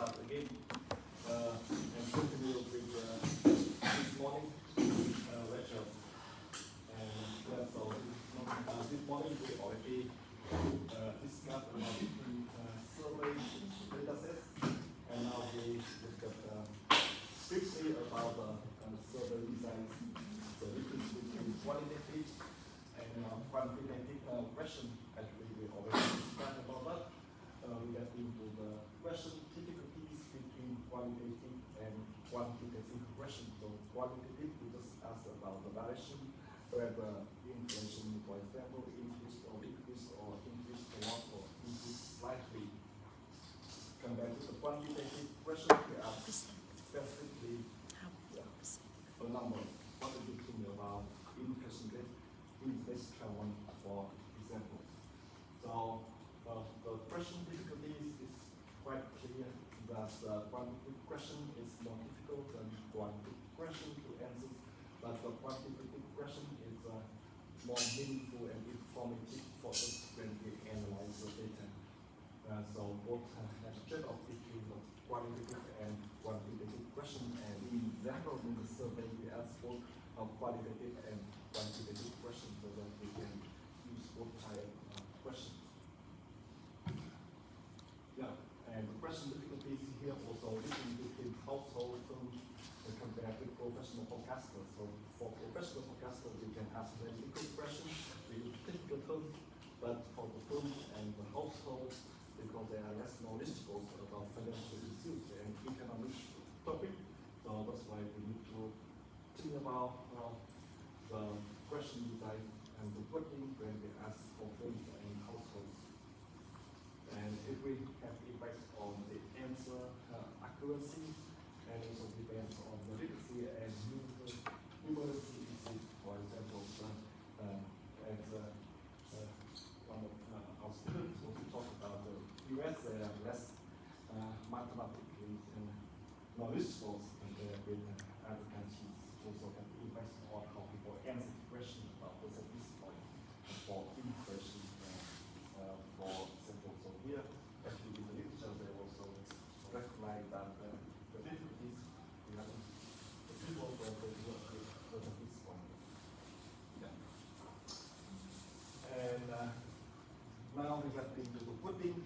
But again, and continue with this morning lecture. And so this morning we already discussed about different survey data sets, and now we look at briefly about survey designs, the difference between qualitative and quantitative question. Actually, we already discussed about that. We get into the question difficulties between qualitative and quantitative question. So qualitative, we just ask about the direction, whether inflation, for example, increase or decrease or increase a lot or increase slightly. Compared to the quantitative question, we ask specifically a number. What do you think about inflation rate in this one, for example? So the question difficulties is quite clear that the quantitative question is more difficult than quantitative question to answer, but the quantitative question is more meaningful and informative for us when we analyze the data. So both have a trade-off between the qualitative and quantitative question, and in general in the survey we ask both qualitative and quantitative questions so that we can use both type of questions. Yeah, and the question difficulties here also different between household firms compared to professional forecasters. So for professional forecasters, we can ask very good questions with technical terms, but for the firms and the households, because they are less knowledgeable about financial issues and economic topic, so that's why we need to think about the question design and the working when we ask for firms and households. And if we have effects on the answer accuracy, and also depends on the literacy and numeracy issues, for example, as one of our students also talked about the US, they are less mathematically knowledgeable compared with other countries. Also have effects on how people answer the question about the this point for inflation. For example, so here, actually in the literature, they also recognize that the difficulties we have the people where they work with this point. Yeah. And now we have been to the putting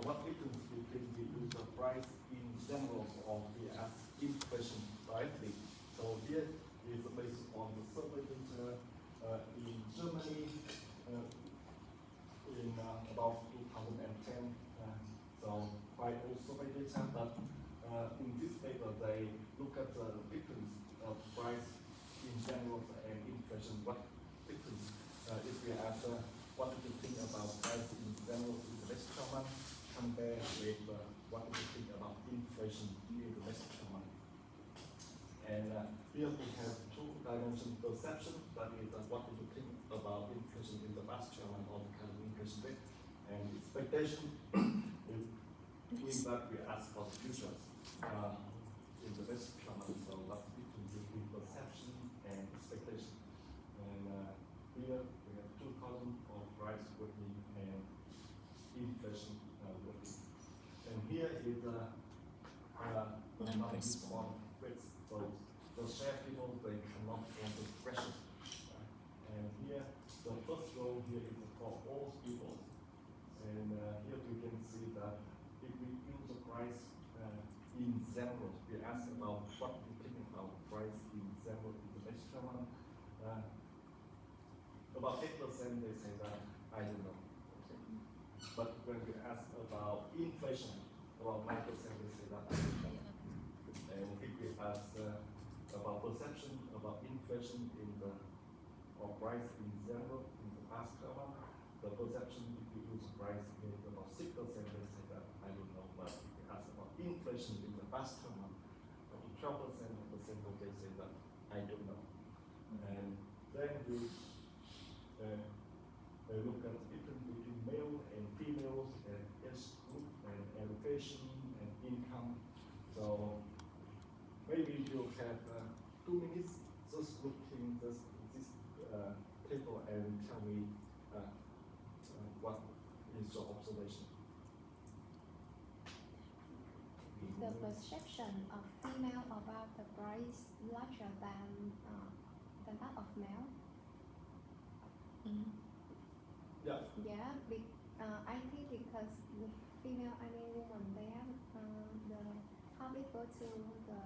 what difference between we use the price in general or we ask inflation directly. So here is based on the survey data in Germany in about 2010. So quite old survey data, but in this paper they look at the difference of price in general and inflation. What difference if we ask what do you think about price in general in the next month compared with what do you think about inflation in the next month? And here we have two-dimensional perception, that is what do you think about inflation in the past month or the current inflation rate, and expectation means that we ask for the futures in the next month, so what's between perception and expectation. And here we have two columns of price working and inflation working. And here is the non-response rates. So the share people, they cannot answer questions. And here, the first row here is for all people. And here we can see that if we use the price in general, we ask about what we think about price in general in the next one. About 8% they say that I don't know. Okay. But when we ask about inflation, about 9% they say that I don't know. And if we ask about perception, about inflation in the or price in general in the past month, the perception if we use price is about 6%, they say that I don't know. But if we ask about inflation in the past month, up to 12% of the sample they say that I don't know. And then we look at the difference between male and females and age group and education and income. So maybe you'll have 2 minutes just looking this table and tell me what is your observation. the perception of female about the breast larger than that of male. Yeah. Yeah, I think because the female, I mean women, they have the public go to the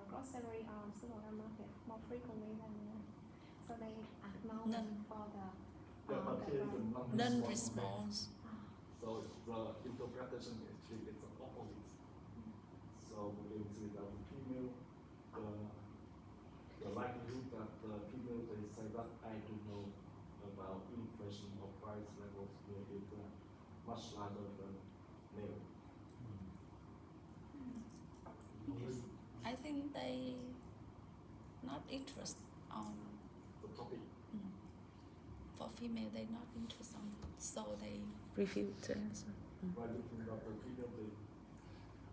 grocery or supermarket more frequently than men, so they acknowledge for the Yeah, but the here is right. a Non-response. So the interpretation actually is the opposite. So we can see that the female, the likelihood that the female they say that I do know about inflation or price levels will be much larger than male. I think they not interested on The topic. for female they not interested on, so they refuse to answer. Why do you think that the female they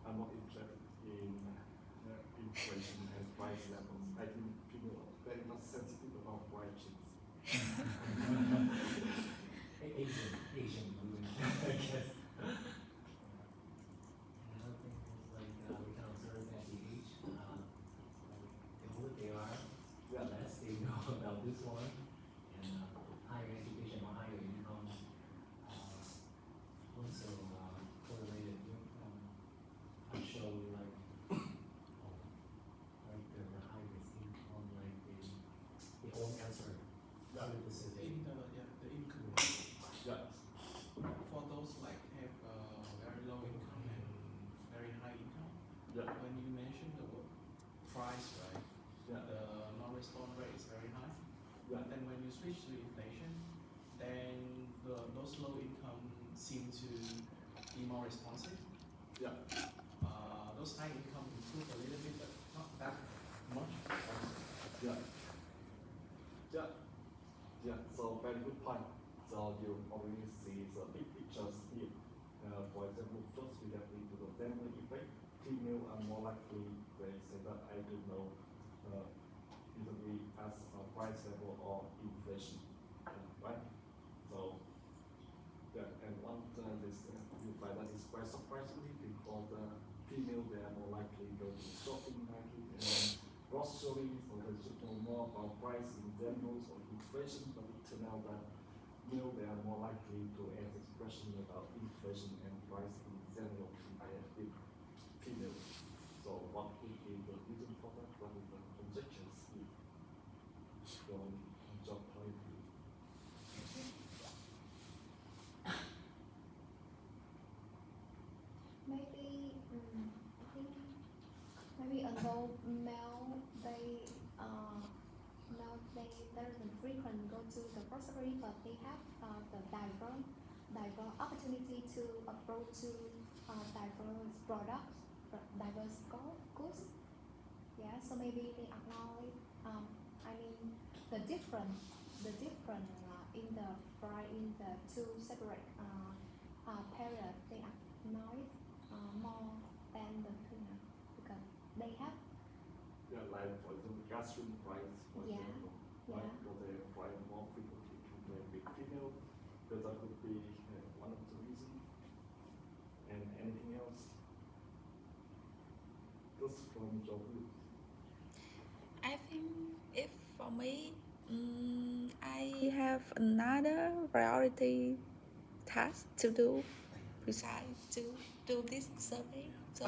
are not interested in inflation and price levels? I think female are very much sensitive about prices. Asian women, I guess. Another thing is like we can observe at the age, like the older they are, the less they know about this one, and higher education or higher income also correlated with show like the highest income, like the own answer to the survey. The income. Yeah. For those like have very low income and very high income, Yeah. when you mention the word price, right, Yeah. the non-response rate is very high. Yeah. But then when you switch to inflation, then those low income seem to be more responsive. Yeah. Those high income improve a little bit, but not that much. Yeah. Yeah. Yeah. So very good point. So you already see the big pictures here. For example, first we have into the family effect. Female are more likely they say that I do know usually as a price level or inflation, right? So yeah, and one this you find that is quite surprisingly because the female they are more likely go to shopping market and groceries, so they should know more about price in general or inflation, but it turned out that male they are more likely to ask expression about inflation and price in general compared with female. So what would be the reason for that? What is the conjectures from job point of view? Maybe I think maybe although male they doesn't frequent go to the grocery, but they have the diverse opportunity to approach to diverse products, diverse goods. Yeah, so maybe they acknowledge. I mean the different in the in the two separate period they acknowledge more than the female because they have. Yeah, like for example, gasoline price, for Yeah, example, yeah. right? So they apply more frequently compared with female, because that could be one of the reasons. And anything else? Just from your view. I think if for me, I have another priority task to do besides to do this survey. So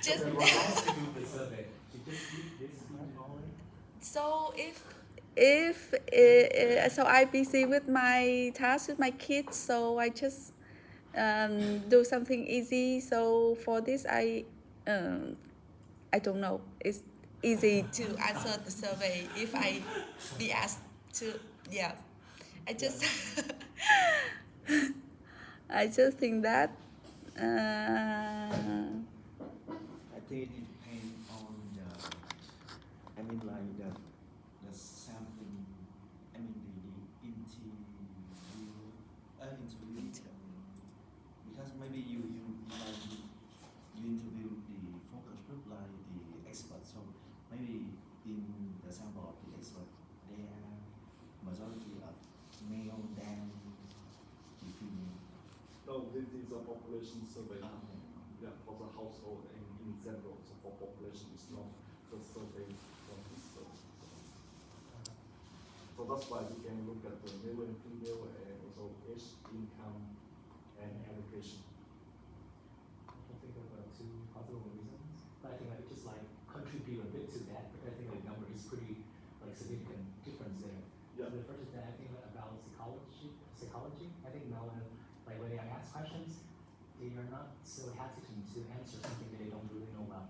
just to do the survey. You just need this knowledge. so if so I busy with my task with my kids, so I just do something easy. So for this I don't know. It's easy to answer the survey if I be asked to. Yeah, I just I just think that. I think it depends on the, I mean like the sampling, I mean the interview, because maybe you interview the focus group like the experts, so maybe in the sample of the expert, they are majority of male than the female. No, this is a population survey. Okay. Yeah, for the household and general, so for population, it's not the survey from this survey. So that's why we can look at the male and female and also age, income, and education. I can think of two possible reasons, but I think I could just like contribute a bit to that, because I think the number is pretty like significant difference there. Yeah. So the first is that I think about psychology. I think now like when they are asked questions, they are not so hesitant to answer something that they don't really know about.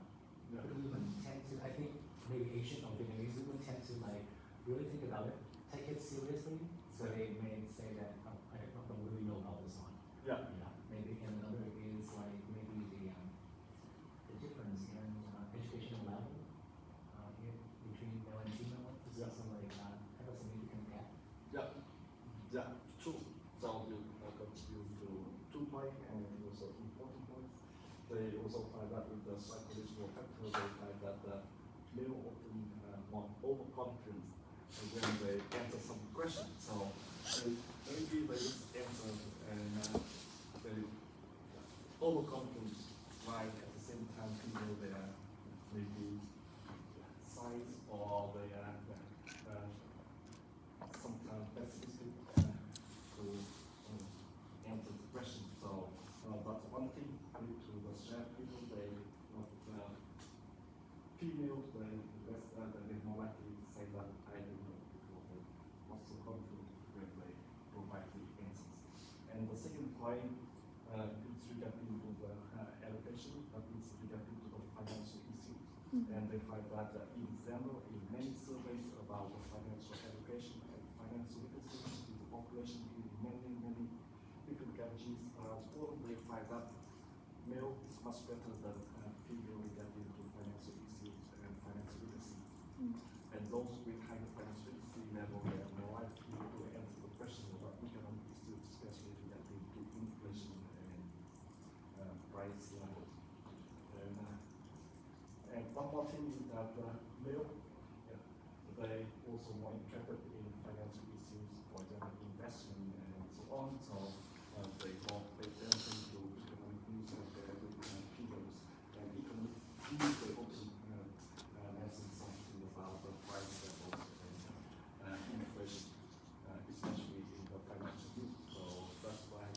Yeah. But women tend to, I think maybe Asian or Vietnamese women tend to like really think about it, take it seriously, so they may say that, oh, I don't really know about this one. Yeah. Yeah, maybe, and another is like maybe the difference in educational level between male and female. This Yeah. is some like have a significant gap. Yeah, yeah, true. So you contribute to 2 points and also important points. They also find that with the psychological factor, they find that the male often more overconfident when they answer some questions. So maybe they just answer and they overconfident, while at the same time people they are maybe science or they are sometimes pessimistic to answer the question. So that's one thing due to the shared people, they females, they more likely to say that I don't know because they also confident when they provide the answers. And the second point is regarding to the education, but it's regarding to the financial issues. And they find that in general, in many surveys about the financial education and financial literacy in the population in many different countries around the world, they find that male is much better than female regarding to financial issues and financial literacy. And those with higher financial literacy level, they are more likely to answer the question about economic issues, especially regarding to inflation and price level. And one more thing is that male, they also more interested in financial issues, for example, investment and so on. So they more pay attention to economic news compared with females. And economic news, they also mention something about the price levels and inflation, especially in the financial news. So that's why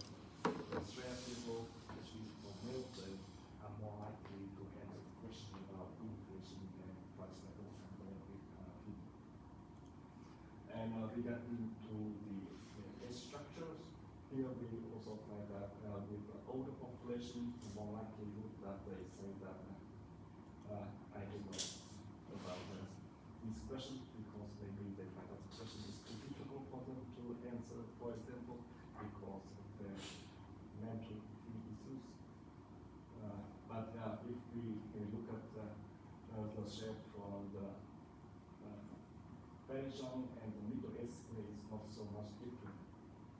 the Australian people, especially for males, they are more likely to answer the question about inflation and price level compared with females. And regarding to the age structures, here we also find that with the older population, the more likelihood that they say that I don't know about this question because maybe they find that the question is too difficult for them to answer, for example, because of their mental issues. But if we look at the share from the very young and the middle age is not so much different,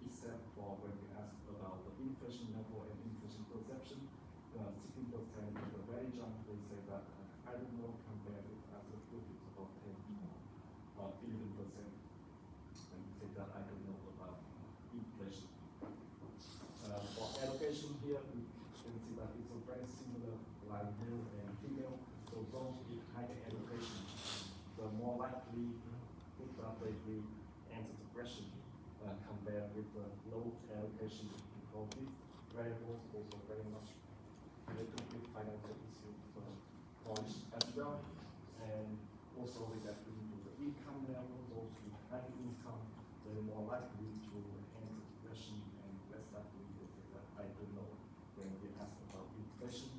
except for when we ask about the inflation level and inflation perception. 16% of the very young, they say that I don't know compared with other group, it's about 10 or 11%. And they say that I don't know about inflation. For education here, we can see that it's a very similar like male and female. So those with higher education, the more likely that they will answer the question compared with the low education, because these variables also very much related with financial issues points as well, and also regarding to the income level, those with high income, they're more likely to answer the question and less likely to say that I don't know when we ask about inflation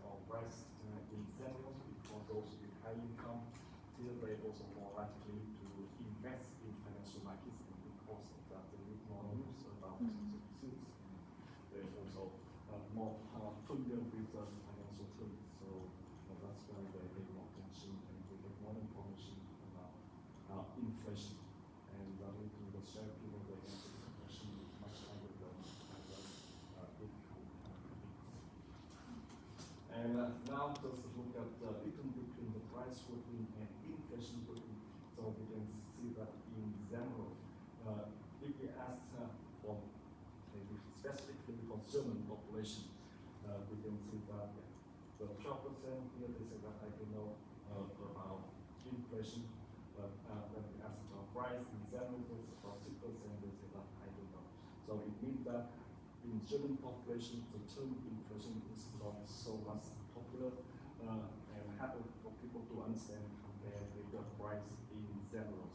or price in general, because those with high income, still they also more likely to invest in financial markets, and because of that they need more news about financial issues. They're also more familiar with the financial terms, so that's why they pay more attention and they get more information about inflation. And due to the share people, they answer the question is much higher than income. And now just look at the difference between the price working and inflation working. So we can see that in general, if we ask for maybe specifically for German population, we can see that the 12%. Here they say that I don't know about inflation, but when we ask about price in general, it's about 6%. They say that I don't know. So it means that in German population, the term inflation is not so much popular and happen for people to understand compared with the price in general.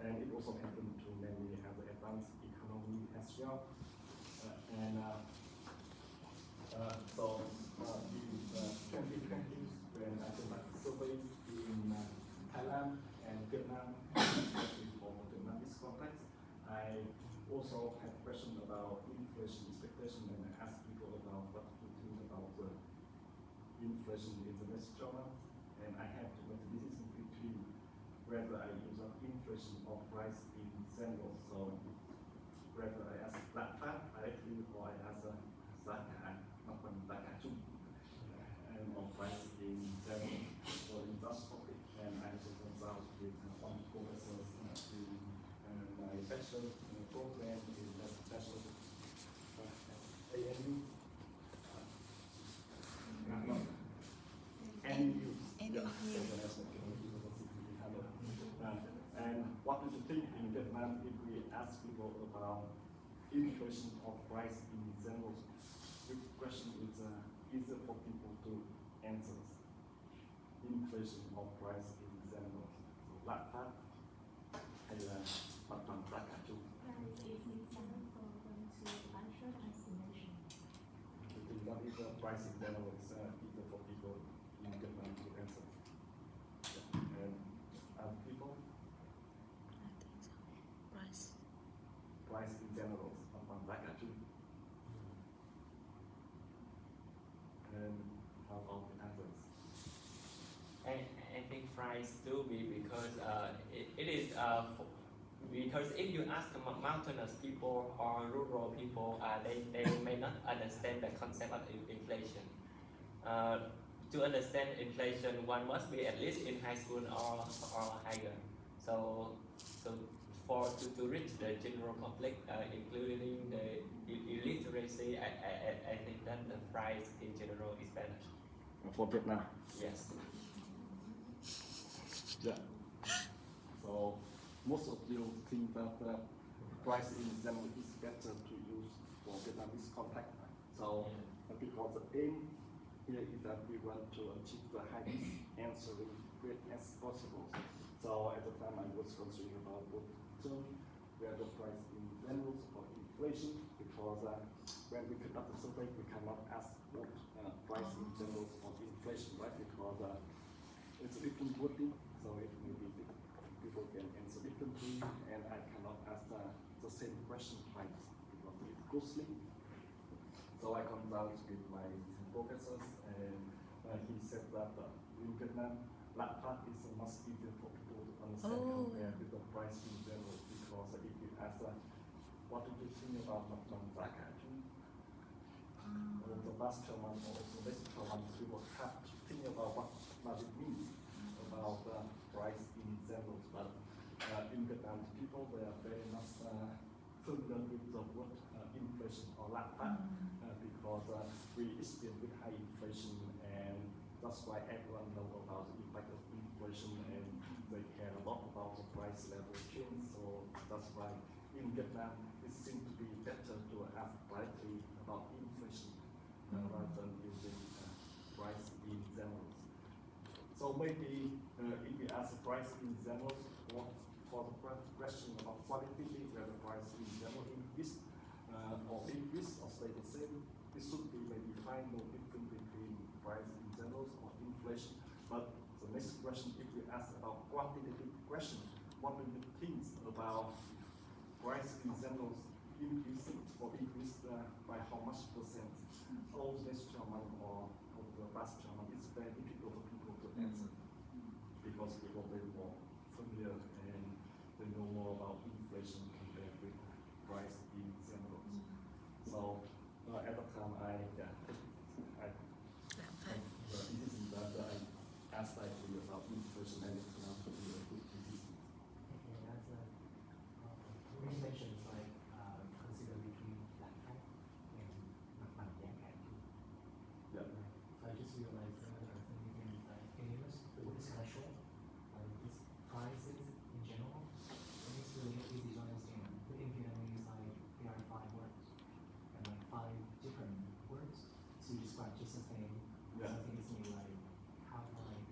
And it also happened to many other advanced economy as well. So in 2020, when I conducted survey in Thailand and Vietnam, especially for Vietnamese context, I also had questions about inflation expectation, and I asked people about what to think about the inflation in the next 12 months, and I had to make a decision between whether I use up inflation or price in general. So whether I ask flat directly or I ask Zaka, not from Zaka too, and or price in general. So in that topic, and I also consult with one professor in my bachelor program in the bachelor ANU. NU. And what do you think in Vietnam if we ask people about inflation or price in general? The question is easier for people to answer. Inflation or price in general. So lát phát hay là mặt bằng giá cả chung? Price is example for going to answer estimation. I think that is price in general is easier for people in Vietnam to answer. Yeah. And other people? I think so. Price. Price in general, mặt bằng giá cả chung. And how about the others? I think price do be because it is because if you ask mountainous people or rural people, they may not understand the concept of inflation. To understand inflation, one must be at least in high school or higher. So to reach the general public, including the illiteracy, I think that the price in general is better. For Vietnam? Yes. Yeah. So most of you think that the price in general is better to use for Vietnamese context. So because the aim here is that we want to achieve the highest answering rate as possible. So at the time I was considering about both terms, whether price in general or inflation, because when we conduct the survey we cannot ask both price in general or inflation, right? Because it's a different wording, so it may be people can answer differently, and I cannot ask the same question twice because it's costly. So I consulted with my professors, and he said that in Vietnam, lát phát is much easier for people to understand compared with the price in general, because if you ask what do you think about mặt bằng giá cả chung, or the last 12 months or the next 12 months, people have to think about what does it mean about the price in general. But in Vietnam, people they are very much familiar with the word inflation or lát phát because we experience with high inflation, and that's why everyone knows about the impact of inflation, and they care a lot about the price level change. So that's why in Vietnam it seems to be better to ask directly about inflation rather than using price in general. So maybe if we ask the price in general, for the question about qualitatively whether price in general increase or stay the same, it should be maybe find no difference between price in general or inflation. But the next question, if we ask about quantitative question, what do you think about price in general increasing or increase by how much percent? All next German or the last German, it's very difficult for people to answer because people are very more familiar and they know more about inflation compared with price in general. So at the time I asked actually about inflation, and it turned out to be a good decision. Okay, that's mentions like consider between lát phát and mặt bằng giá cả chung. Yeah. So I just the same. Yeah. Something is new, like have like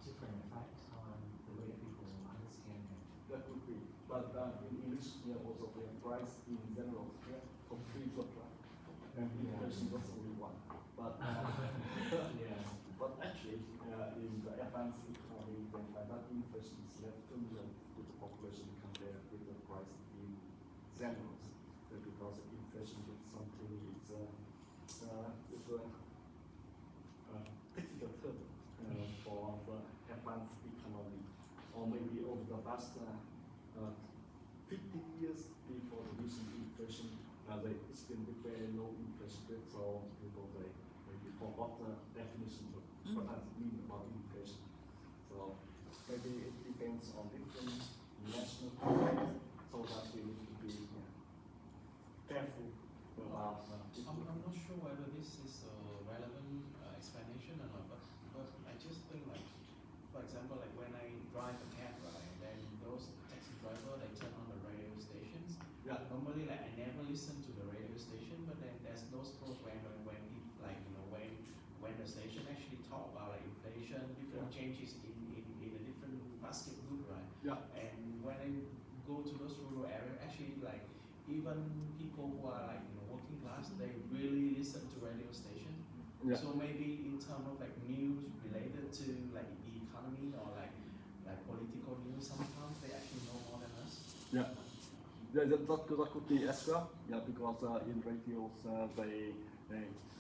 different effect on the way people understand it. That would be. But in English, also we have price in general, for free supply. And inflation was only one. But Yeah. but actually, in the advanced economy, they find that inflation is less familiar with the population compared with the price in general. Because inflation is something it's a technical term for the advanced economy, or maybe over the past 50 years before the recent inflation, they experienced very low inflation rate, so people they maybe forgot the definition of what does it mean about inflation. So maybe it depends on different national context, so that we need to be careful about. I'm not sure whether this is a relevant explanation or not, but I just think like, for example, like when I drive a cab, right, then those taxi driver they turn on the radio stations. Yeah. Normally, like I never listen to the radio station, but then there's those program when people like when the station actually talk about like inflation, different changes in a different basket good, right? Yeah. And when I go to those rural areas, actually like even people who are like working class, they really listen to radio station. Yeah. So maybe in terms of like news related to like the economy or like political news, sometimes they actually know more than us. Yeah. Yeah, that could be as well. Yeah, because in radios they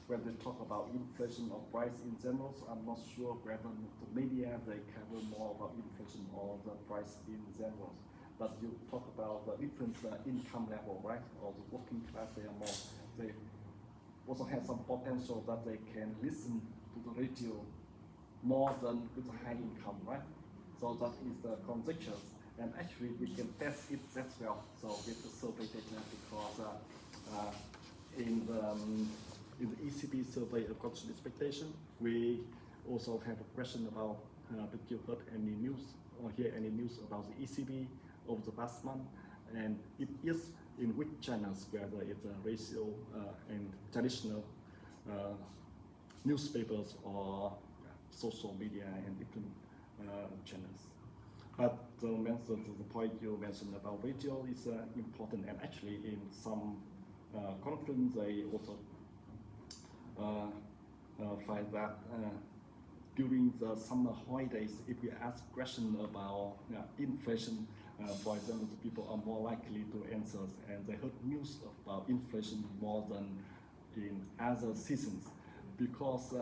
when they talk about inflation or price in general, so I'm not sure whether the media they cover more about inflation or the price in general. But you talk about the different income level, right? Or the working class, they are more. They also have some potential that they can listen to the radio more than with the high income, right? So that is the conjecture. And actually, we can test it as well. So with the survey data, because in the ECB survey of consumer expectation, we also have a question about did you heard any news or hear any news about the ECB over the past month, and it is in which channels, whether it's a radio and traditional newspapers or social media and different channels. But the point you mentioned about radio is important, and actually in some conference they also find that during the summer holidays, if we ask questions about inflation, for example, the people are more likely to answer, and they heard news about inflation more than in other seasons. Because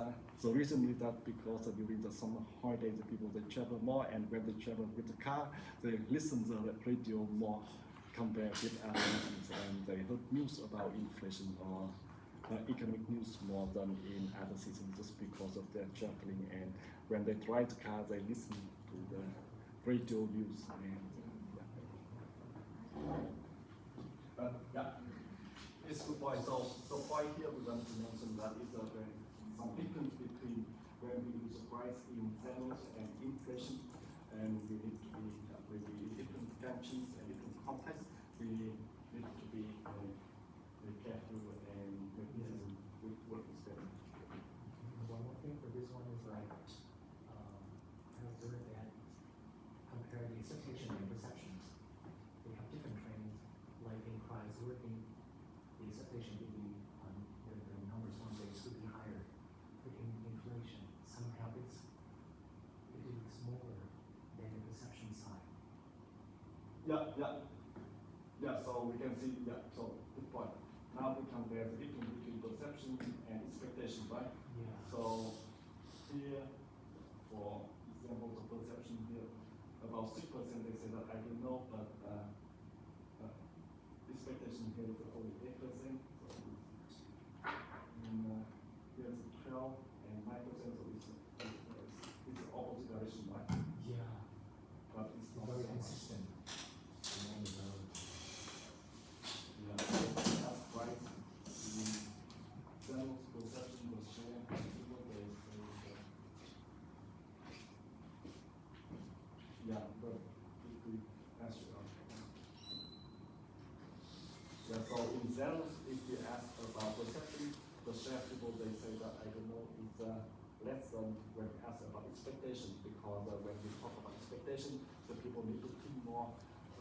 the reason is that because during the summer holidays, the people they travel more, and when they travel with the car, they listen to the radio more compared with other seasons, and they heard news about inflation or economic news more than in other seasons, just because of their traveling. And when they drive the car, they listen to the radio news. And it's a good point. So point here we want to mention that is some difference between when we use a price in general and inflation, and we need to be maybe in different countries and different contexts. We need to be very careful and with what we spend. One more thing for this one is like I observed that compare the expectation and perceptions. They have different trends. Like in price working, the expectation will be the numbers one day should be higher. But in inflation, somehow it is smaller than the perception side. Yeah, so we can see, so good point. Now we compare the difference between perception and expectation, right? Yeah. So here, for example, the perception here, about 6% they say that I don't know, but expectation here is only 8%. So here's 12 and 9%, so it's the opposite direction, right? Yeah. But it's not Very so much. consistent. Along the road. Yeah, that's right. The general perception was shared by people. Yeah, but if we answer yeah, so in general, if you ask about perception, the the share people they say that I don't know is less than when we ask about expectation, because when we talk about expectation, the people need to think more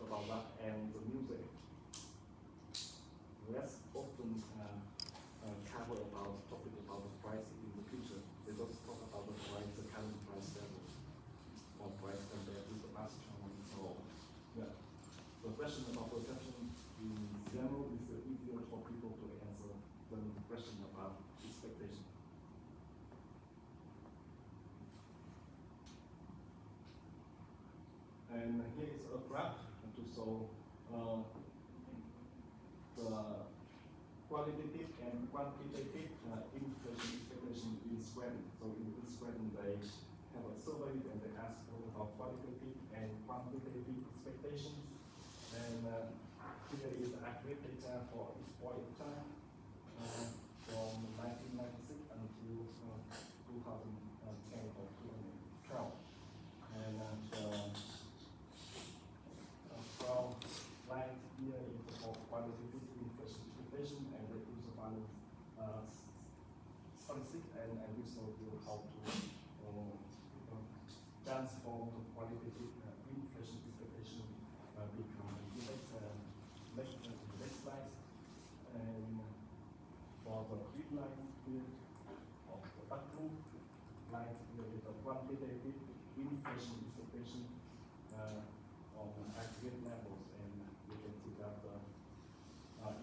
about that, and the music less often cover about topic about the price in the future. They just talk about the price, the current price level, or price compared to the past term. So yeah, the question about perception in general is easier for people to answer than the question about expectation. And here is a graph to show the qualitative and quantitative inflation expectation in Sweden. So in Sweden they have a survey and they ask about qualitative and quantitative expectations. And here is accurate data for each point in time from 1996 until 2010 or 2012. And from line here is for qualitative inflation expectation, and the user balance statistic, and we show you how to transform the qualitative inflation expectation become next slide. And for the green line here, of the dark blue line here is the quantitative inflation expectation on aggregate levels, and you can see that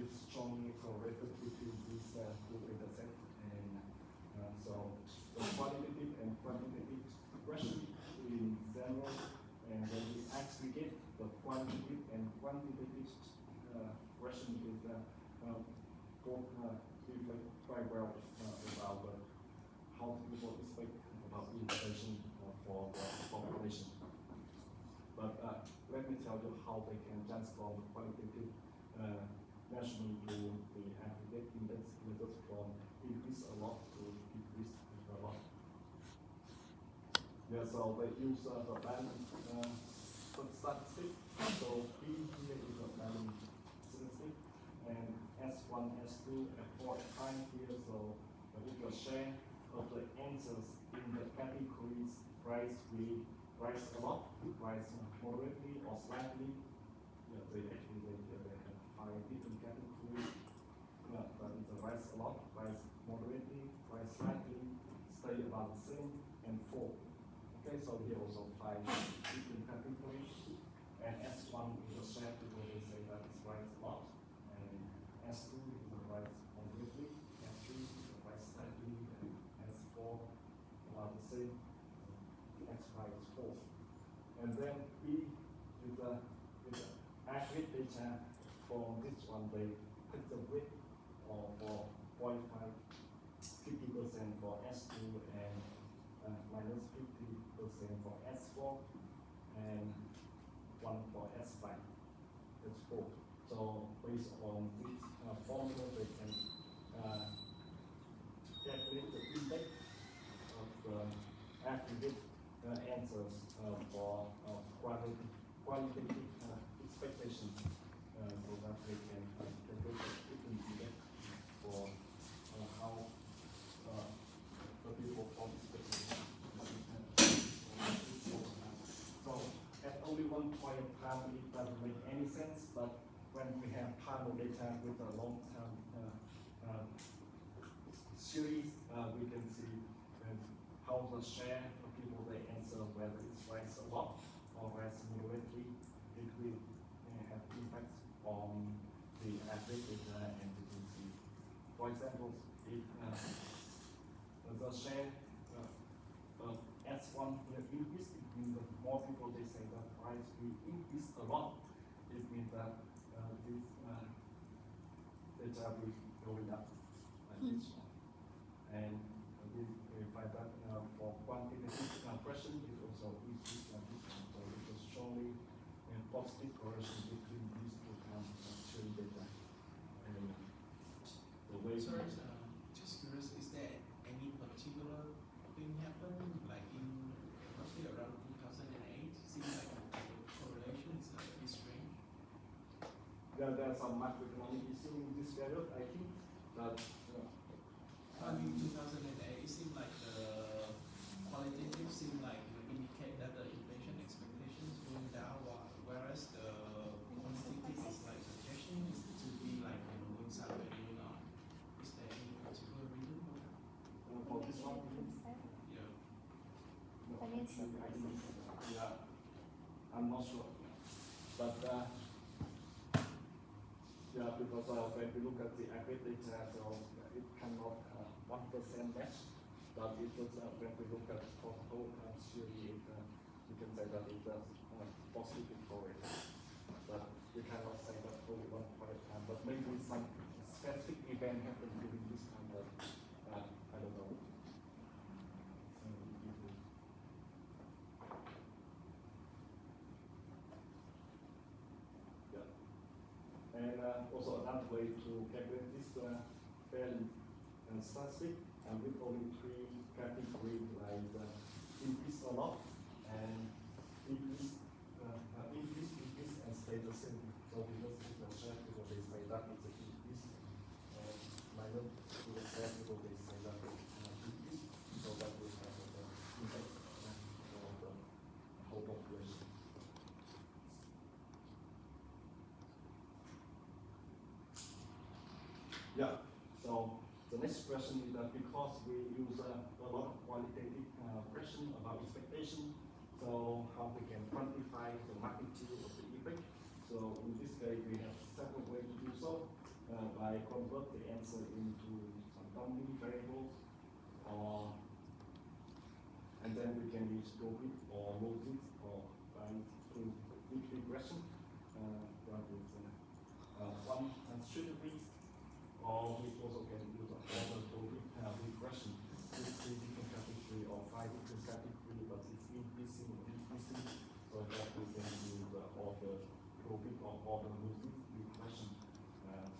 it's strongly correlated between these two intersect, and so the qualitative and quantitative expression in general, and when we aggregate the quantitative and quantitative expression is both reflect quite well about how people expect about inflation for the population. But let me tell you how they can transform the qualitative measurement to the aggregate index methods from increase a lot to decrease a lot. Yeah, so they use the balance statistic. So B here is the balance statistic, and S1, S2, F4, F5 here. So with the share of the answers in the categories price a lot, price moderately or slightly. Yeah, they actually they have 5 different categories. But it's a price a lot, price moderately, price slightly, stay about the same, and 4. Okay, so here also 5 different categories. And S1 is a share people they say that it's price a lot, and S2 is a price moderately, S3 is a price slightly, and S4 about the same. X5 is 4. And then B with the accurate data from this one, they put the width for 0.5, 50% for S2, and minus 50% for S4, and 1 for S5. That's 4. So based on this formula, they can calculate the index of the aggregate answers for qualitative expectations, so that they can calculate the different index for how the people form expectations. So at only one point of time, it doesn't make any sense, but when we have panel data with a long-term series, we can see how the share of people they answer, whether it's rise a lot or rise moderately, it will have impacts on the aggregate data, and we can see, for example, if the share of S1 will increase, it means that more people they say that price will increase a lot. It means that this data will going up like this one. And we find that for quantitative question, it also increases like this one. So it was strongly positive correlation between these two kinds of sharing data. And the way Sorry, just curious, is there any particular thing happen like in roughly around 2008? Seems like the correlation is a bit strange. there are some macroeconomic issues in this period, I think, that 2008, it seemed like the qualitative seemed like indicate that the inflation expectation is going down, whereas the quantitative is like suggestion is to be like going sideways, going up. Is there any particular reason for that? For this one, Yeah. no, Financial actually, I think, crisis. yeah, I'm not sure. But yeah, because when we look at the average data, so it cannot 1% match. But it was when we look at for the whole series, we can say that it was positive for it. But we cannot say that only one point time. But maybe some specific event happened during this time. But I don't know. Yeah. And also another way to calculate this fairly statistic, and with only three categories like increase or not, and increase, and stay the same. So because it's a share, people they say that it's a increase, and minus to the share, people they say that it's decrease. So that will have an impact on the whole population. Yeah. So the next question is that because we use a lot of qualitative question about expectation, so how we can quantify the magnitude of the effect. So in this case, we have several ways to do so by convert the answer into some dummy variables, and then we can use profit or losses or to deep regression. That is one strategy. Or we also can use a order regression. This 3 different category or 5 different category, but it's increasing or decreasing. So that we can use the order profit or order losing regression,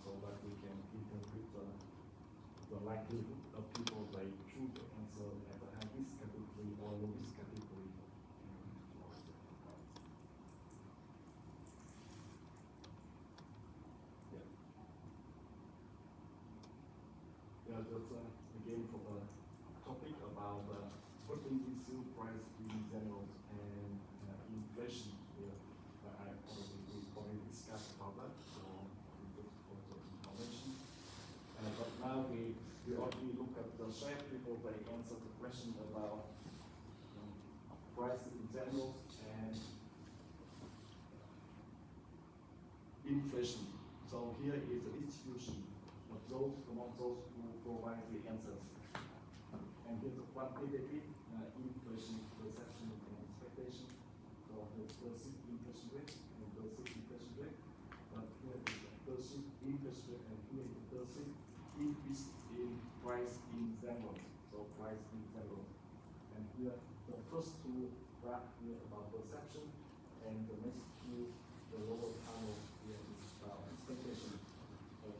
so that we can interpret the likelihood of people they choose the answer at the highest category or lowest category. Yeah, that's again for the topic about putting issue price in general and inflation. Yeah, we already discussed about that, so this also information. But now we already look at the share people they answer the question about price in general and inflation. So here is the distribution of those among those who provide the answers. And here's the quantitative inflation perception and expectation. So the perceived inflation rate and perceived inflation rate. But here is the perceived inflation rate and here is the perceived increase in price in general. So price in general. And here the first two graph here about perception, and the next two, the lower panel here is about expectation of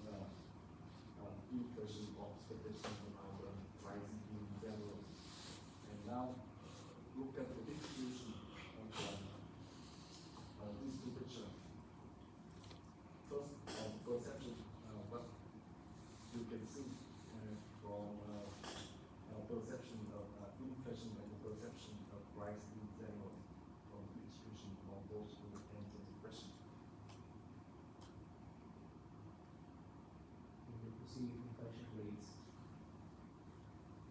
inflation or expectation about the price in general. And now look at the distribution of these two pictures. First, perception, what you can see from perception of inflation and the perception of price in general from the distribution of those who answer the question. When you perceive inflation rates,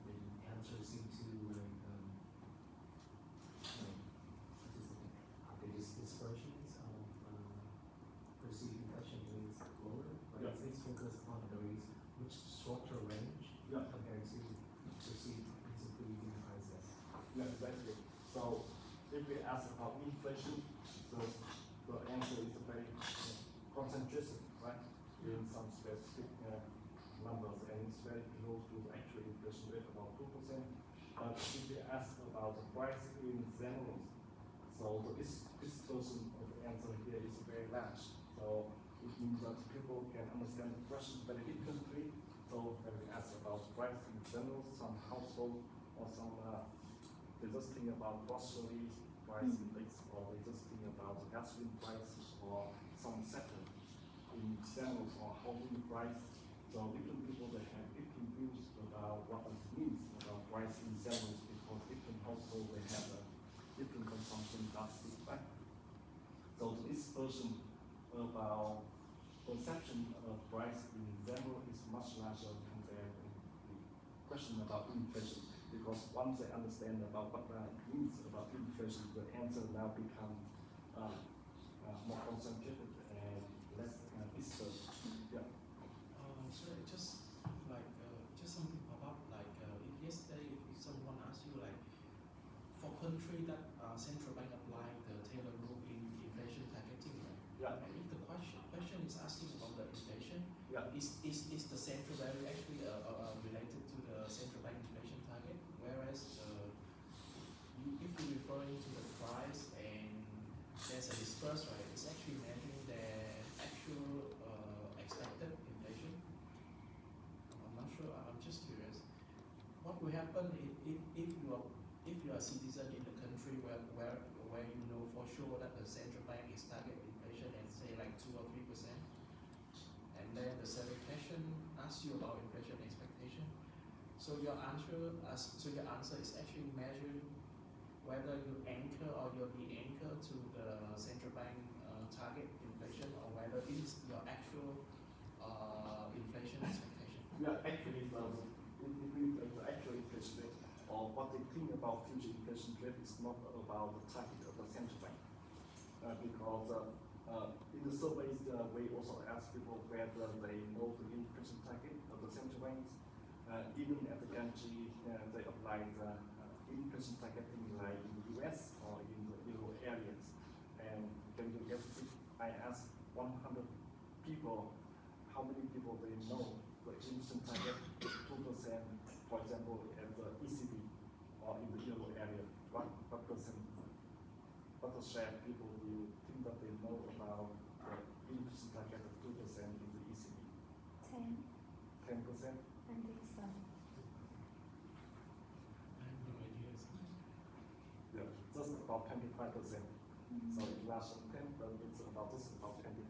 the answers seem to dispersions of perceived inflation rates lower, but Yeah. it's focused on the rates which shorter range Yeah. compared to perceived increasing prices. Yeah, exactly. So if we ask about inflation, the answer is very concentration, right? In some specific numbers, and it's very close to the actual inflation rate, about 2%. But if we ask about the price in general, so this distortion of the answer here is very large. So it means that people can understand the question very differently. So when we ask about price in general, some household or some they just think about grocery price index, or they just think about the gasoline prices or some sector in general or housing price. So different people they have different views about what it means about price in general because different households they have a different consumption basket, right? So this version about perception of price in general is much larger compared to the question about inflation. Because once they understand about what that means about inflation, the answer now become more concentrated and less dispersed. Yeah. So just like just something pop up like if yesterday if someone asked you like for country that central bank applying the Taylor rule in inflation targeting, right? Yeah. And if the question is asking about the inflation, Yeah. is the central value actually related to the central bank inflation target? Whereas if you're referring to the price and there's a disperse, right? It's actually measuring the actual expected inflation. I'm not sure. I'm just curious. What will happen if you are a citizen in the country where you know for sure that the central bank is target inflation at say like 2 or 3%, and then the survey question asks you about inflation expectation. So your answer is actually measuring whether you anchor or you'll be anchored to the central bank target inflation or whether it is your actual inflation expectation. Yeah, actually, if we the actual inflation rate or what they think about future inflation rate is not about the target of the central bank. Because in the surveys, we also ask people whether they know the inflation target of the central banks. Even at the country, they apply the inflation targeting like in the US or in the Euro areas. And when you get, I ask 100 people, how many people they know the inflation target 2%, for example, at the ECB or in the Euro area, what percent, what the share of people do you think that they know about the inflation target of 2% in the ECB? 10, 10%? I think so. I have no idea. Yeah, just about 25%. So it lasts 10, but it's about just about 25%.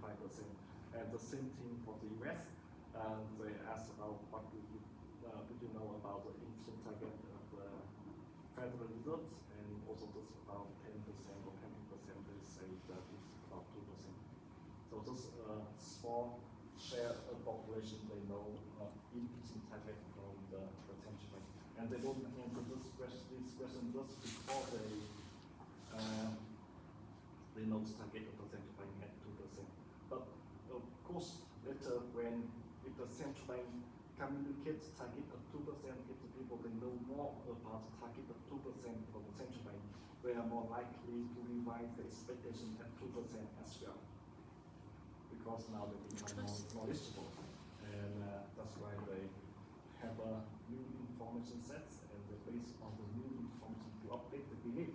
And the same thing for the US. They ask about what do you know about the inflation target of the Federal Reserve, and also just about 10% or 20%. They say that it's about 2%. So just a small share of population they know inflation target from the central bank, and they don't answer this question just before they know the target of the central bank at 2%. But of course, later when if the central bank communicates target of 2%, if the people they know more about the target of 2% for the central bank, they are more likely to revise the expectation at 2% as well. Because now they become more knowledgeable, and that's why they have new information sets, and they based on the new information to update the belief.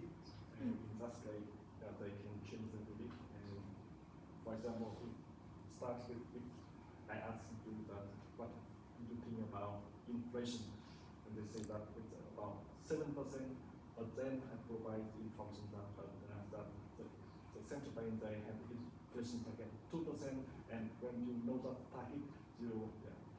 And in that case, they can change the belief. And for example, if starts with if I ask you that what do you think about inflation, and they say that it's about 7%, but then I provide the information that the central bank they have inflation target 2%, and when you know that target, you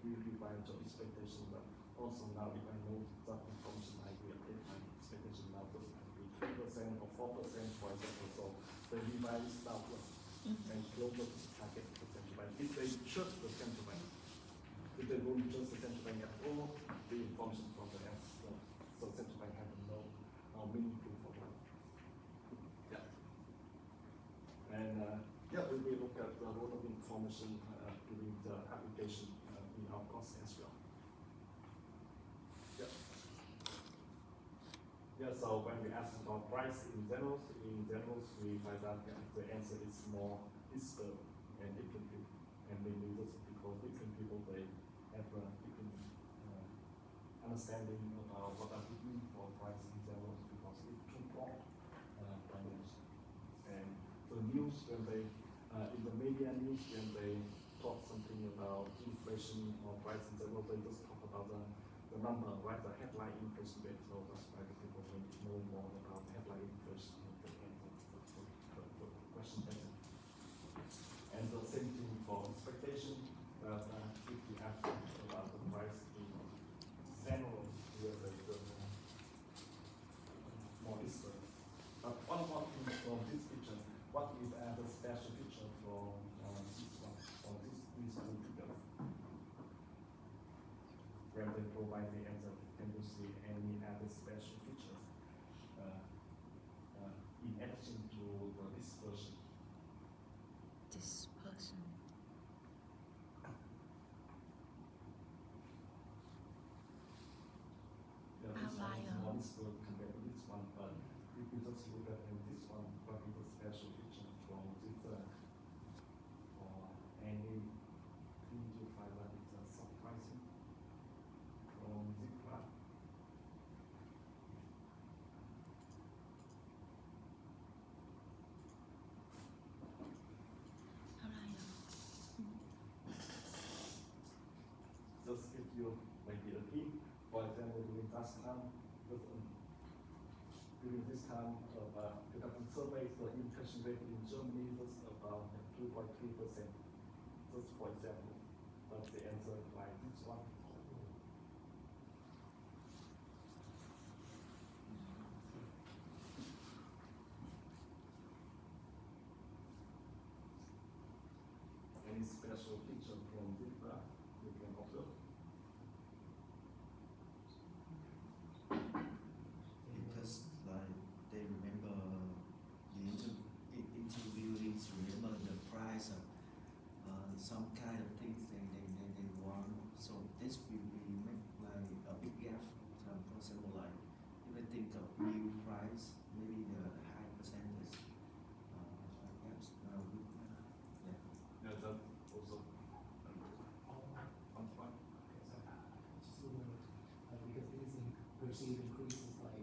revise your expectation. But also now, if I know that information, I will update my expectation now. This might be 3% or 4%, for example. So they revise downwards and closer to the target of the central bank. If they trust the central bank, if they don't trust the central bank at all, the information from the central bank have no meaningful for them. Yeah. And we will look at the role of information during the application in our course as well. Yeah. Yeah, so when we ask about price in general, we find that the answer is more disparate and different people. And mainly just because different people, they have a different understanding about what that would mean for price in general, because it's too broad dimension. And the news, when they in the media news, when they talk something about inflation or price in general, they just talk about the number, right? The headline inflation rate. So that's why the people want to know more about headline inflation and the question better. And the same thing for expectation. If you have provide the answer, can you see any other special features in addition to the dispersion? Dispersion. Yeah, this one is Outlier. more dispersed compared to this one, but if you just look at this one, what is the special feature from this or any thing you find that it's surprising from this graph? Just give you maybe a hint. For example, during last time, during this time of production surveys, the inflation rate in Germany was about 2.3%. Just for example, that's the answer by this one. Any special feature from this graph you can observe? Because like they remember the interviewees remember the price of some kind of things they want. So this will be make like a big gap. For example, like if I think of new price, maybe the high percentage gaps. Yeah. Yeah, that also on point. Because it is in perceived increases like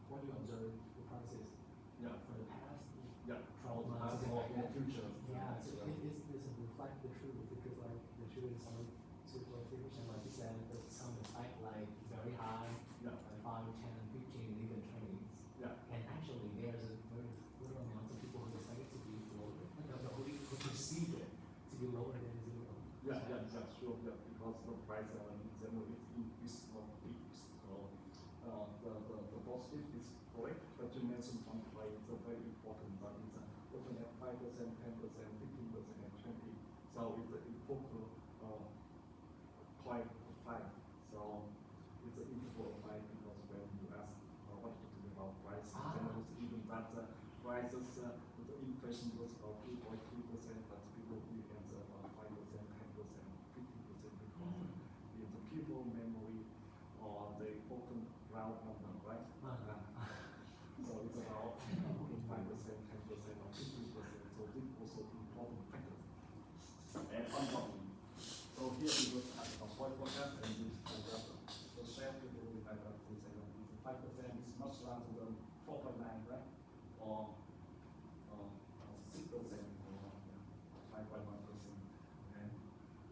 what you observe the prices Yeah, for the past yeah. 12 months. Or in the future. Yeah, so it doesn't reflect the truth because like the truth is only 2.3%, like you said, but some is like very high, Yeah, like 5, 10, 15, even 20s. yeah. And actually there's a very little amount of people who expect it to be lower, who perceive it to be lower than zero. Yeah, sure, yeah, because the price in general is not fixed. So the positive is correct, but you mentioned one point, it's a very important, that is often at 5%, 10%, 15%, and 20. So it's focal point of 5. So it's an interval of 5 because when you ask what to think about price, in general, even that prices, the inflation was about 2.3%, but people will answer about 5%, 10%, 15% because in the people memory or they often round number, right? So it's about 5%, 10%, or 15%. So this also important factors. And unfortunately, so here we look at the point forecast and this the share people will find out to say that 5% is much larger than 4.9, right? Or 6% or 5.1%. And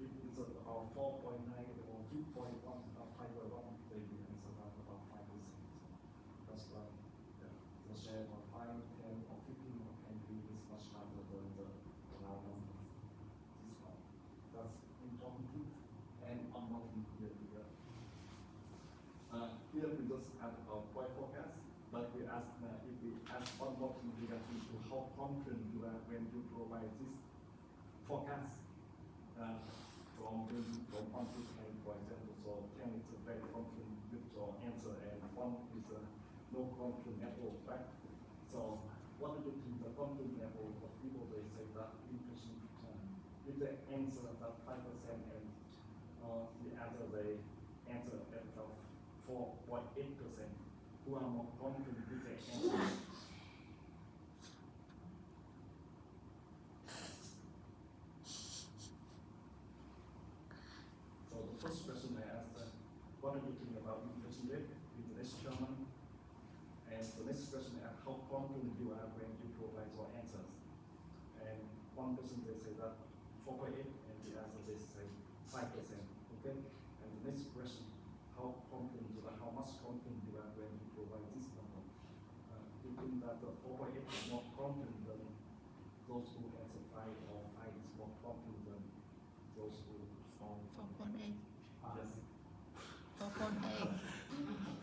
if it's about 4.9 or 2.1 or 5.1, they will answer that about 5%. So that's why the share of 5, 10, or 15 or 20 is much larger than the round numbers. This one. That's important too. And unimportant here. Here we just add about point forecast, but we ask if we ask unimportant regarding to how confident you are when you provide this forecast from 1 to 10, for example. So 10 is a very confident with your answer, and 1 is no confident at all, right? So what do you think the confidence level of people? They say that inflation, if they answer that 5% and the other they answer at 4.8%, who are more confident with their answer? So the first question I asked, what do you think about inflation rate in the next German? And the next question is how confident you are when you provide your answers. And one person they say that 4.8, and the other they say 5%. Okay. And the next question, how confident you are, how much confident you are when you provide this number. You think that the 4.8 is more confident than those who answer 5, or 5 is more confident than those who 4.8. yes. 4.8.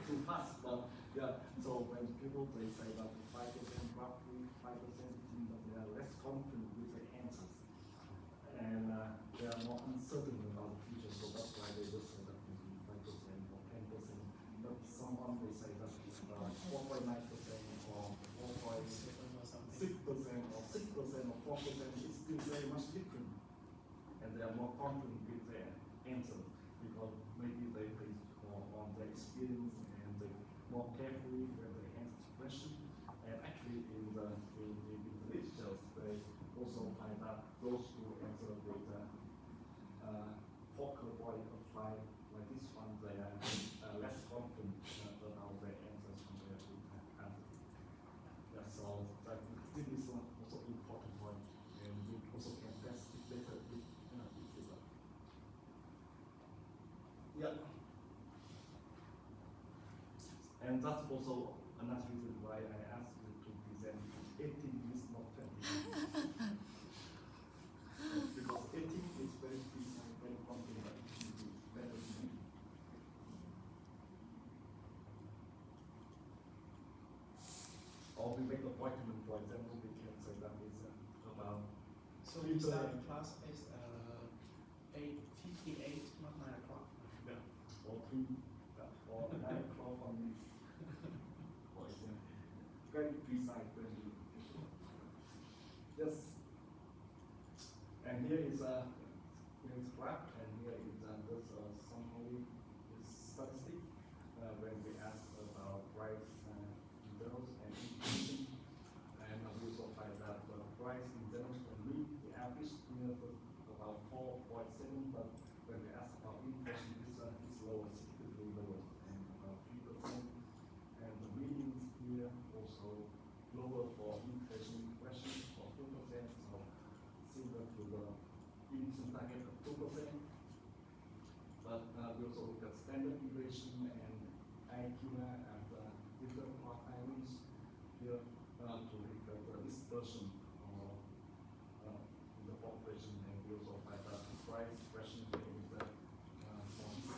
To pass, but yeah. So when people they say that 5%, roughly 5%, means that they are less confident with the answers, and they are more uncertain about the future. So that's why they just say that maybe 5% or 10%. is still very much different, and they are more confident with their answers because maybe they based more on their experience and they more carefully when they answer question. And actually, in the literatures, they also find out those who answer with focal point of 5 like this one, they are less confident about their answers compared to others. Yeah, so that this is also important point, and we also can test it better with each other. Yeah. And that's also another reason why I asked you to present 18 minutes, not 20 minutes. Because 18 is very precise, very confident, better than me. Or we make appointment, for example, we can say that is about. So we start class is 8:58, not 9 o'clock. Yeah, or 3, or 9 o'clock on this. For example, very precise, very. Yes. And here is graph, and here is somehow is statistic when we ask about price intervals and inflation, and we also find that price intervals when the average here was about 4.7, but when we ask about inflation, this is lower, significantly lower, and about 3%, and the median here also lower for inflation questions for 2%, so similar to the initial target of 2%. But we also look at standard deviation and IQ and different outliers here to look at the dispersion of in the population, and we also find that the price question here is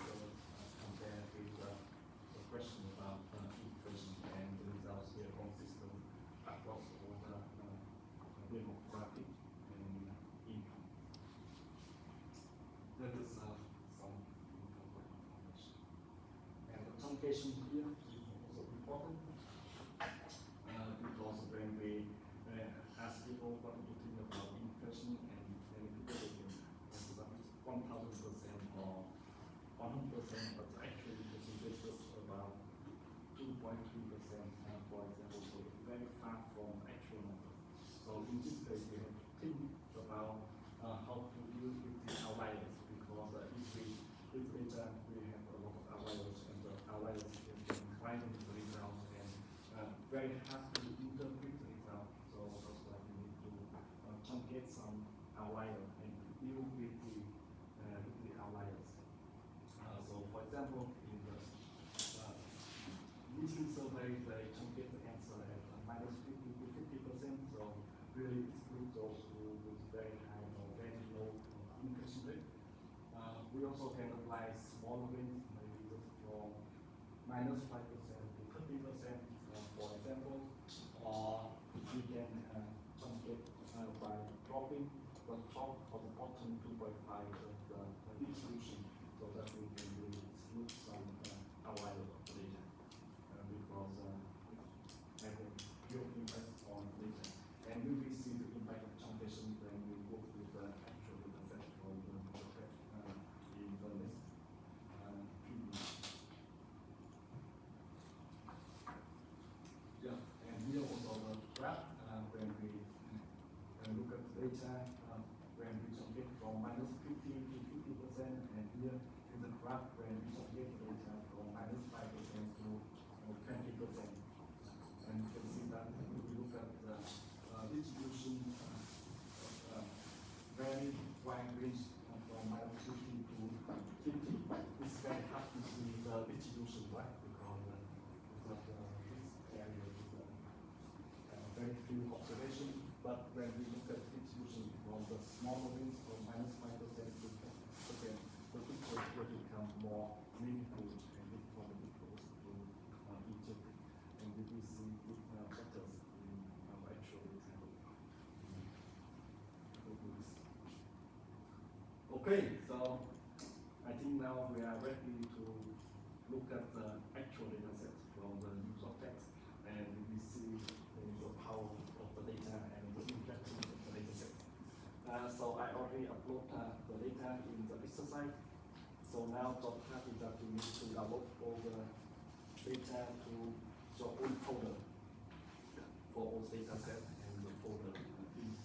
compared with the question about inflation, and the results here consistent across all the demographic and income. That is some important information. And the truncation here is also important because when we ask people what do you think about inflation, and many people can answer that it's 1,000% or 100%, but actually the percentage is about 2.3%, for example, so it's very far from actual numbers. So in this case, we have to think about how to deal with the outliers, because if we have a lot of outliers, and the outliers can widen the results and very hard to interpret the result. So that's why we need to truncate some outlier and deal with the outliers. So for example, in the meeting survey, they truncate the answer at -50 to 50%. So really exclude those who with very high or very low inflation rate. We also can apply smaller range, maybe just from -5% to 30%, for example, or we can truncate by dropping the top or the bottom 2.5 of the distribution, so that we can really exclude some outlier of the data, because it has a real impact on data. And we will see the impact of truncation when we work with the actual data set from the market in the next few minutes. Yeah, and here also the graph when we look at the data when we truncate from -50 to 50%, and here in the graph when we truncate the data from -5% to 20%. And you can see that if we look at the distribution very wide range from -50 to 50. It's very hard to see the distribution, right? Because this area is very few observation. But when we look at distribution from the smaller range from -5% to 10%, the picture will become more meaningful and difficult to interpret. And we will see factors in our actual example. Okay, so I think now we are ready to look at the actual data set from the use of text, and we will see the power of the data and the interaction of the data set. exercise. So now job task is that you need to download all the data to your own folder for all data set and the folder,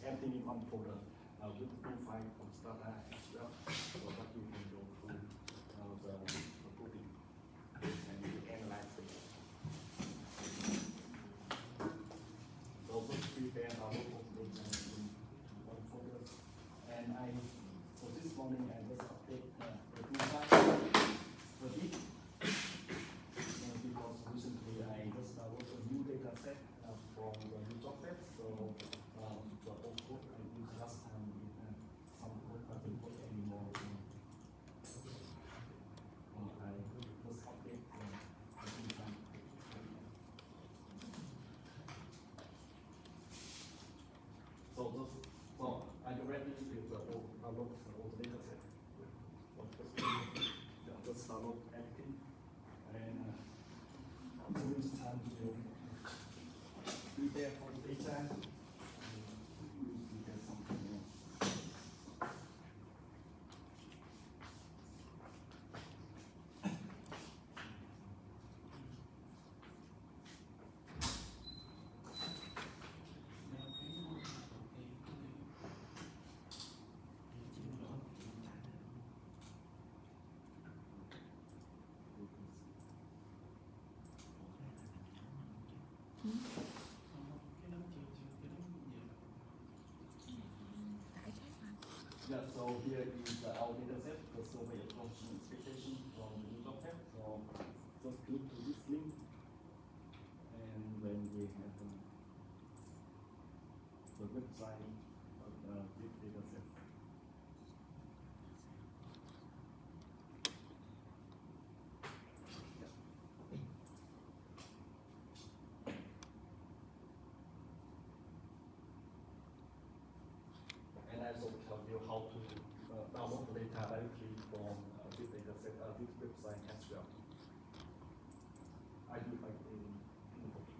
everything in one folder with two files from Stata as well, so that you can go through the coding and you analyze it. So those prepare download all the data in one folder. And so this morning I just update the two files a bit. Because recently I just downloaded a new data set from the new job set. So the old code I used last time in some code doesn't work anymore. I just update the two files. So are you ready with the download the old data set? Just download everything and so it's time to prepare for the data and prepare something else. Yeah, so here is our data set, the survey approach expectation from the new job tab. So just click to this link and then we have the website of the big data set. And I also tell you how to download the data directly from this data set, this website as well. I do like in the minutes.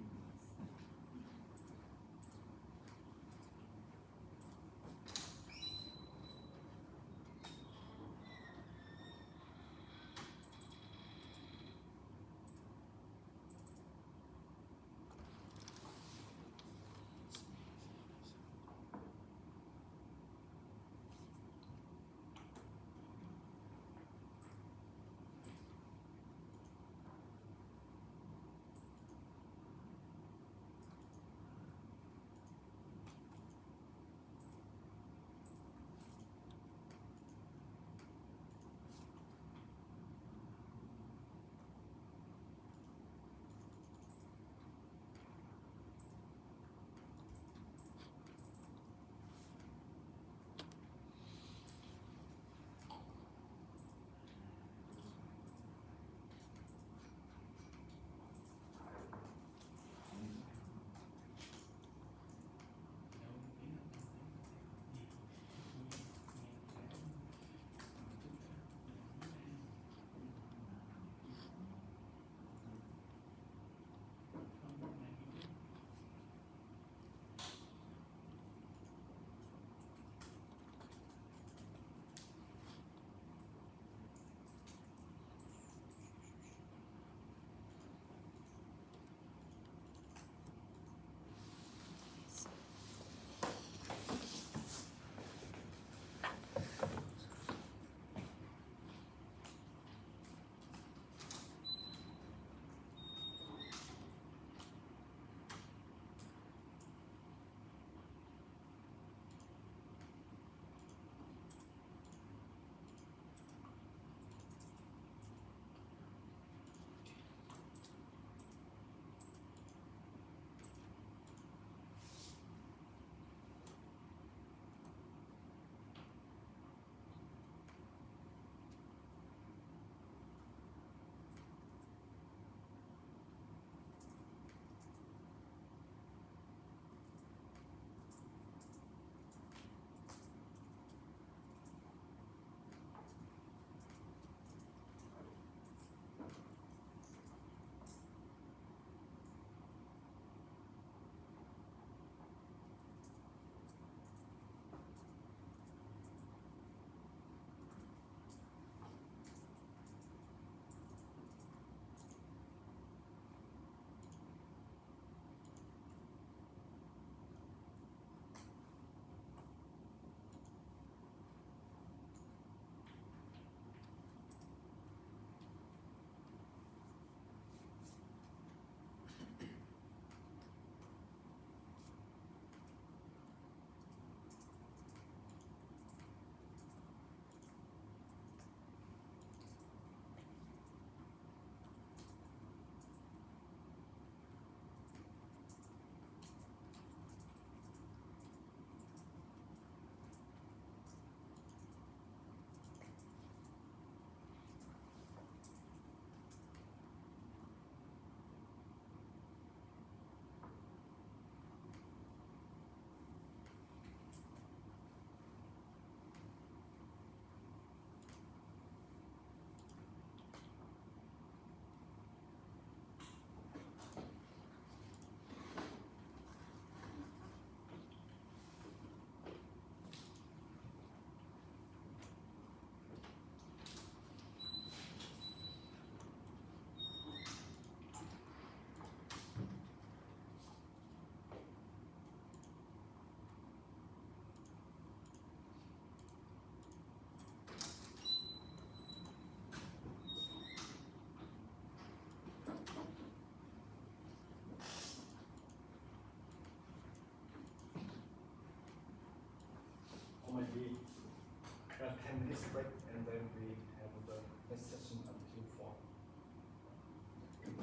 have 10 minutes break, and then we have the next session until 4.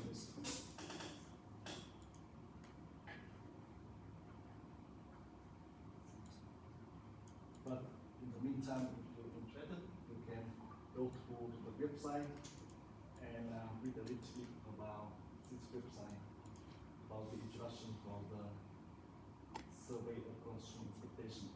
Please. But in the meantime, if you're interested, you can go to the website and read a little bit about this website, about the introduction for the survey of consumer expectation.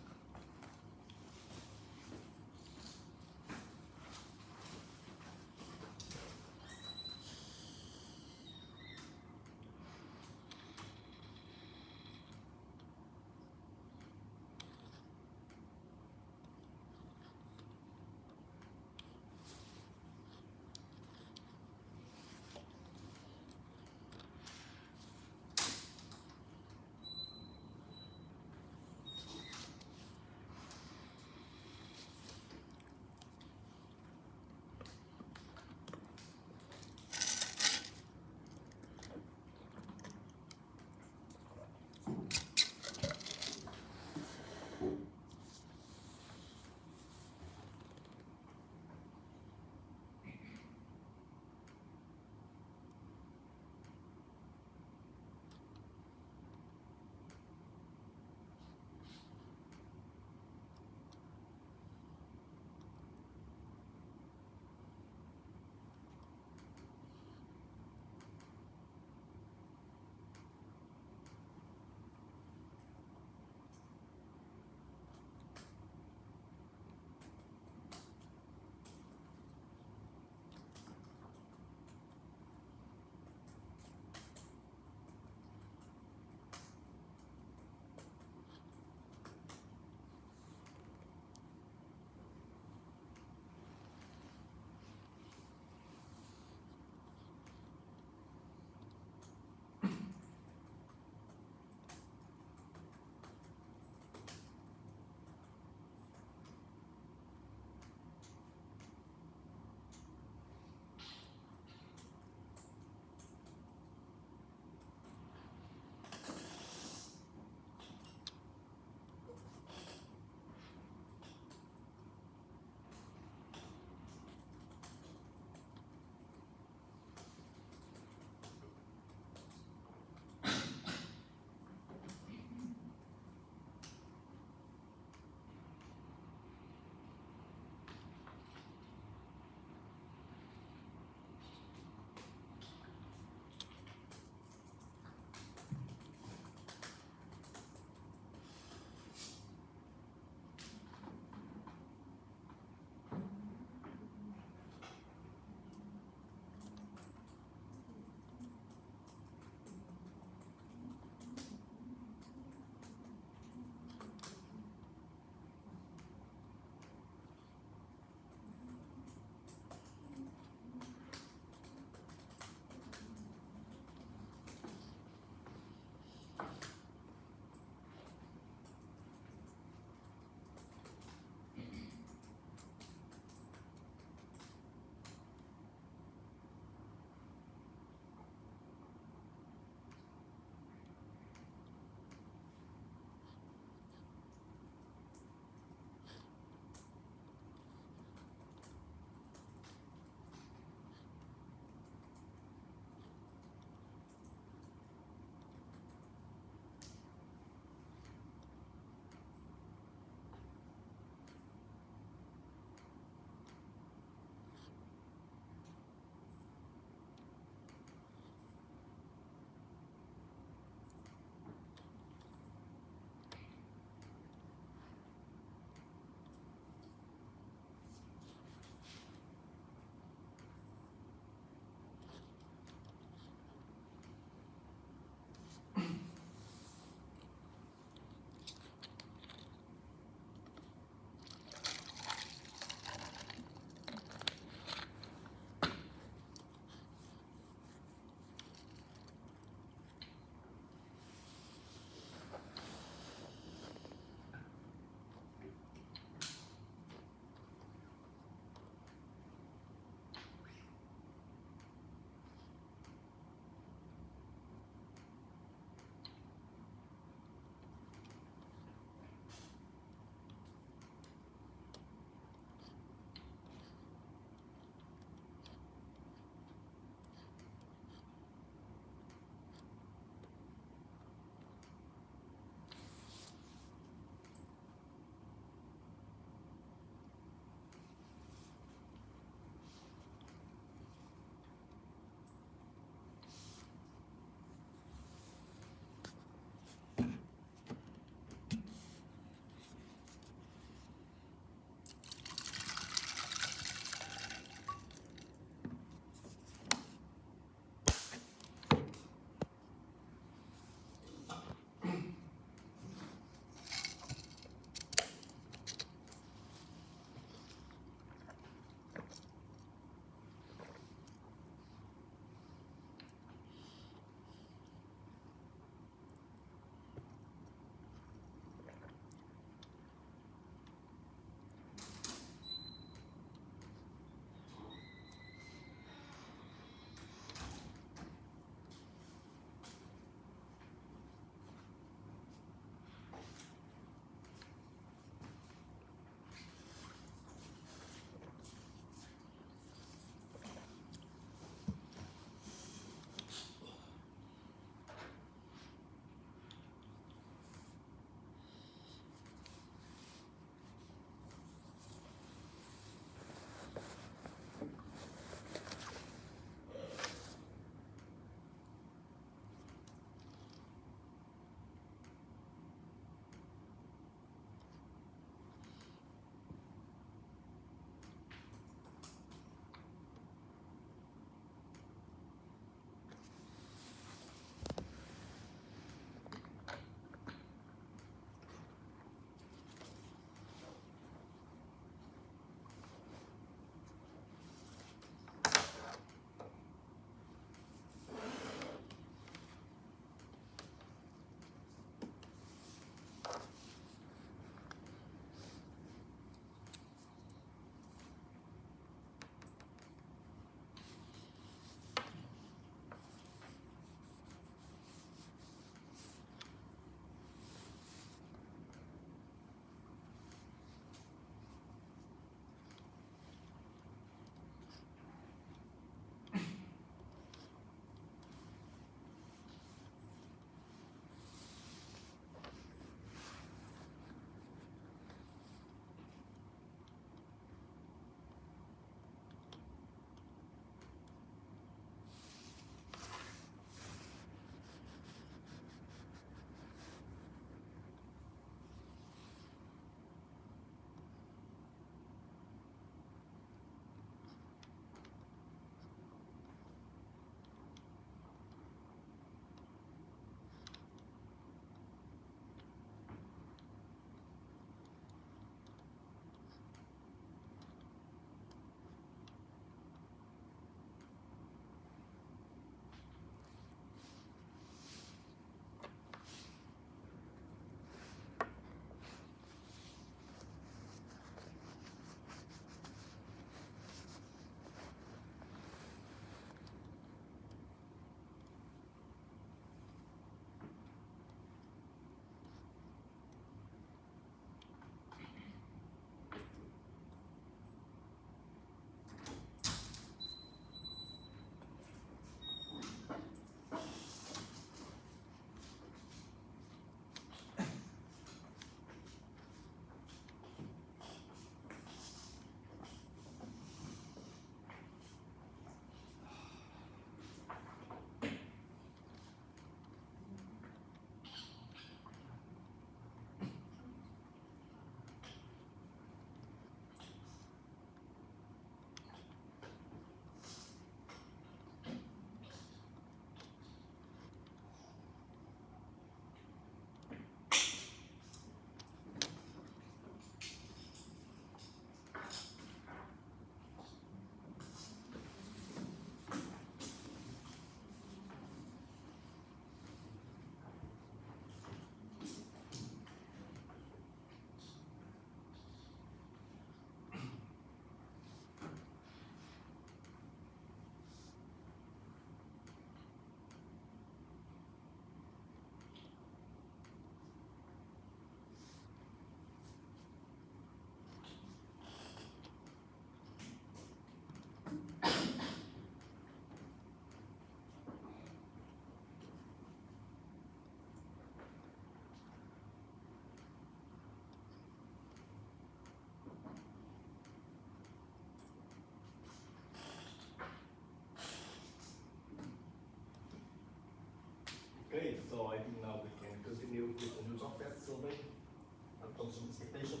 consumer expectation.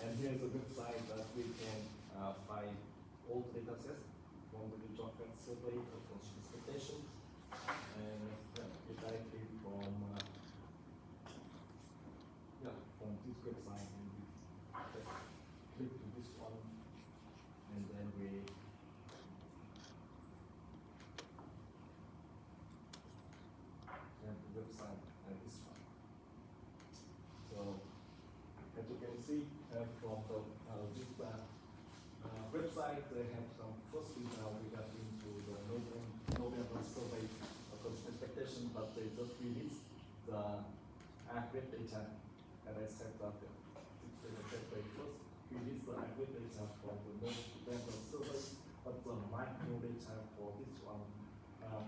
And here's a website that we can find all the data sets from the job fair survey of consumer expectation, and it directly from this website, and we just click to this one, and then we have the website and this one. So as you can see from the this website, they have some first detail regarding to the November survey of consumer expectation, but they just released the accurate data. And I said that they first released the accurate data from the November survey, but the micro data for this one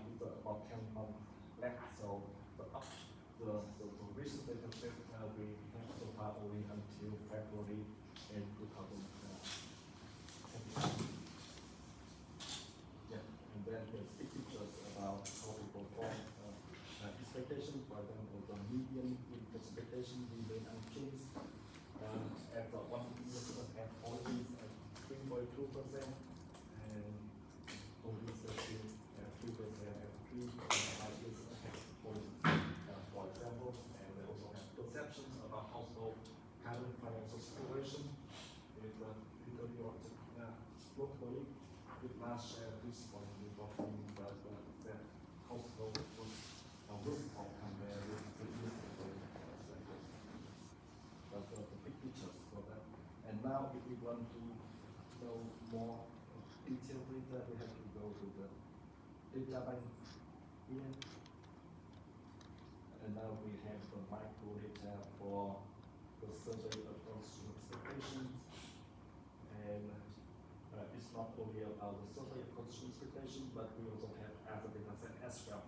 is about 10 months left. So the recent data set we have so far only until February in 2020. Yeah, and then there's big pictures about how people form expectation. For example, the median expectation remain unchanged at the 1 year at policies at 3.2%, and policies at 3% at 3.5 years ahead policies, for example. And they also have perceptions about household current financial situation. If literally or locally, with last share this point, we got that household was risk of compared with the years ago. But the big pictures for that. And now, if we want to know more detailed data, we have to go to the data bank here. And now we have the micro data for the survey of consumer expectations. And it's not only about the survey of consumer expectations, but we also have other data set as well.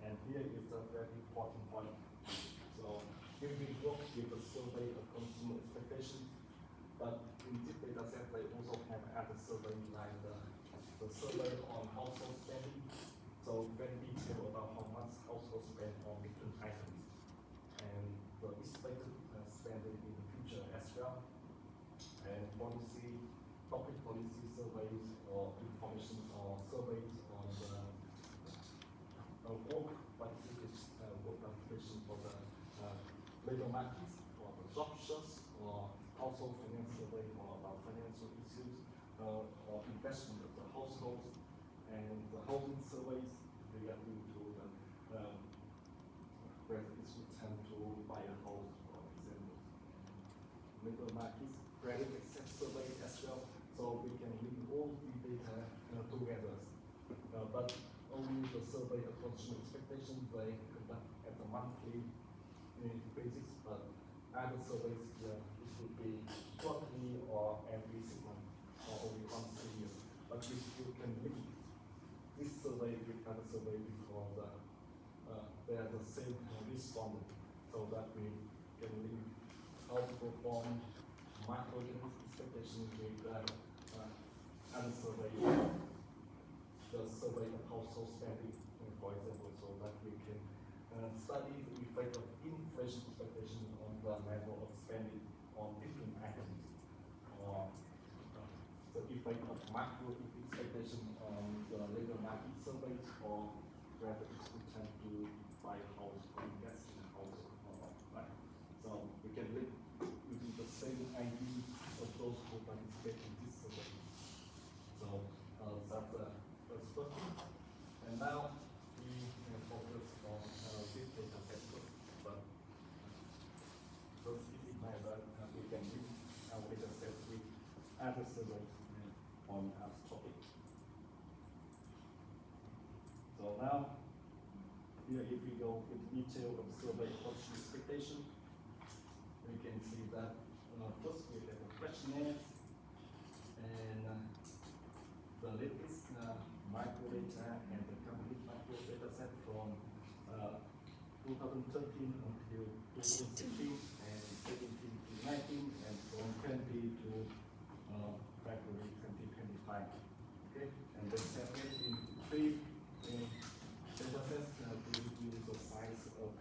And here is a very important point. So here we work with the survey of consumer expectations, but in this data set they also have other surveys like the survey on household spending. So very detailed about how much household spend on different items and the expected spending in the future as well. And policy, public policy surveys or information or surveys on the work participation for the labor markets or the job search or household finance survey or about financial issues or investment of the households, and the housing surveys regarding to the whether it's time to buy a house, for example. Labor markets credit access survey as well, so we can link all the data together. But only the survey of consumer expectations they conduct at a monthly basis, but other surveys here it would be quarterly or every 6 months or only once a year. But if you can link this survey with other survey because they are the same respondent, so that we can link how to perform macro expectations with other survey. The survey of household spending, for example, so that we can study the effect of inflation expectation on the level of spending on different items, or the effect of macro expectation on the labor market surveys, or whether it's good time to buy a house or invest in a house or not. Right? So we can link using the same ID of those who participate in this survey. So that's first question. And now we can focus on this data set first. But first, if we find that we can link our data set with other surveys on our topic. So now, here if we go into detail of survey consumer expectation, we can see that first we have the questionnaires and the latest micro data and the complete micro data set from 2013 until 2016 and 17 to 19 and from 20 to February 2025. Okay, and they separate in 3 data sets to reduce the size of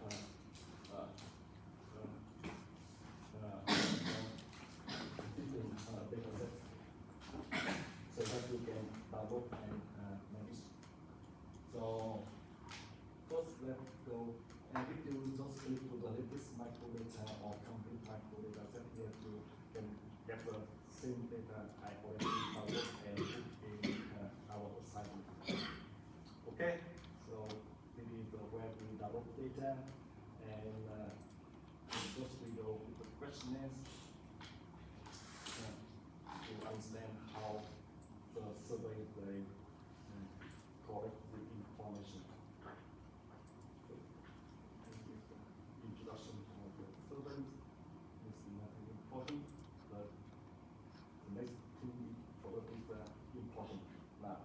develop and manage. So first, let's go. And if you just click to the latest microdata or complete microdata set here, you can get the same data I already downloaded and put in our assignment. Okay, so this is where we download data, and first we go with the questionnaires to understand how the survey they collect the information. Introduction of the survey is nothing important, but the next thing for us is important now.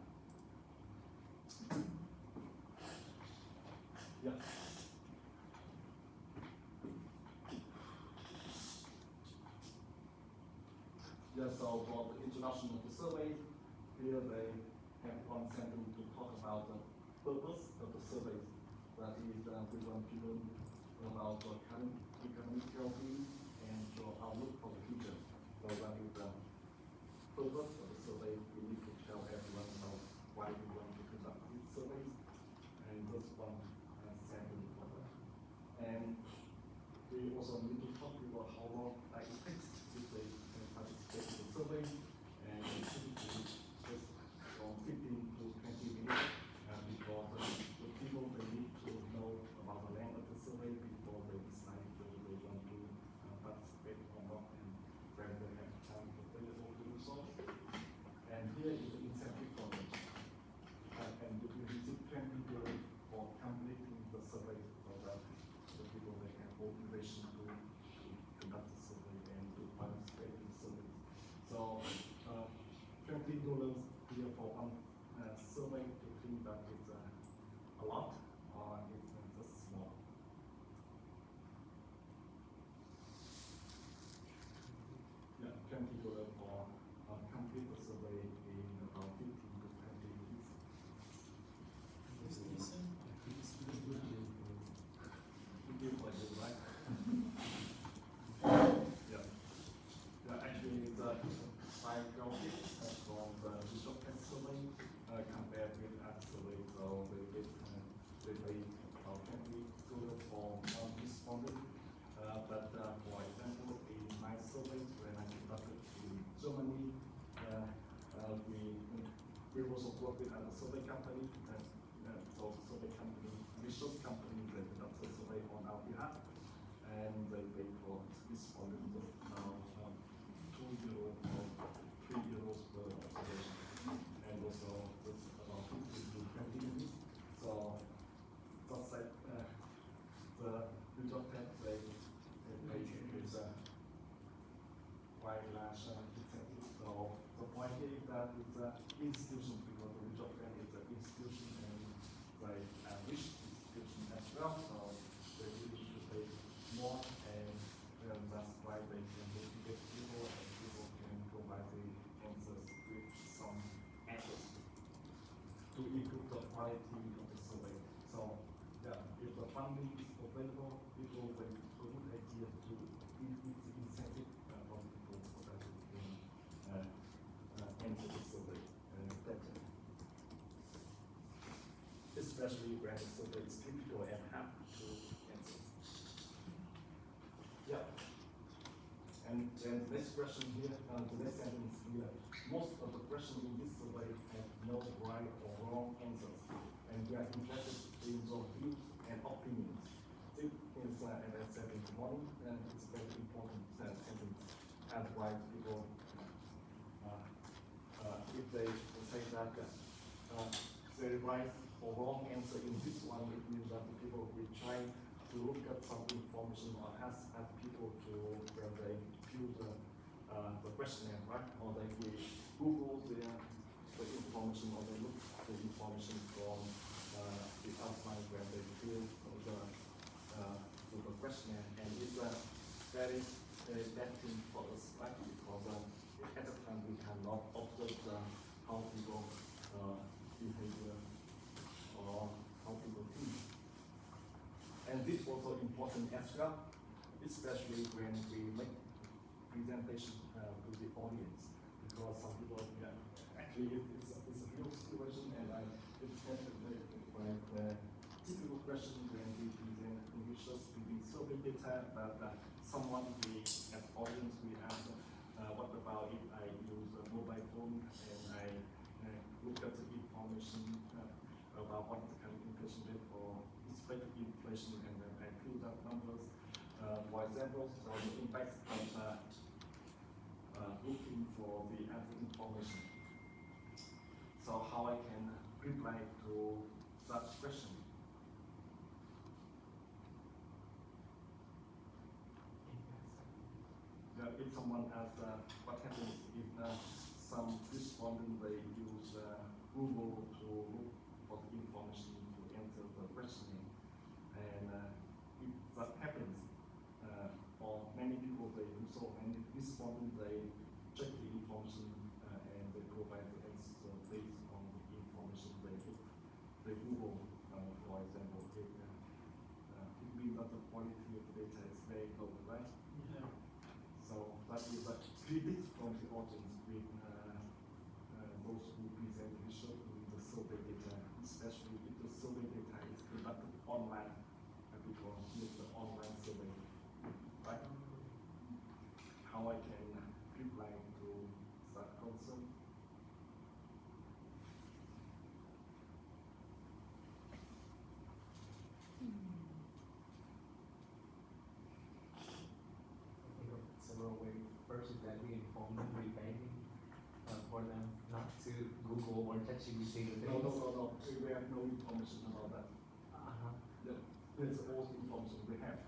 Yeah. Yeah, so for the introduction of the survey, here they have one sentence to talk about the purpose of the survey. That is, we want people to know about the current economic well-being and the outlook for the future. So that is the purpose of the survey. We need to tell everyone about why we want to conduct these surveys, and this one sentence for that. And we also need to talk about how long it takes if they participate in the survey, and it should be just from 15 to 20 minutes because the people they need to know about the length of the survey before they decide whether they want to participate or not, and whether they have time available to do so. And here is the incentive for them. And you will receive 20 euros for completing the survey, so that the people they have motivation to conduct the survey and to participate in the survey. So 20 euros here for one survey, to think that it's a lot or it's just small. Yeah, 20 euros for complete the survey in about 15 to 20 minutes. It's decent. It's good. Good for you, right? Yeah. Yeah, actually, the psychology from the visual test survey compared with other survey, so they get about 20 good for one respondent. But for example, in my survey when I conducted in Germany, we also work with another survey company, so survey company, research company, they conduct a survey on our behalf, and they pay for respondent now €2 or €3 per observation, and also it's about 15 to 20 minutes. So just like the result that they pay is quite large incentive. So the point is that it's an institution, because the result bank is an institution and like a rich institution as well. So they really need to pay more, and that's why they can motivate people, and people can provide the answers with some answers to improve the quality of the survey. So yeah, if the funding is available, people will have a good idea to incentive for people so that they can answer the survey better. Especially when the survey is difficult and hard to answer. Yeah. And then the next question here, the next sentence here, most of the questions in this survey have no right or wrong answers, and we are interested in your views and opinions. This is, as I said in the morning, and it's very important sentence. And why people, if they say that they right or wrong answer in this one, it means that the people will try to look at some information or ask people to when they fill the questionnaire, right? Or they will Google the information, or they look the information from the outside when they fill the questionnaire, and it's very bad thing for us, right? Because at the time we cannot observe how people behavior or how people think. And this also important as well, especially when we make presentation to the audience, because some people actually it's a real situation, and I intend to make like typical question when we present English reading survey data that someone we as audience we ask what about if I use a mobile phone and I look at the information about what the kind of inflation rate or expected inflation, and then I fill that numbers. For example, so the impact of looking for the answer information. So how I can reply to such question? If someone asks what happens if some respondent they use Google to look for the information to answer the questioning, and if that happens, or many people they do so, many respondents they check the information and they provide the answer based on the information they look, they Google, for example, it means that the quality of the data is very low, right? Yeah. So that is a critic from the audience with those who present research with the survey data, especially if the survey data is conducted online, because it's the online survey, right? How I can reply to that concern? I think of several ways. First is that we inform them, we begging for them not to Google or ChatGPT the things. No. We have no information about that. Uh-huh. There's all the information we have.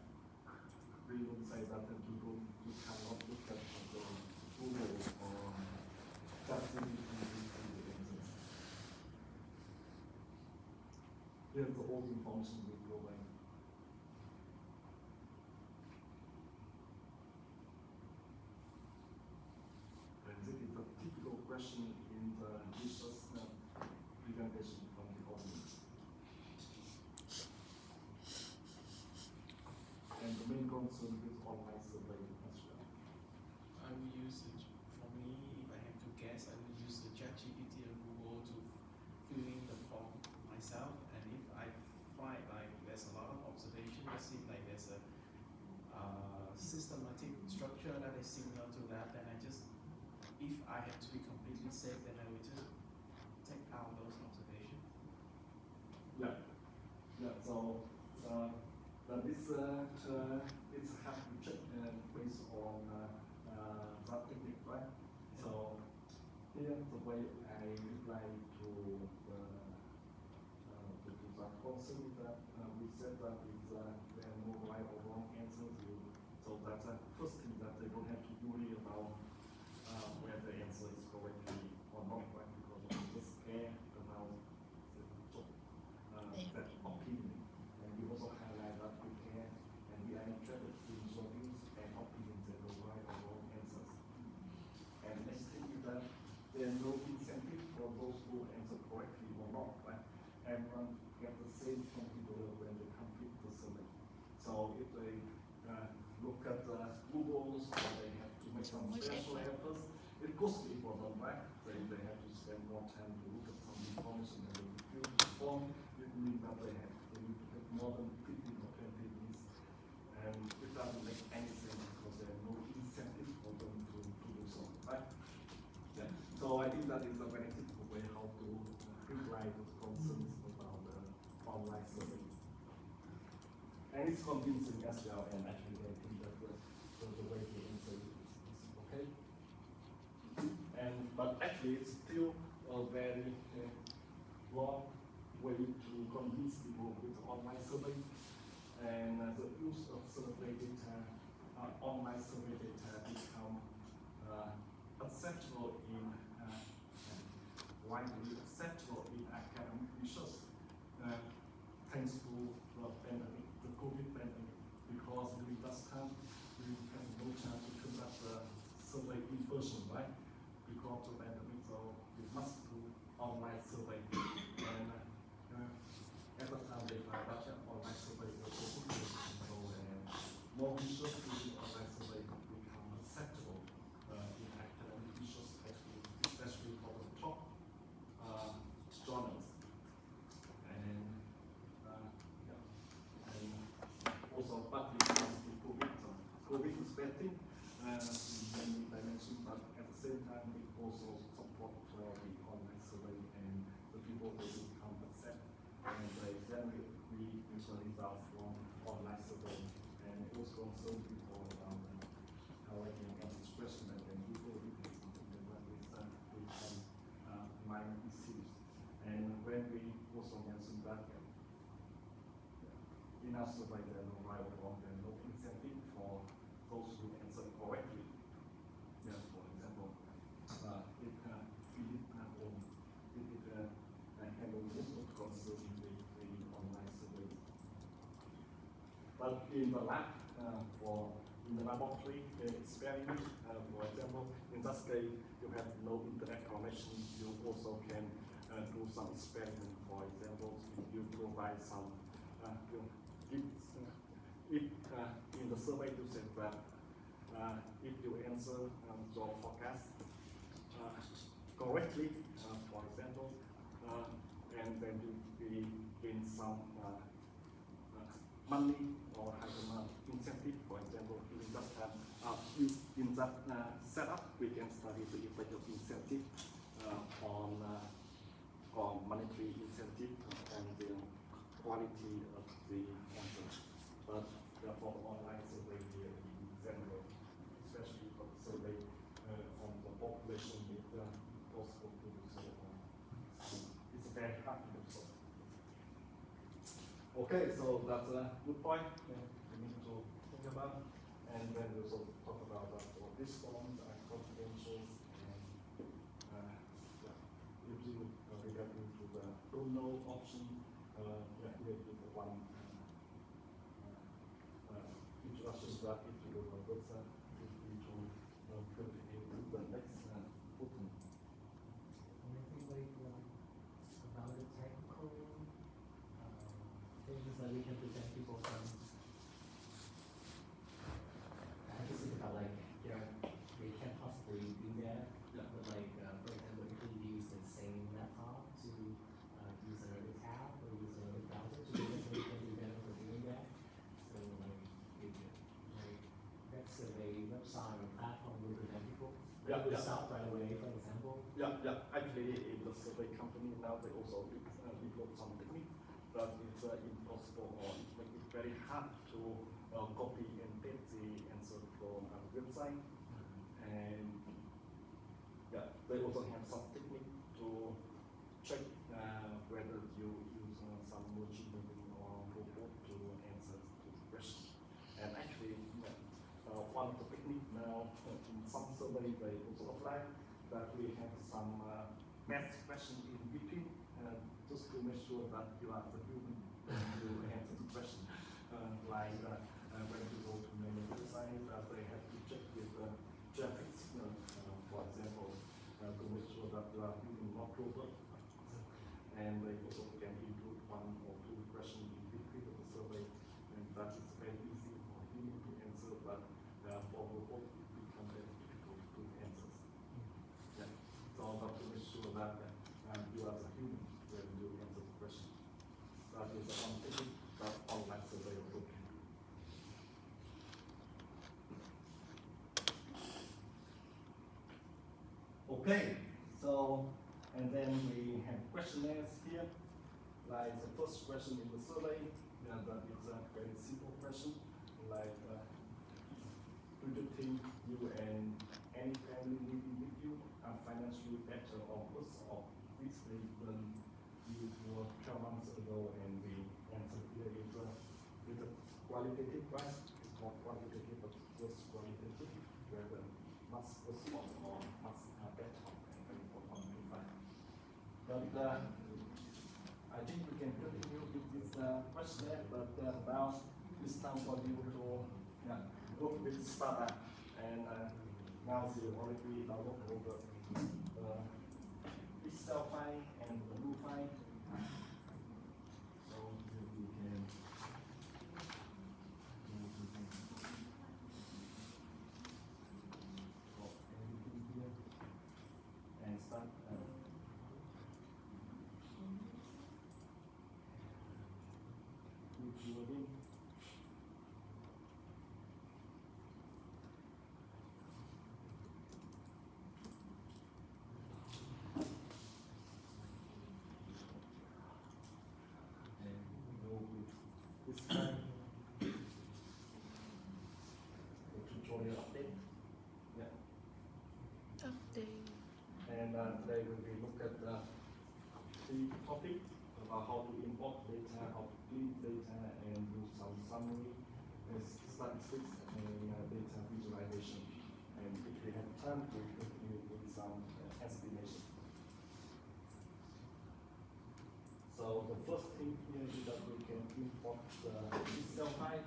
We would say that Google, you cannot look at the Google or ChatGPT to see the answers. Here's all the information we provide. And this is a typical question in the research presentation from the audience. And the main concern is online survey as well. I would use it, for me, if I have to guess, I would use the ChatGPT and Google to fill in the form myself. And if I find like there's a lot of observation, it seems like there's a systematic structure that is similar to that, then I just, if I have to be completely safe, then I would just take out those observations. Yeah. So but this it's have to check based on that technique, right? So here the way I reply to that concern is that we said that is there are no right or wrong answers. So that's the first thing that they don't have to worry about whether the answer is correctly or not, right? Because we just care about that opinion. And we also highlight that we care and we are interested in your views and opinions and the right or wrong answers. And next thing is that there are no incentive for those who answer correctly or not, right? Everyone get the same contributor when they complete the survey. So if they look at Google's or they have to make some special efforts, it's costly for them, right? They have to spend more time to look at some information and they fill the form. It means that they need to take more than 15 or 20 minutes, and it doesn't make any sense because there are no incentive for them to do so, right? Yeah. So I think that is a very typical way how to reply to concerns about the online survey. And it's convincing as well, and actually I think that the way to answer it is okay. But actually it's still a very long way to convince people with online survey. And the use of survey data, online survey data become acceptable in, widely acceptable in academic research. Thanks to the pandemic, the COVID pandemic, because during that time we had no chance to conduct the survey in person, right? Because of the pandemic, so we must do online survey. And at the time they found that online survey was so good, so more research using online survey become acceptable in academic research, especially for the top COVID inspecting, many dimensions, but at the same time, we also support for the online survey and the people who become accept. And generally, we usually results from online survey, and also concern people about how I can expression and people with minor issues. And when we also mentioned that in our survey there are no right or wrong, there are no incentive for those who answer correctly. Yeah, for example, if we did handle most of concern in the online survey. But in the lab, in the laboratory experiment, for example, in that case, you have no internet connection. You also can do some experiment. For example, if you provide some, if in the survey you said that if you answer your forecast correctly, for example, and then you gain some money or have an incentive, for example, in that setup, we can study the effect of incentive on monetary incentive and the quality of the answer. But for online survey here in general, especially for the survey on the population, it's possible to do so. It's very hard to do so. Okay, so that's a good point we need to think about. And then we also talk about for this form, confidential, and if you regarding to the don't know option, here is the one introduction that if you go to the website, feel free to put it into the next button. Anything like about the technical things that we can present people from? I just think about like, they can't possibly do that. Yeah. But like, for example, if we use the same laptop to use another tab or use another browser to do this, we can do better for doing that. So like, that's a website or platform will prevent people. Yeah, They will yeah. stop right away, for example. Yeah. Actually, in the survey company now, they also develop some technique that it's impossible or it makes it very hard to copy and paste the answer from a website. And yeah, they also have some technique to check whether you use some machine learning or robot to answer to the question. And actually, one of the technique now in some survey they also apply that we have some math question in between just to make sure that you are the human to answer the question. Like when you go to many websites, they have to check with graphics, for example, to make sure that you are human, not robot. And they also can include one or two questions in between of the survey, and that is very easy for human to answer, but for robot it becomes very difficult to answer. Yeah. So but to make sure that you are the human when you answer the question. That is one thing that online survey also can do. Okay, so and then we have questionnaires here. Like the first question in the survey, that is a very simple question, like do you think you and any family living with you are financially better or worse off physically than you were 12 months ago? And the answer here is a qualitative, right? It's not quantitative, but just qualitative, whether much worse off or much better off, and for 1.5. But I think we can continue with this questionnaire, but now it's time for you to work with startup. And now you already download all the Excel file and the new file. So you can drop everything here and start. Uploading. today we will look at the topic about how to import data, how to clean data, and do some summary, statistics, and data visualization. And if we have time, we will continue with some explanation. So the first thing here is that we can import the Excel file,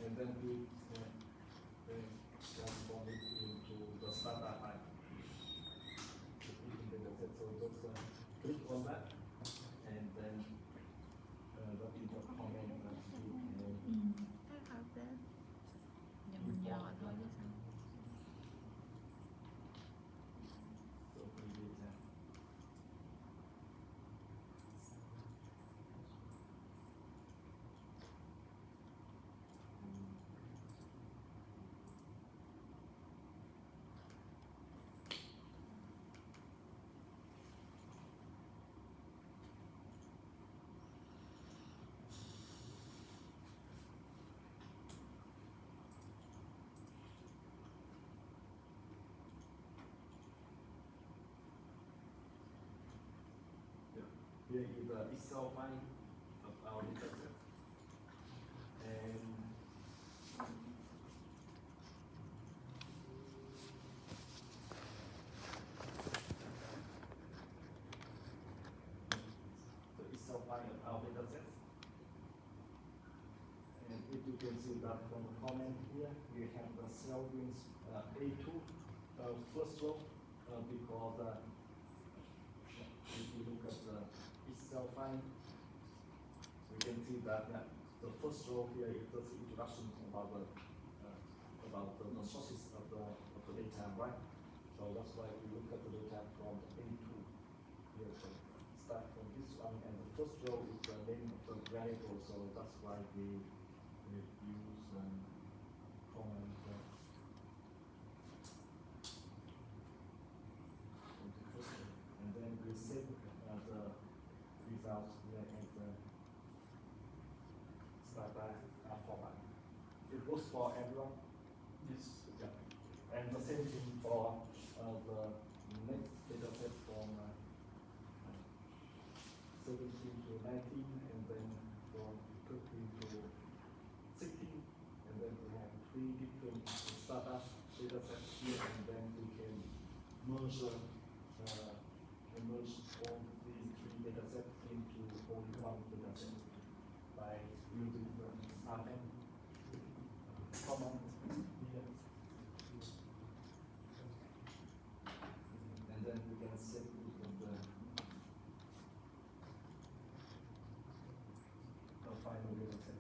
and then we transform it into the data file. So just click on that, and then the import comment that you can so the data. Here is the Excel file of our data set. And the Excel file of our data set. And if you can see that from the comment here, we have the cell wins A2 first row because if you look at the Excel file, we can see that the first row here is the introduction about the sources of the data, right? So that's why we look at the data from A2 here. So start from this one, and the first row is the name of the variable. So that's why we use comment. And then we save the results here at the stata format. It works for everyone. Yes. Yeah. And the same thing for the next data set from 17 to 19, and then from 13 to 16, and then we have 3 different stata data sets here, and then we can merge all these 3 data sets into only one data set by using the rm command here. And then we can save it in the final data set.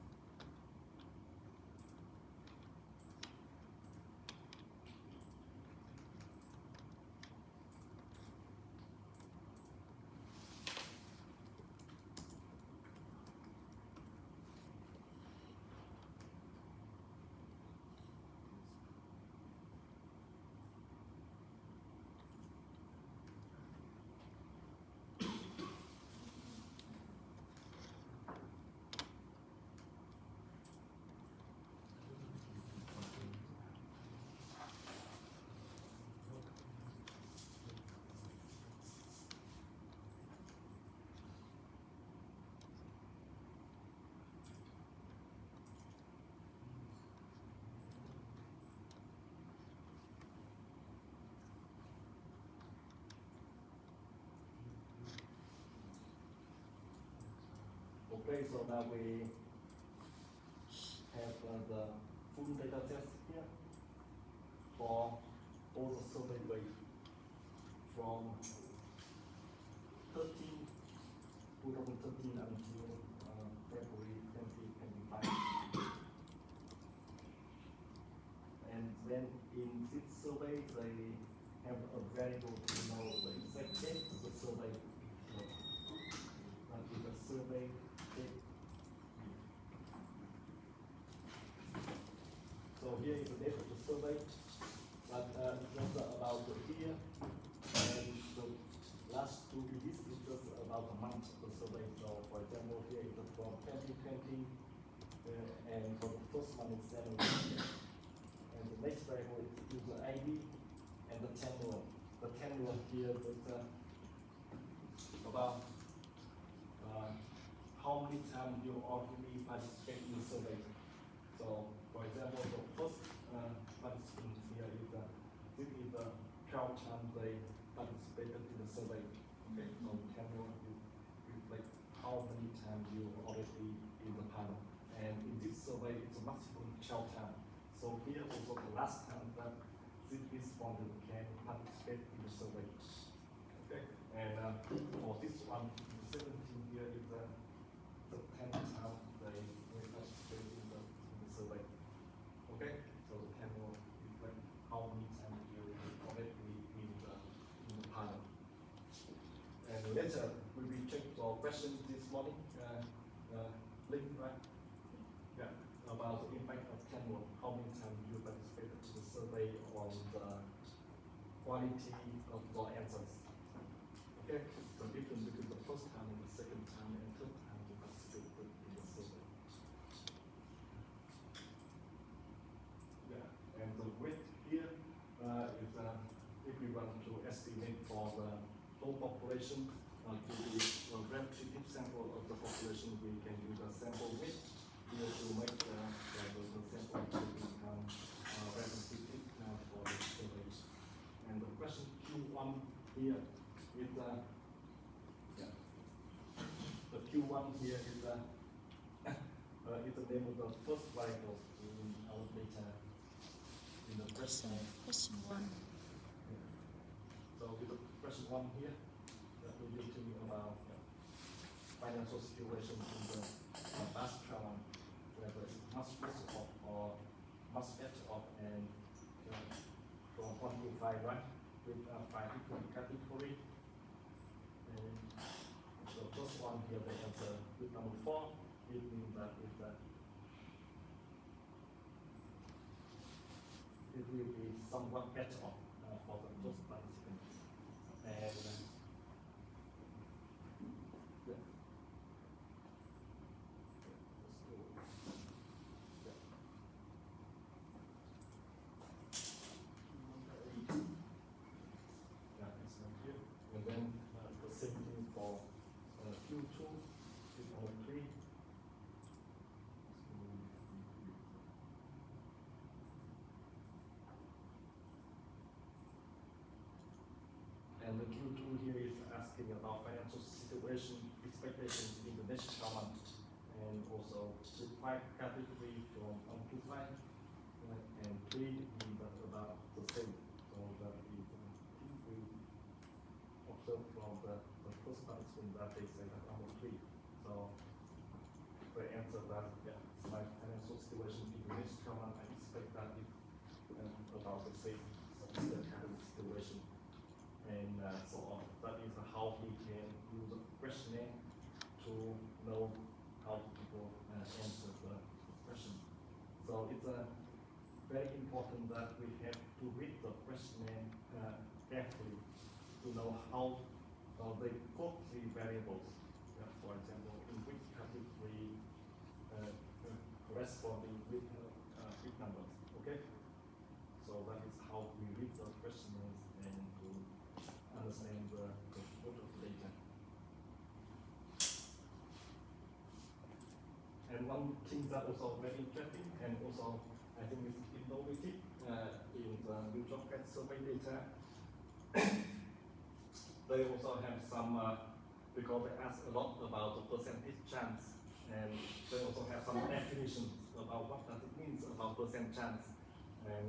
Okay, so now we have the full data set here for all the survey rate from 2013 until February 2025. And then in this survey, they have a variable to know the exact date of the survey. That is the survey date. So here is the date of the survey, but it's not about the year, and the last 2 digits is just about the month of the survey. So for example, here is from 2020, and for the first month it's January. And the next variable is user ID and the channel the tenure here with about how many times you already participate in the survey. So, for example, the first participant here is this is the 12 times they participated in the survey. Okay, so tenure is reflect how many times you already in the panel. And in this survey, it's a maximum 12 times. So here also the last time that this respondent can participate in the survey. Okay, and for this one, the 17 here is the 10 times they participate in the survey. Okay, so the 10 will reflect how many times you already in the panel. And later we will check our question this morning, link, right? Yeah, about the impact of tenure, how many times you participated in the survey on the quality of your answers. Okay, the difference between the first time and the second time and third time you participated in the survey. Yeah, and the weight here is if we want to estimate for the whole population, to be a representative sample of the population, we can use a sample weight here to make the sample to become representative for the survey. And the question Q1 here is the Q1 here is the name of the first variable in our data in the question. Question 1. So with the question 1 here, that will be talking about financial situation in the past travel, whether it's much worse off or much better off, and from 1 to 5, right? With 5 different category. And the first one here, the answer with number 4, it means that it will be somewhat better off for the first participant. And yeah. Yeah, it's not here. And then the same thing for Q2, with number 3. And the Q2 here is asking about financial situation expectations in the next 12 months, and also with 5 category from 1 to 5, and 3 is about the same. So that is we observe from the first participant that they say that number 3. So the answer that my financial situation in the next 12 months, I expect that it's about the same. So it's the kind of situation. And so on. That is how we can use a questionnaire to know how people answer the question. So it's very important that we have to read the questionnaire carefully to know how they put the variables. For example, in which category corresponding with big numbers. Okay. So that is how we read the questionnaires and to understand the total data. And one thing that also very interesting and also I think is innovative in the new job get survey data. They also have some because they ask a lot about the percentage chance, and they also have some definitions about what does it mean about percent chance. And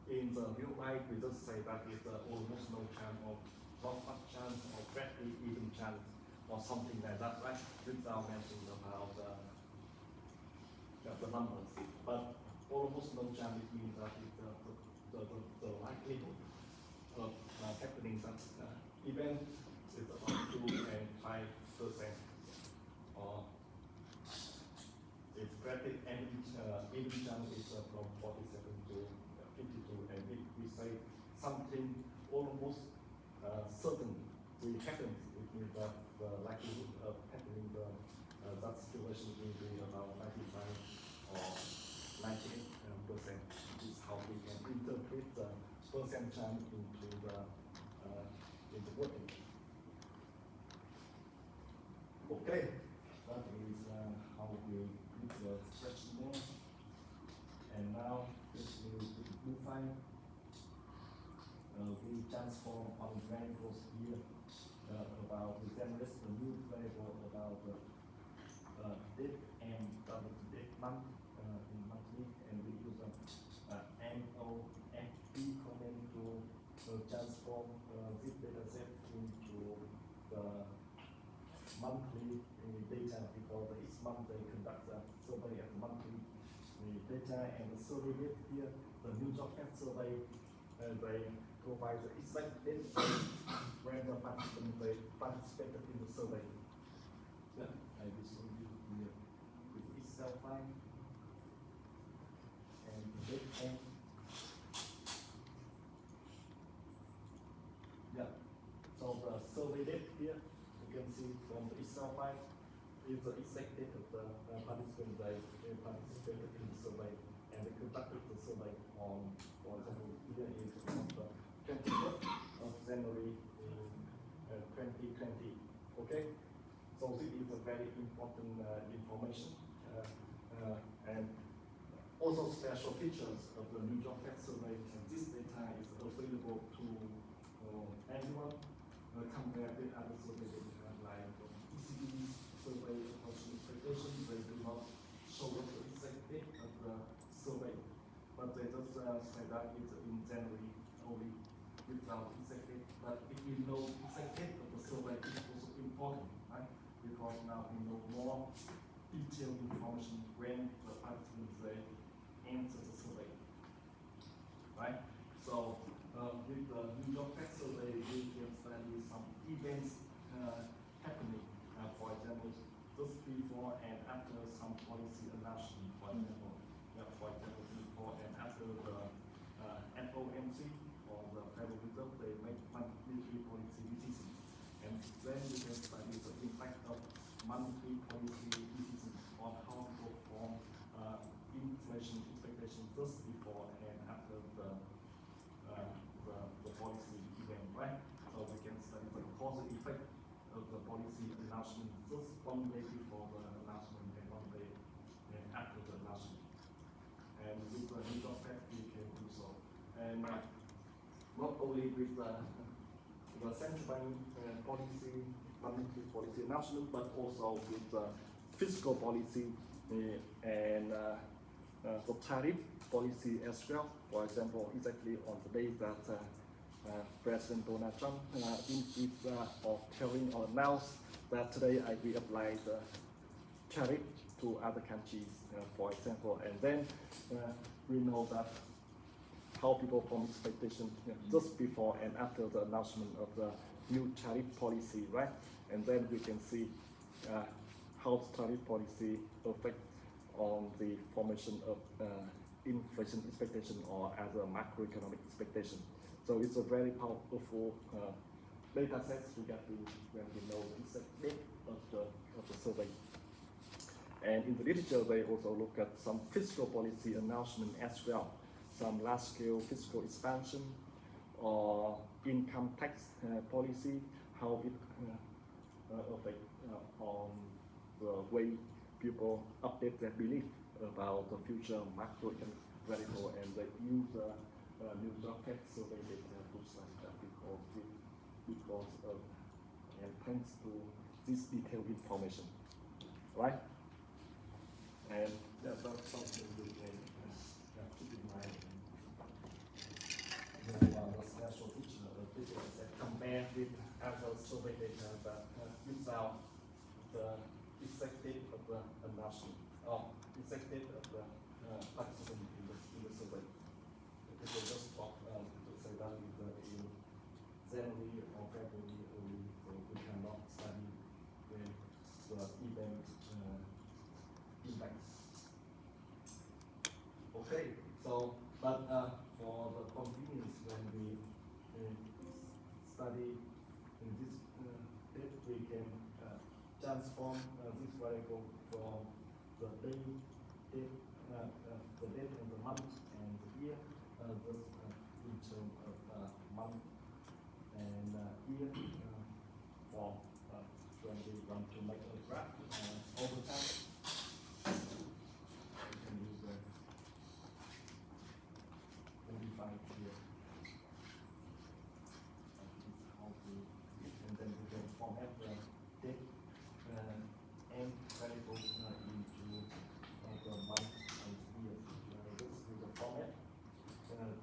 in the real life, we just say that it's almost no chance, or not much chance, or very even chance, or something like that, right? Without mentioning about the numbers. But almost no chance, it means that it's the likelihood of happening such event is about 2 and 5%. Or it's very even chance is from 47 to 52, and if we say something almost certain will happen, it means that the likelihood of happening that situation will be about 95 or 98%. This is how we can interpret the percent chance into the in the working. Okay, that is how we put the expression there. And now this will be the blue file. We transform on variables here about the generous, the new variable about the date and double date month in monthly, and we use NOFP command to transform this data set into the monthly data, because each month they conduct a survey of monthly data, and the survey date here, the new job fair survey, they provide the exact date when the participant they participated in the survey. Yeah, I will show you here with Excel file and the date and yeah. So the survey date here, you can see from the Excel file is the exact date of the participant they participated in the survey, and they conducted the survey on, for example, here is on the 21st of January 2020. Okay, so this is a very important information, and also special features of the new job fair survey. And this data is available to anyone compared with other survey data like ECB survey of expectation. They do not show the exact date of the survey, but they just say that it's in January only without exact date. But if you know exact date of the survey, it's also important, right? Because now we know more detailed information when the participants they answer the survey, right? So with the new job fair survey, we can study some events happening. For example, just before and after some policy announcement. For example, before and after the FOMC or the Federal Reserve, they make monthly policy decisions, and then we can study the impact of monthly policy decisions on how to perform inflation expectation just before and after the policy event, right? So we can study the cause effect of the policy announcement just one day before the announcement and one day after the announcement. And with the new job fair, we can do so. And not only with the central bank policy, monetary policy announcement, but also with the fiscal policy and the tariff policy as well. For example, exactly on the day that President Donald Trump telling or announced that today I will apply the tariff to other countries, for example, and then we know that how people form expectation just before and after the announcement of the new tariff policy, right? And then we can see how the tariff policy affects on the formation of inflation expectation or other macroeconomic expectation. So it's a very powerful data set we get to when we know the exact date of the survey. And in the literature, they also look at some fiscal policy announcement as well, some large-scale fiscal expansion or income tax policy, how it affects on the way people update their belief about the future macroeconomic variable, and they use new job fair survey data to study that because of and thanks to this detailed information, right? And that's something we can keep in mind. The special feature of the data set compared with other survey data that without the exact date of the announcement or exact date of the participant in the survey. Because they just talk to say that in January or February only, so we cannot study the event impact. Okay, so but for the convenience, when we study in this date, we can transform this variable from the date and the month and the year, just in terms of month and here for when we want to make a graph over time, you can use the modify here. And then we can format the date and variable into the month and year. This is the format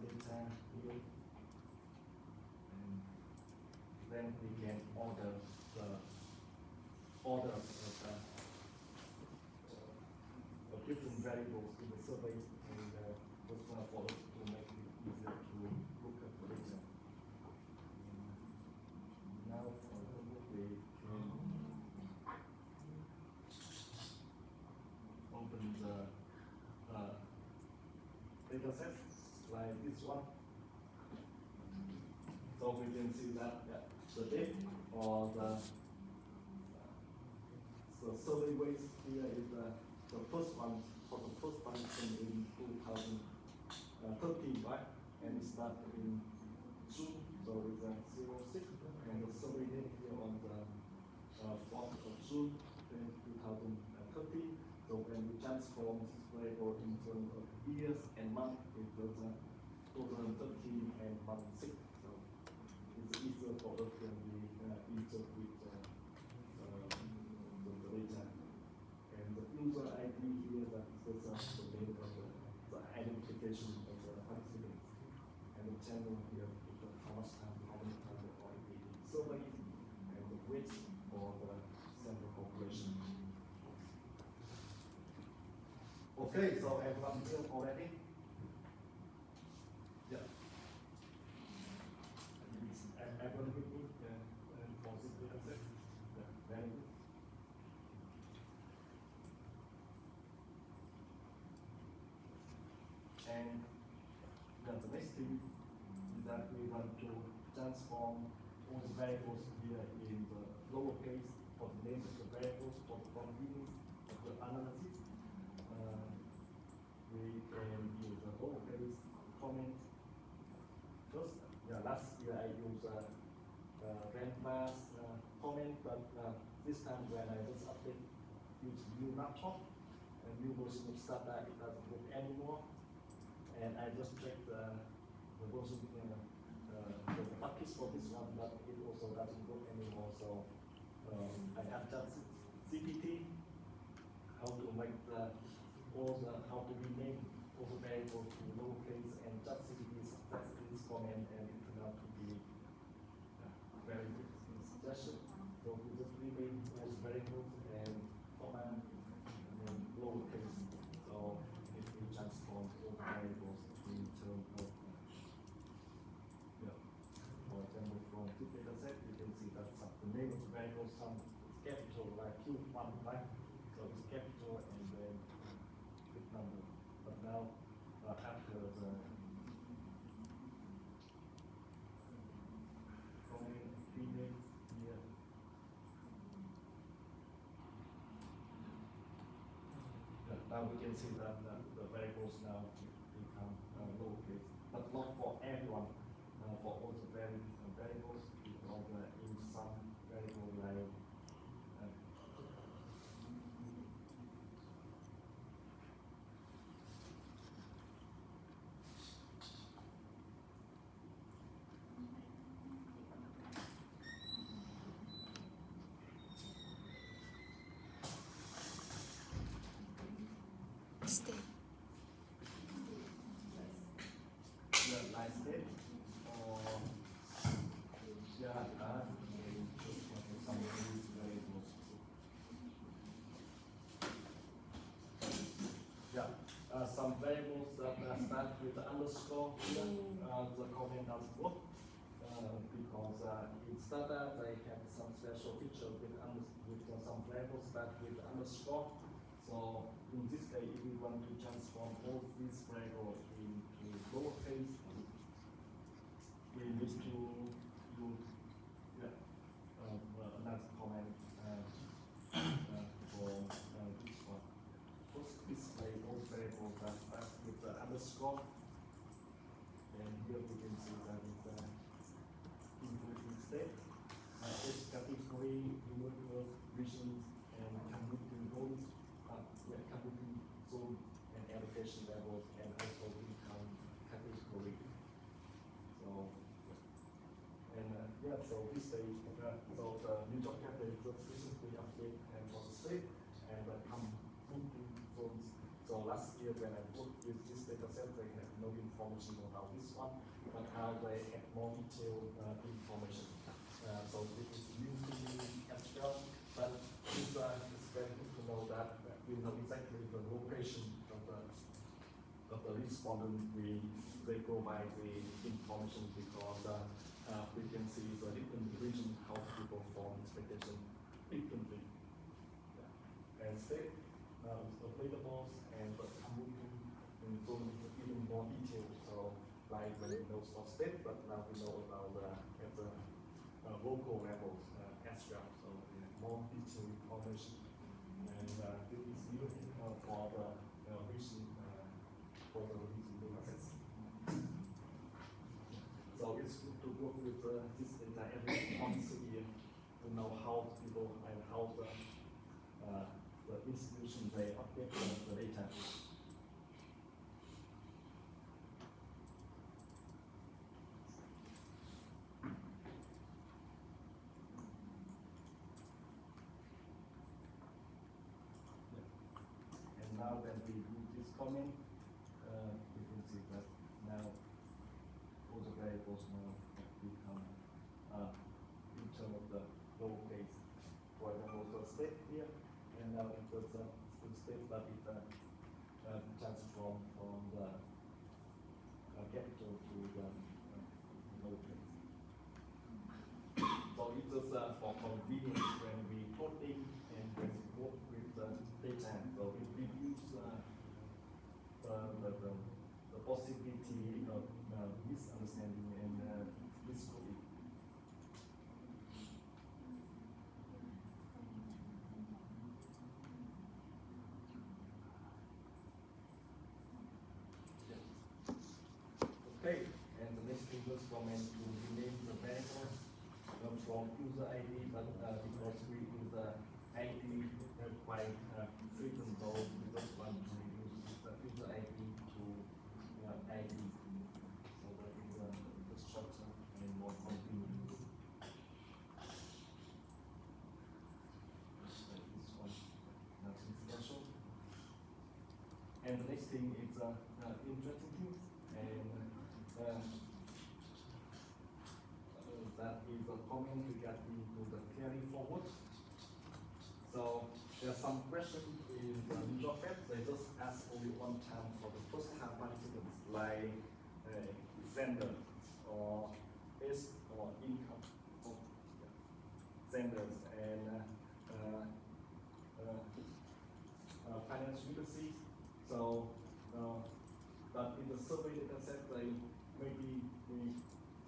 data here, and then we can order the different variables in the survey, and this for us to make it easier to look at the data. Now for example, we can open the data set like this one. So we can see that the date or the survey weights here is the first one, for the first one in 2013, right? And it started in June, so it's 06, and the survey date here on the 4th of June 2013. So when we transform this variable in terms of years and months, it was 2013 and month 6. So it's easier for us when we interpret the data. And the user ID here, that's the name of the identification of the participants. And the channel here is how many times they already surveyed, and the weight for the sample population. Okay, so everyone here already? Yeah. Everyone with me for this data set? Yeah, very good. And the next thing is that we want to transform all the variables here in the lowercase for the name of the variables for the convenience of the analysis. We can use the lowercase comment first. Yeah, last year I used grandma's comment, but this time when I just update, use new laptop and new version of Stata, it doesn't work anymore. And I just checked the version, the package for this one, but it also doesn't work anymore. So I have just CPT, how to make how to rename all the variables to lowercase, and just CPT successfully this comment, and it turned out to be very good suggestion. So we just rename all the variables and command and lowercase. So if we transform all the variables in terms of for example, from two data set, you can see that the name of the variable, some is capital, like Q1, right? So it's capital and then big number. But now, after the comment rename here, now we can see that the variables now become lowercase, but not for everyone. For all the variables, because in some variable like Stay. the last step, or some of these variables. Some variables that start with the underscore here, the comment doesn't work because in Stata they have some special feature with some variables start with underscore. So in this case, if we want to transform all these variables into lowercase, we need to use another comment for this one. First, display all variables that start with the underscore, and here we can see that it's including state. Each category individuals, regions, and community goals, community zone and education levels, and also income category. So, and yeah, so this day, so the new job category just recently updated and for the state and the community zones. So last year when I worked with this data set, they had no information about this one, but now they have more detailed information. So this is new to me as well, but it's very good to know that we know exactly the location of the respondent. They provide the information because we can see the different region how people form expectation differently. Yeah. And state available and the community zone is even more detailed. So like when we know for state, but now we know about at the local levels as well. So we have more detailed information, and this is new for the region for the region process. So it's good to work with this data every once a year to know how people and how the institution they update the data. And now that we do this comment, we can see that now all the variables now have become in terms of the lowercase. For example, the state here, and now it was the state, but it transformed from the capital to the lowercase. So it was for convenience when we coding and when we work with the data. So it reduces the possibility of misunderstanding and miscoding. Okay, and the next thing was comment to rename the variable from user ID, but because we use the ID quite frequent, so we just want to use the user ID to ID, so that is the structure and more convenient. This one, nothing special. And the next thing is interesting things, and that is a comment regarding to the carry forward. So there's some question in the job fair. They just ask only one time for the first time participants, like sender or base or income or senders and financial literacy. So, but in the survey data set, they maybe we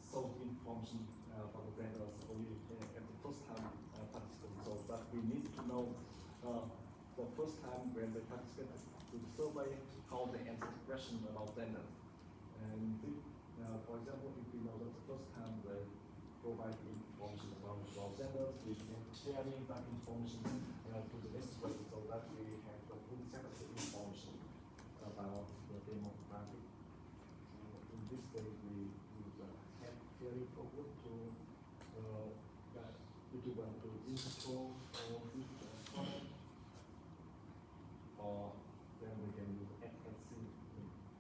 sold information for the vendors only at the first time participants. So, but we need to know the first time when they participate to the survey, how they answer the question about vendors. And for example, if we know that the first time they provide information about vendors, we can carry that information to the next way so that we have the full set of information about the demographic. So in this way, we use have carry forward to if you want to install or this comment, or then we can use FFC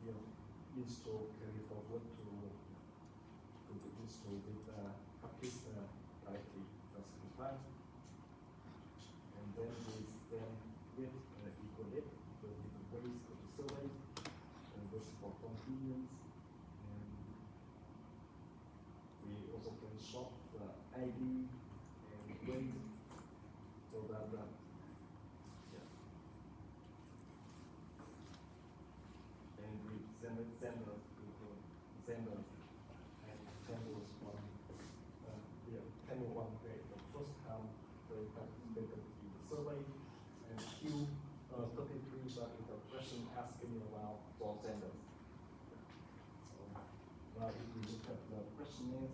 here install carry forward to install with practice directly specified, and then with equal it the different ways of the survey, and this for convenience, and we also can swap the ID and weight so that and we send us to the senders and senders one panel one day the first time they participated in the survey, and Q 33 that is a question asking about for senders. So now if we look at the question is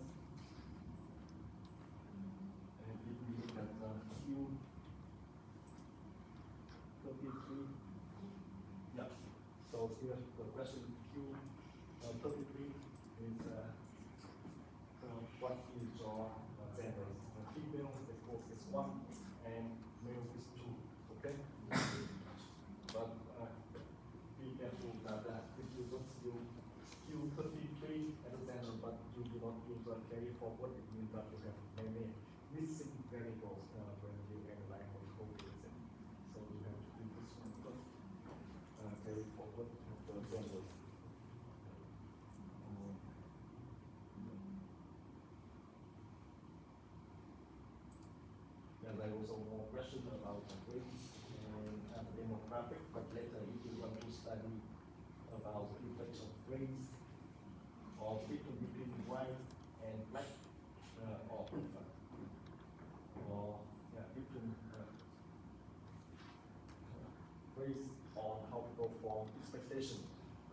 33 is what is your genders. Female, of course, is 1 and male is 2. Okay? But be careful that if you don't use 33 as a gender, but you do not use a carry forward, it means that you have many missing variables when you analyze for the whole reason. So you have to do this one first. Carry forward the genders. Then there was also more questions about the race and demographic, but later if you want to study about the effects of race or difference between white and black or different or different race on how people form expectation.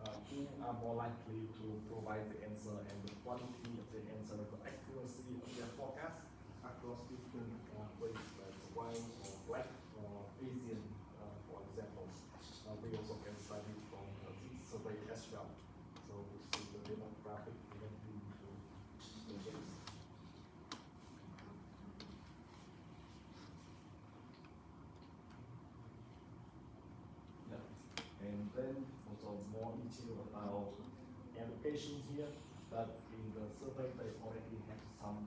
Who are more likely to provide the answer and the quality of the answer, the accuracy of their forecast across different race, like white or black or Asian, for example. We also can study from this survey as well. So we see the demographic relating to the race. And then also more detail about education here, but in the survey they already have some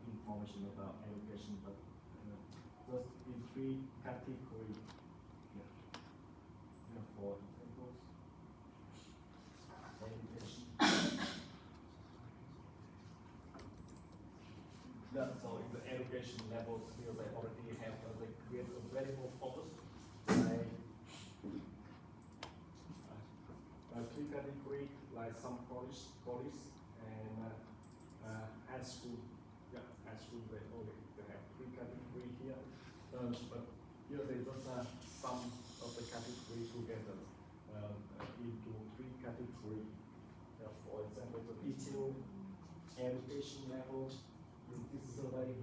information about education, but just in 3 categories. For examples, education. So in the education levels here they already have they create a variable focus by 3 categories, like some college and high school. High school they have 3 categories here, but here they just some of the categories together into 3 categories. For example, the detail education level in this survey.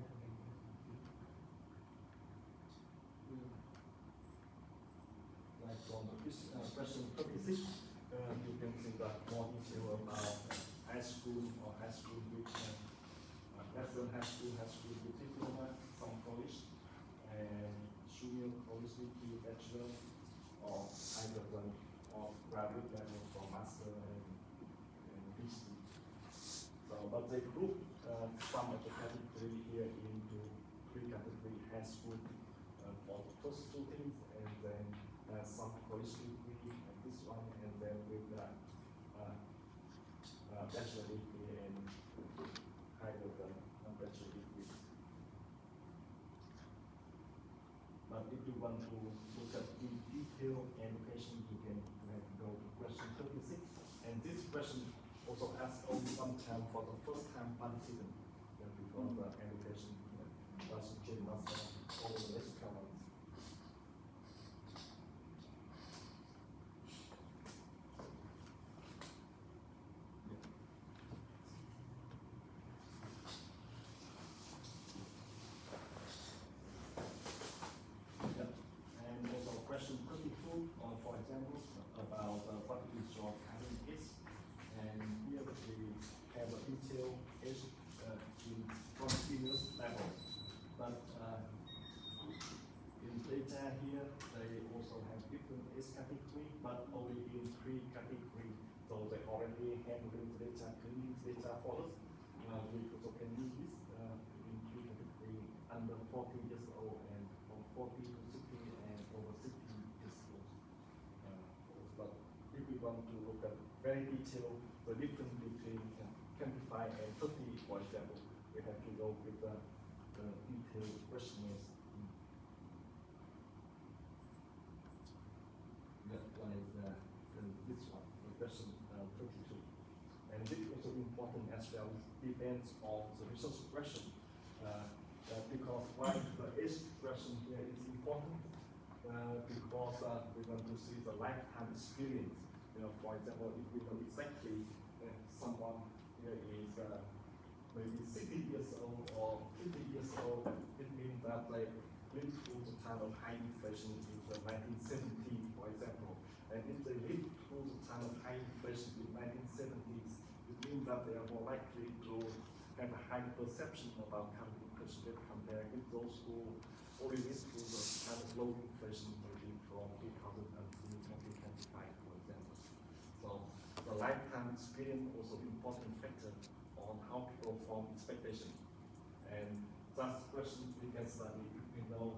Like from the question 36, you can see that more detail about high school or high school with less than high school with diploma, some college, and junior college with bachelor, or either one of graduate level for master and PhD. So, but they group some of the category here into 3 categories: high school for the first 2 things, and then some college degree, and this one, and then with bachelor degree and higher than bachelor degree. But if you want to look at in detail education, you can go to question 36. And this question also asks only 1 time for the first time participant before the education. That's Jim Master all the next comments. And also question 32, for example, about what is your current age. And here we have a detailed age in continuous level. But in data here, they also have different age category, but only in 3 categories. So they already handling data, cleaning data for us. We also can use this in 3 categories: under 40 years old and from 40 to 60 and over 60 years old. But if we want to look at very detailed, the difference between 25 and 30, for example, we have to go with the detailed questionnaires. That one is this one, the question 32. And this is also important as well, depends on the research question. Because why the age question here is important, because we want to see the lifetime experience. For example, if we know exactly someone here is maybe 60 years old or 50 years old, it means that they lived through the time of high inflation in 1970, for example. And if they lived through the time of high inflation in means that they are more likely to have a higher perception about carbon inflation compared with those who only live through the kind of low inflation maybe from 2000 until 2025, for example. So the lifetime experience also important factor on how people form expectation. And that's question we can study if we know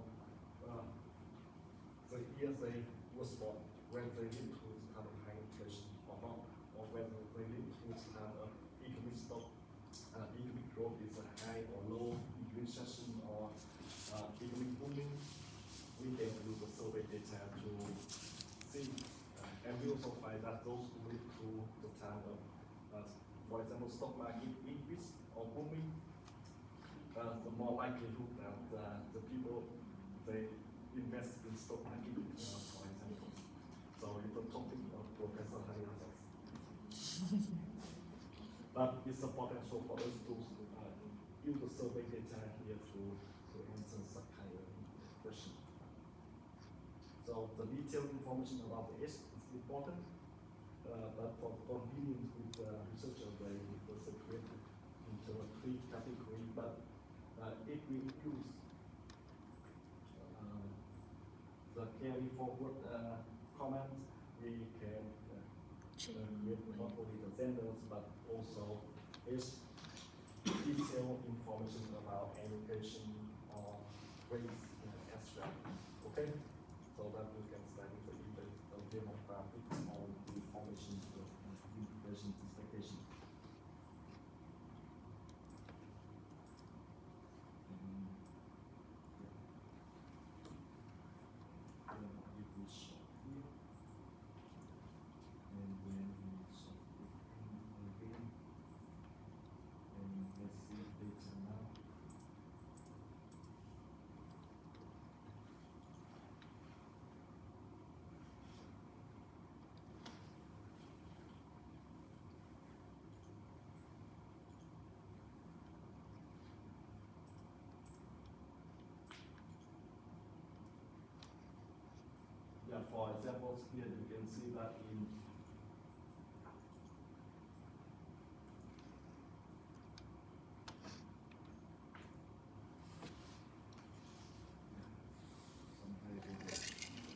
the year they was born, when they live through kind of high inflation or not, or whether they live through kind of economic growth is a high or low, recession or economic booming. We can use the survey data to see, and we also find that those who live through the time of, for example, stock market increase or booming, the more likelihood that the people they invest in stock market, for example. So it's a topic of Professor Hariharan. But it's a potential for us to use the survey data here to answer such kind of question. So the detailed information about the age is important, but for convenience with the researcher, they will separate it into three categories. But if we use the carry forward comment, we can create not only the genders but also age, detailed information about education or race as well. Okay, so that we can study the effect of demographics on the information of inflation expectation. Yeah, for examples here, you can see that in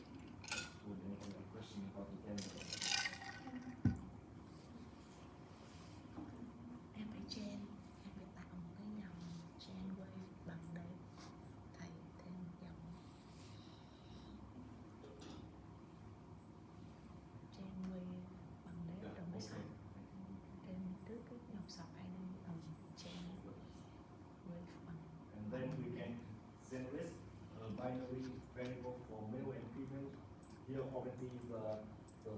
a question about the gender. Em phải train, em phải tạo một cái dòng train wave bằng để thầy thêm một dòng train wave bằng để rồi mới sọc trên trước cái dòng sọc hay nên bằng train wave bằng. And then we can generate a binary variable for male and female. Here already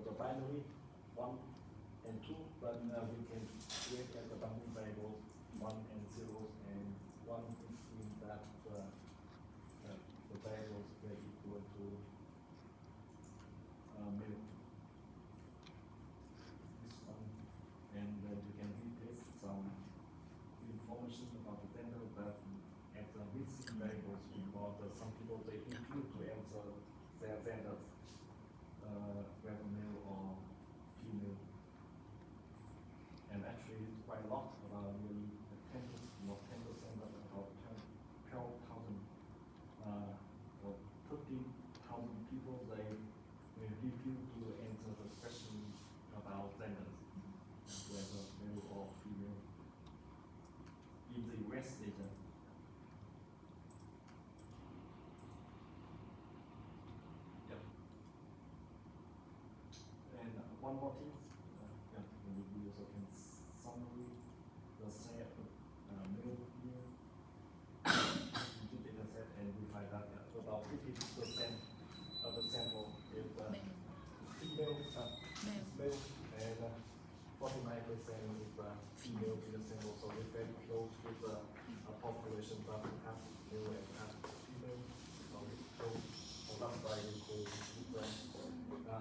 the binary 1 and 2, but we can create as a binary variable 1 and 0, and 1 is in that the variables were equal to male. This one, and then you can replace some information about the gender that at the missing variables because some people they include to answer their genders, whether male or female. And actually it's quite a lot, about nearly 10%, not 10%, but about 12,000 or 13,000 people they give you to answer the question about genders, whether male or female. In the US data. Yep. And one more thing, yeah, we also can summary the set male here into data set, and we find that about 50% of the sample is female, male, and 49% is female in the sample, so we're very close with the population that we have male and have female. So it's close, so that's why we call it the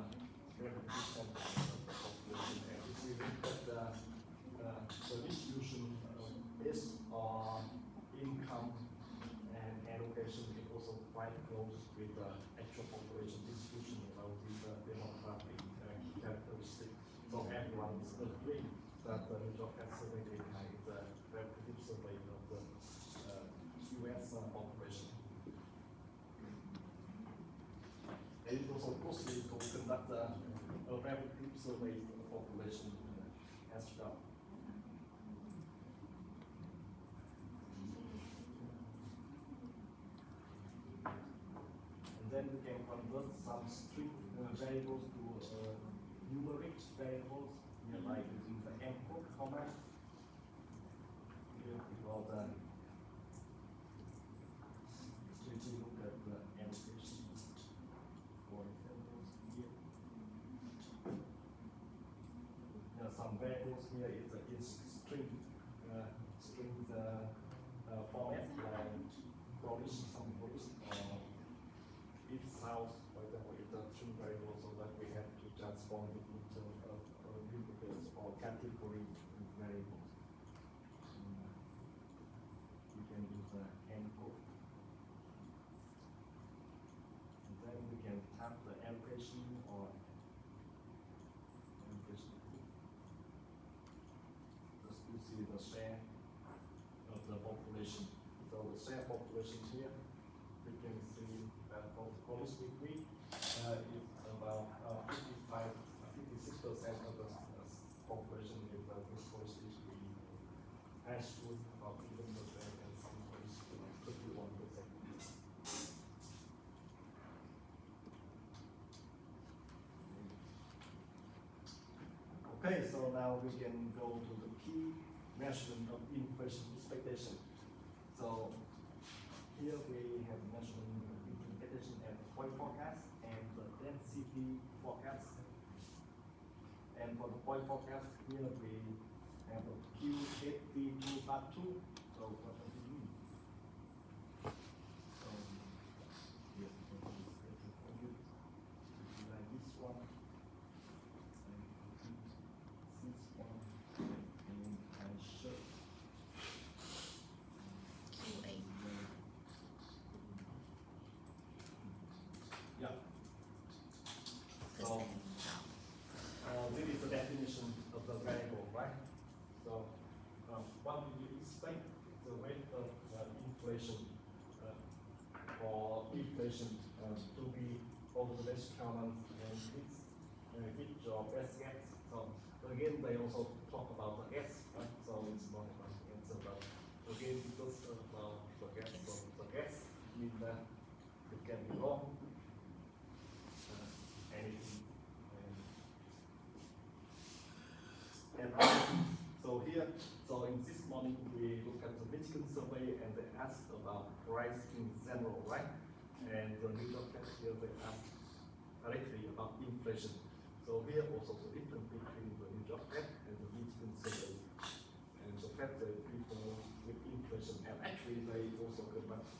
very big sample of the population. And if we look at the distribution based on income and education, it's also quite close with the actual population distribution about these demographic characteristics. So everyone is agreeing that the New York survey data is a representative survey of the US population. And it also closely to conduct a representative survey of the population as well. And then we can convert some strict variables to numeric variables, here like using the encode command. Here we got the we look at the annotation for examples here. There are some variables here is string format like Polish, some Polish, it sounds, for example, it's a string variable, so that we have to transform it into duplicate or category variables. We can use the encode. And then we can tap the annotation or annotation just to see the share of the population. So the share population here, we can see that for the Polish degree is about 56% of the population is this Polish degree. Hash would about 11% and some Polish 51%. Okay, so now we can go to the key measurement of inflation expectation. So here we have measurement of expectation at the point forecast and the density forecast. And for the point forecast, here we have a Q8V2 part 2. So what does it mean? So yes, like this one. Yeah. So this is the definition of the variable, right? So what do you expect the rate of inflation for inflation to be over the next 12 months, and which your best guess? So again, they also talk about the guess, right? So it's not about the answer, but again, it's just about the guess. So the guess means that it can be wrong. Anything. And so here, so in this morning, we look at the Michigan survey and they asked about price in general, right? And the New York Fed here, they asked directly about inflation. So here also the difference between the New York Fed and the Michigan survey. And the Fed, they people with inflation, and actually they also conduct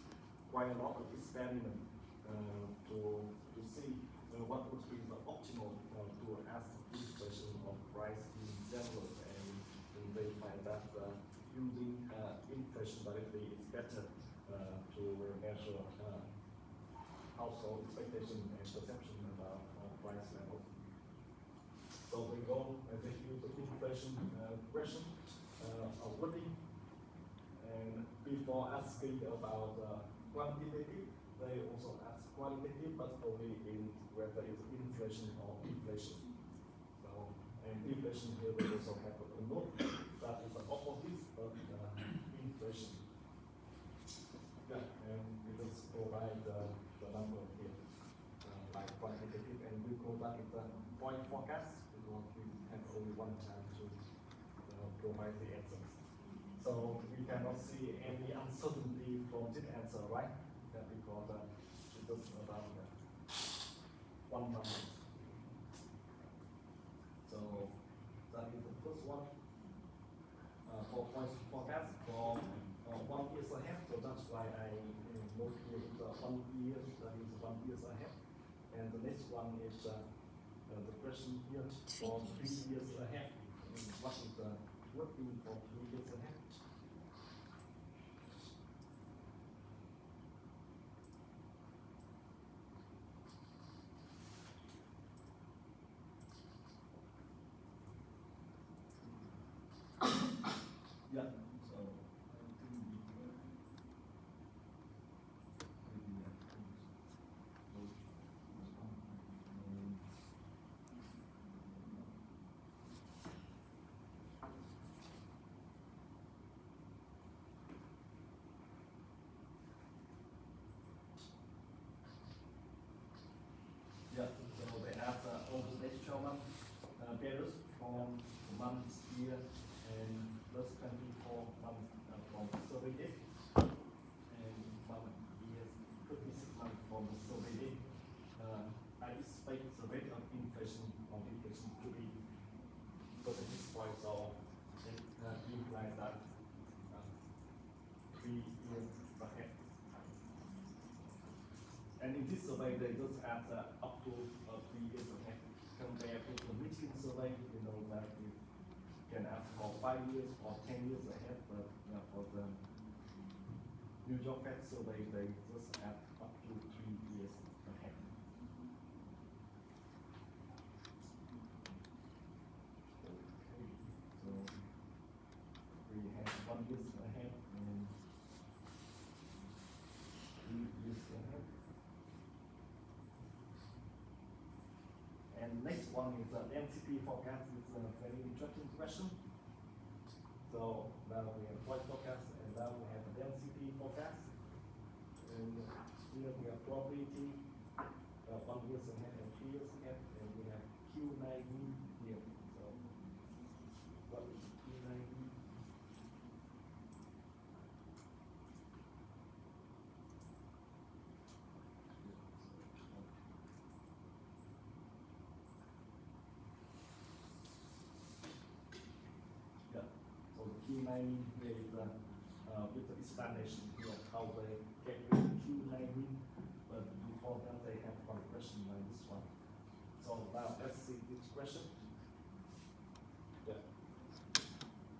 quite a lot of experiment to see what would be the optimal to ask inflation of price in general, and they find that using inflation directly is better to measure household expectation and perception about price level. So they go and they use the inflation question of wording, and before asking about quantitative, they also ask qualitative, but only in whether it's inflation or deflation. So, and deflation here we also have a note that is the opposite of inflation. Yeah, and we just provide the number here, like quantitative, and we call that the point forecast because we have only one time to provide the answers. So we cannot see any uncertainty from this answer, right? Because it's just about one number. So that is the first one. For point forecast for 1 year ahead. So that's why I note here the 1 year, that is 1 year ahead. And the next one is the question here for 3 years ahead. And what is the working for 3 years ahead? varies from months, year, and plus 24 months from survey date, and from years 36 months from the survey date. I expect the rate of inflation on inflation to be percentage points, so it implies that 3 years ahead. And in this survey, they just add up to 3 years ahead. Compared to the Michigan survey, you know that you can ask for 5 years or 10 years ahead, but for the New York Fed survey, they just add up to 3 years ahead. Okay, so we have 1 year ahead and 3 years ahead. And next one is the NCP forecast. It's a very interesting question. So now we have voice forecast, and now we have the NCP forecast. And here we have probability 1 year ahead and 3 years ahead, and we have Q9 here. So what is Q9? Yeah, so the Q9 here is with the explanation here how they get rid of Q9, but before that they have one question like this one. So now let's see this question. Yeah.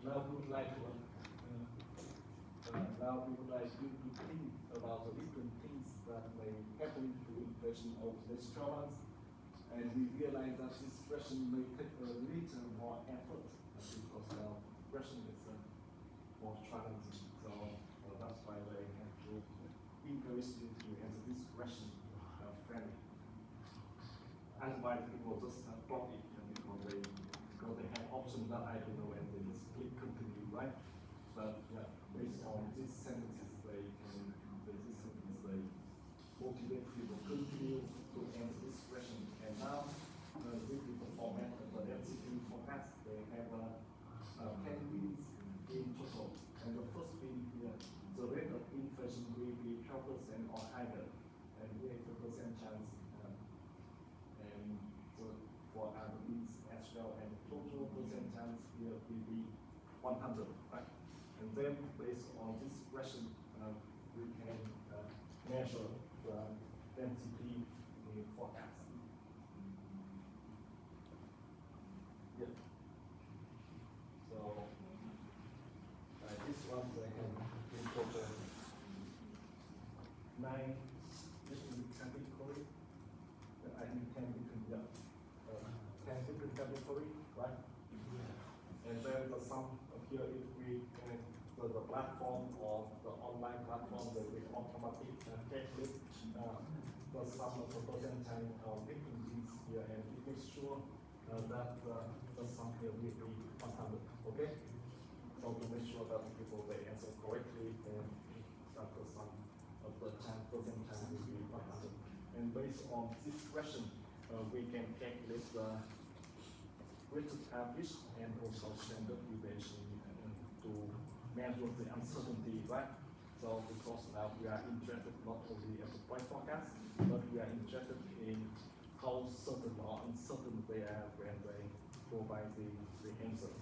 Now we would like to think about the different things that may happen to inflation over the next 12 months, and we realize that this question may take a little more effort because the question is more challenging. So that's why they have to encourage you to answer this question fairly. Otherwise, people just block it because they have options that I don't know, and they just click continue, right? But yeah, based on these sentences, they motivate you to continue to answer this question. And now, this is the format of the NCP forecast. They have 10 wins in total. And the first win here, the rate of inflation will be 12% or higher, and we have 2% chance. And so for other wins as well, and total percent chance here will be 100, right? And then based on this question, we can measure the NCP forecast. Yeah. So this one they have in total 9 different categories. I think 10 different 10 different categories, right? And then the sum here if we can the platform or the online platform that we automatically calculate the sum of the percentage of different things here, and it makes sure that the sum here will be 100. Okay? So to make sure that people they answer correctly, and that the sum of the percentage will be 100. And based on this question, we can calculate the weighted average and also standard deviation to measure the uncertainty, right? So because now we are interested not only at the price forecast, but we are interested in how certain or uncertain they are when they provide the answer.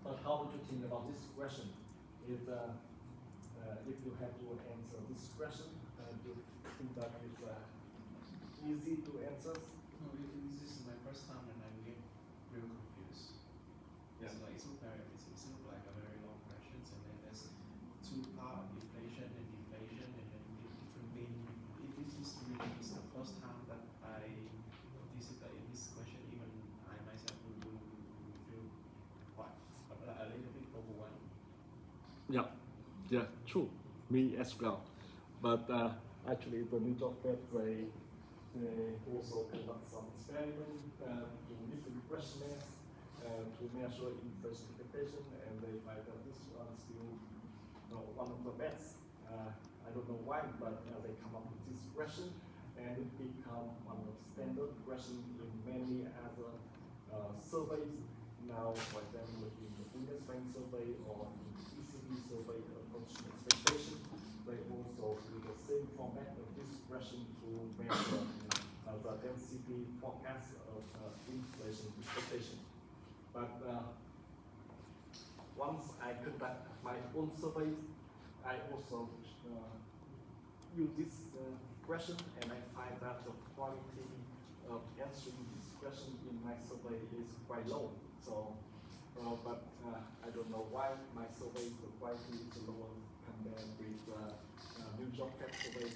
But how would you think about this question? If you have to answer this question, do you think that is easy to answer? No, this is my first time and I get real confused. Yeah. It's like it looks like a very long questions, and then there's two part, inflation and deflation, and then different mean. This is really the first time that I participate in this question. Even I myself will feel quite a little bit overwhelmed. Yeah, true. Me as well. But actually, the New York Fed they also conduct some experiments in different questionnaires to measure inflation expectation, and they find that this one is still one of the best. I don't know why, but they come up with this question, and it become one of standard question in many other surveys. Now, for example, in the Bundesbank survey or in the ECB survey, the approaching expectation, they also use the same format of this question to measure the NCP forecast of inflation expectation. But once I conduct my own surveys, I also use this question, and I find that the quality of answering this question in my survey is quite low. So, I don't know why my survey the quality is lower compared with New York Fed survey.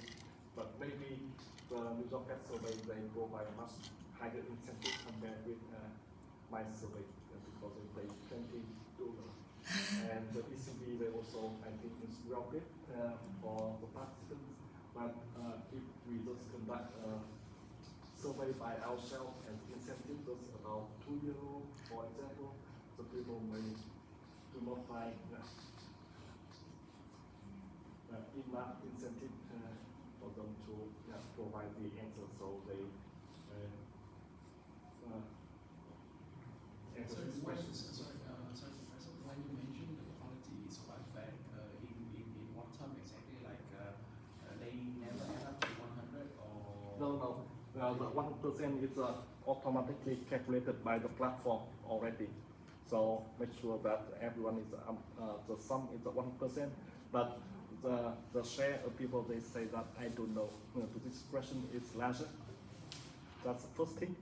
But maybe the New York Fed survey they provide much higher incentive compared with my survey because they pay $20. And the ECB they also I think is well good for the participants. But if we just conduct a survey by ourselves and incentive just about €2, for example, the people may do not find enough incentive for them to provide the answer, so they answer this question. Sorry, Professor, when you mentioned the quality is quite bad, in what term exactly? Like they never add up to 100 or? No. The 1% is automatically calculated by the platform already. So make sure that everyone is the sum is 1%, but the share of people they say that I don't know to this question is larger. That's the first thing.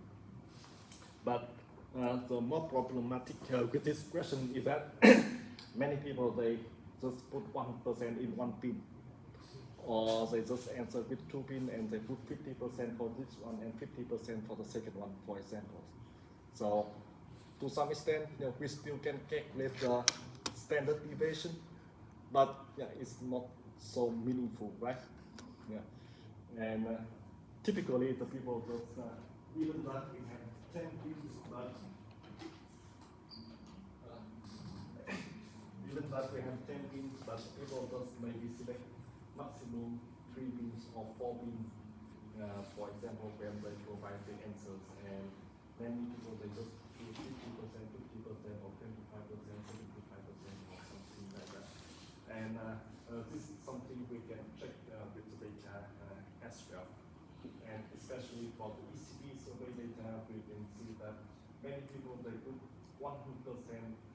But the more problematic with this question is that many people they just put 1% in one pin, or they just answer with 2 pin and they put 50% for this one and 50% for the second one, for example. So to some extent, we still can calculate the standard deviation, but it's not so meaningful, right? And typically the people just even that we have 10 pins, but even that we have 10 pins, but people just maybe select maximum 3 pins or 4 pins, for example, when they provide the answers, and many people they just do 50%, 50%, or 25%, 75%, or something like that. And this is something we can check with the data as well. And especially for the ECB survey data, we can see that many people they put 100%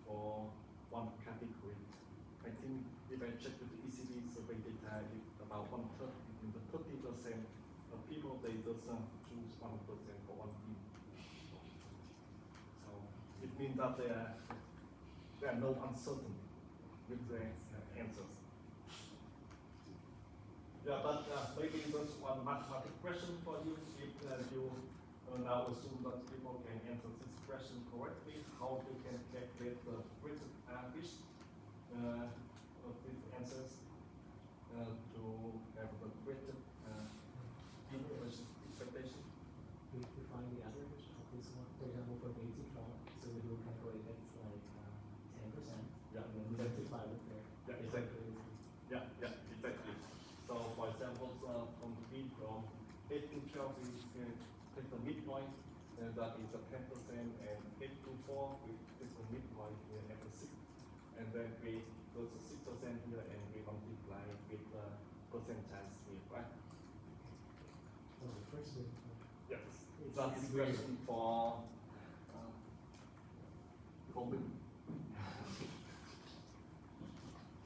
for one category. I think if I check with the ECB survey data, it's about 1/3, in the 30% of people they just choose 100% for one team. So it means that there are no uncertainty with the answers. Yeah, but maybe just one mathematical question for you. If you now assume that people can answer this question correctly, how you can calculate the weighted average of these answers to have the weighted inflation expectation? We find the average of this one. For example, for basic trial, so we will calculate it like 10%. Yeah, And then we multiply with the yeah, exactly. Yeah, exactly. So for example, from the beat from 8 to 12, we can take the midpoint, and that is a 10%, and 8 to 4, we take the midpoint here at the 6, and then we go to 6% here, and we multiply with the percentage here, right? So the first bit, Yes. That's the question for me.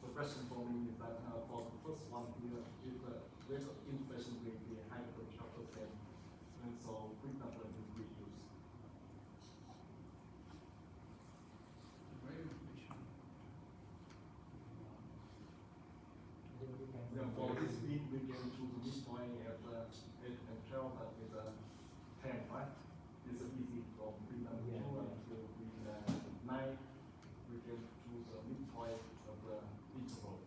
The question for me is that for the first one here, if the rate of inflation will be higher than 12%, and so which number would we use? Rate of inflation. it will depend Yeah, on for the- this mean, we can choose the midpoint at 8 and 12, but with 10, right? It's easy from B number 2 until B9. We can choose a midpoint of the interval.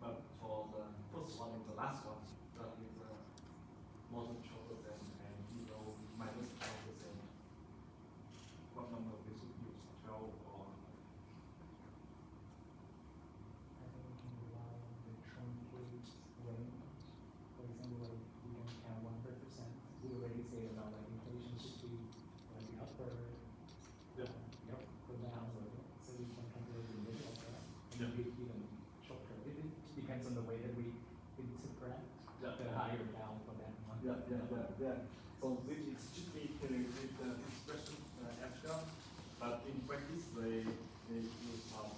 But for the first one and the last one, that is more than 12% and below minus 12%. What number we should use? 12 or? I think we can rely on the truncate range. For example, like we can count 100% they use some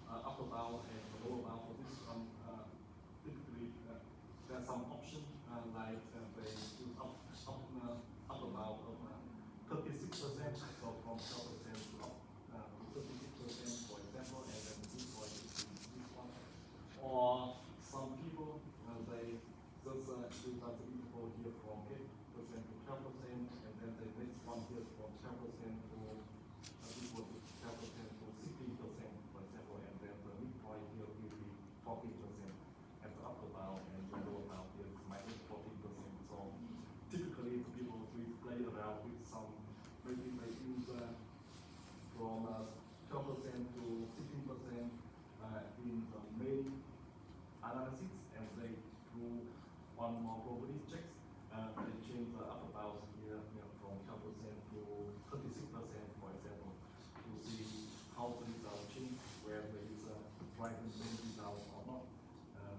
upper bound and lower bound for this one. Typically, there are some options like they use upper bound of 36%, so from 12% to up to 36%, for example, and then this one is this one. Or some people they just do that interval here from 8% to 12%, and then the next one here from 12% to equal to 12% to 16%, for example, and then the midpoint here will be 14% at the upper bound, and the lower bound here is minus 14%. So typically, the people will play around with some, maybe they use from 12% to 16% in the main analysis, and they do one more probability checks. They change the upper bound here, from 12% to 36%, for example, to see how the result change, where there is a driving main result or not,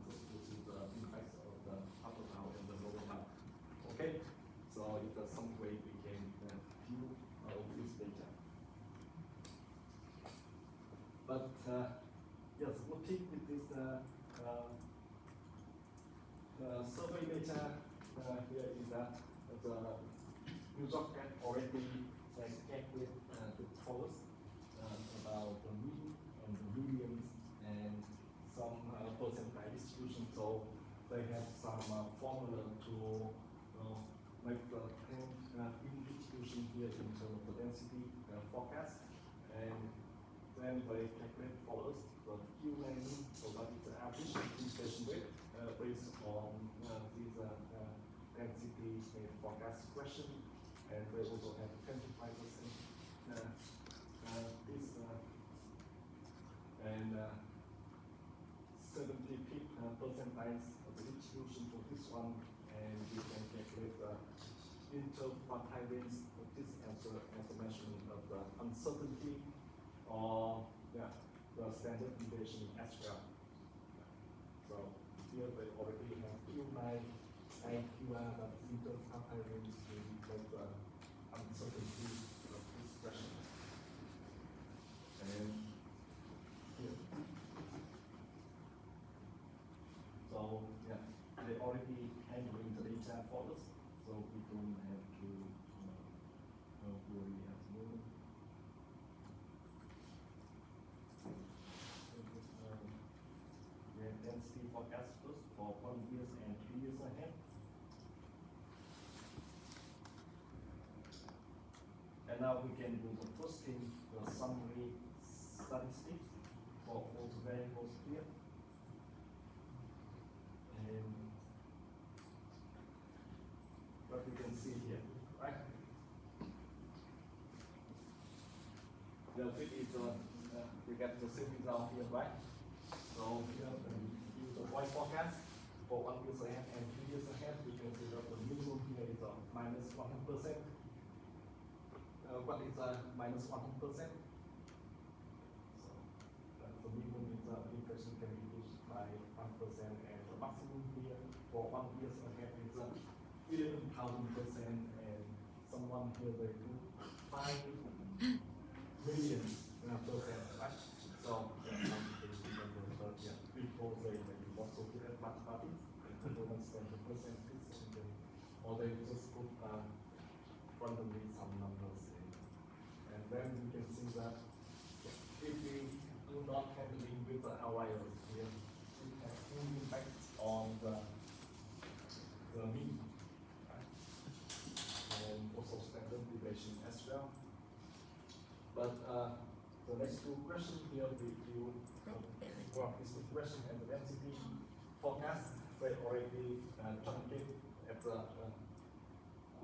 just to see the impact of the upper bound and the lower bound. Okay, so it's some way we can view this data. But yes, looking with this survey data here is that the user can already calculate the totals about the mean and the medians and some percentile distribution. So they have some formula to make the mean distribution here in terms of the density forecast, and then they calculate follows the Q-mean, so that is the average inflation rate based on this density forecast question, and they also have 25% this and 75th percentiles of the distribution for this one, and you can calculate the interquartile range of this answer as a measurement of the uncertainty or the standard deviation as well. So here they already have Q9 and QR, but interquartile range to make the uncertainty of this question. And here. So they already handling the data for us, so we don't have to worry at the moment. Density forecast first for 1 year and 2 years ahead. And now we can do the first thing, the summary statistics for all the variables here. And what we can see here, right? The fit is we get the same result here, right? So here we use the Y forecast for 1 year ahead and 2 years ahead. We can see that the minimum here is minus 100%. What is minus 100%? So the minimum is inflation can be reduced by 1%, and the maximum here for 1 year ahead is 11,000%, and someone here they do 5 million percent, right? So people say that you want to get mathematics, they don't understand the percentage, or they just put randomly some numbers in. And then you can see that if we do not handling with the outliers here, it has full impact on the mean, right? And also standard deviation as well. But the next two questions here we do is the question and the density forecast. They already truncate at the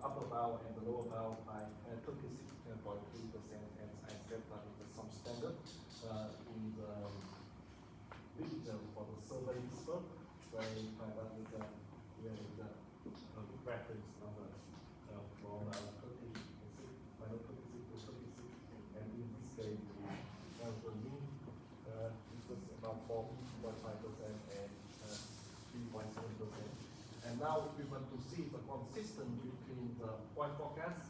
upper bound and the lower bound by 26.3%, and I said that it is some standard in the digital for the survey scope. They find that is here is the reference number from 36 to 36, and in this case the mean is just about 4.5% and 3.7%. And now we want to see the consistency between the Y forecast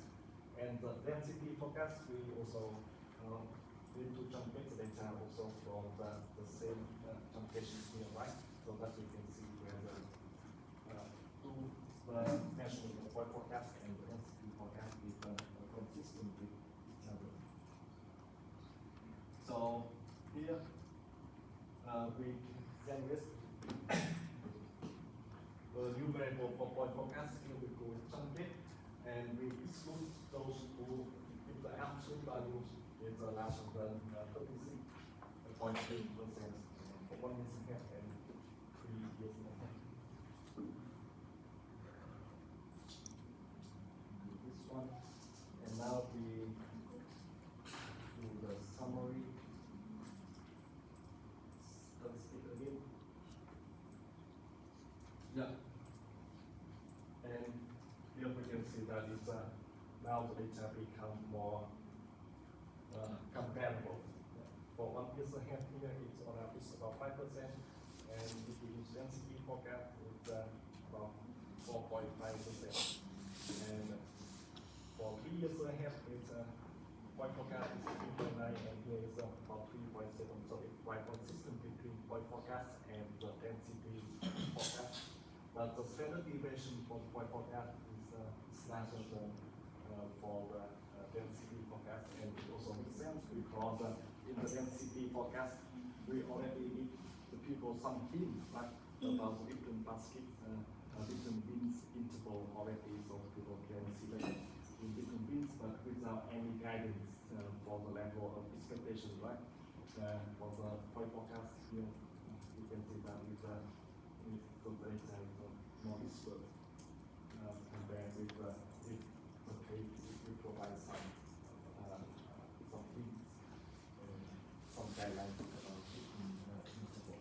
and the density forecast. We also into truncate data also from the same truncation here, right? So that we can see whether the measurement of point forecast and the density forecast is consistent with each other. So here we generate the new variable for point forecast. Here we go with truncate, and we exclude those who, if the absolute values is larger than 36.3% for 1 year ahead and 3 years ahead. This one, and now we do the summary. Let's speak again. Yeah. And here we can see that it's now the data become more comparable. For 1 year ahead here, it's on average about 5%, and if we use density forecast, it's about 4.5%. And for 3 years ahead, it's point forecast is 3.9, and here is about 3.7. So it's quite consistent between point forecast and the density forecast. But the standard deviation for the point forecast is larger than for the density forecast, and it also makes sense because in the density forecast we already need the people some hint, right, about the different baskets, different bins interval already, so people can select in different bins, but without any guidance for the level of expectation, right? For the point forecast here, you can see that with the data is more expert compared with the case we provide some hints, some guidelines about different interval.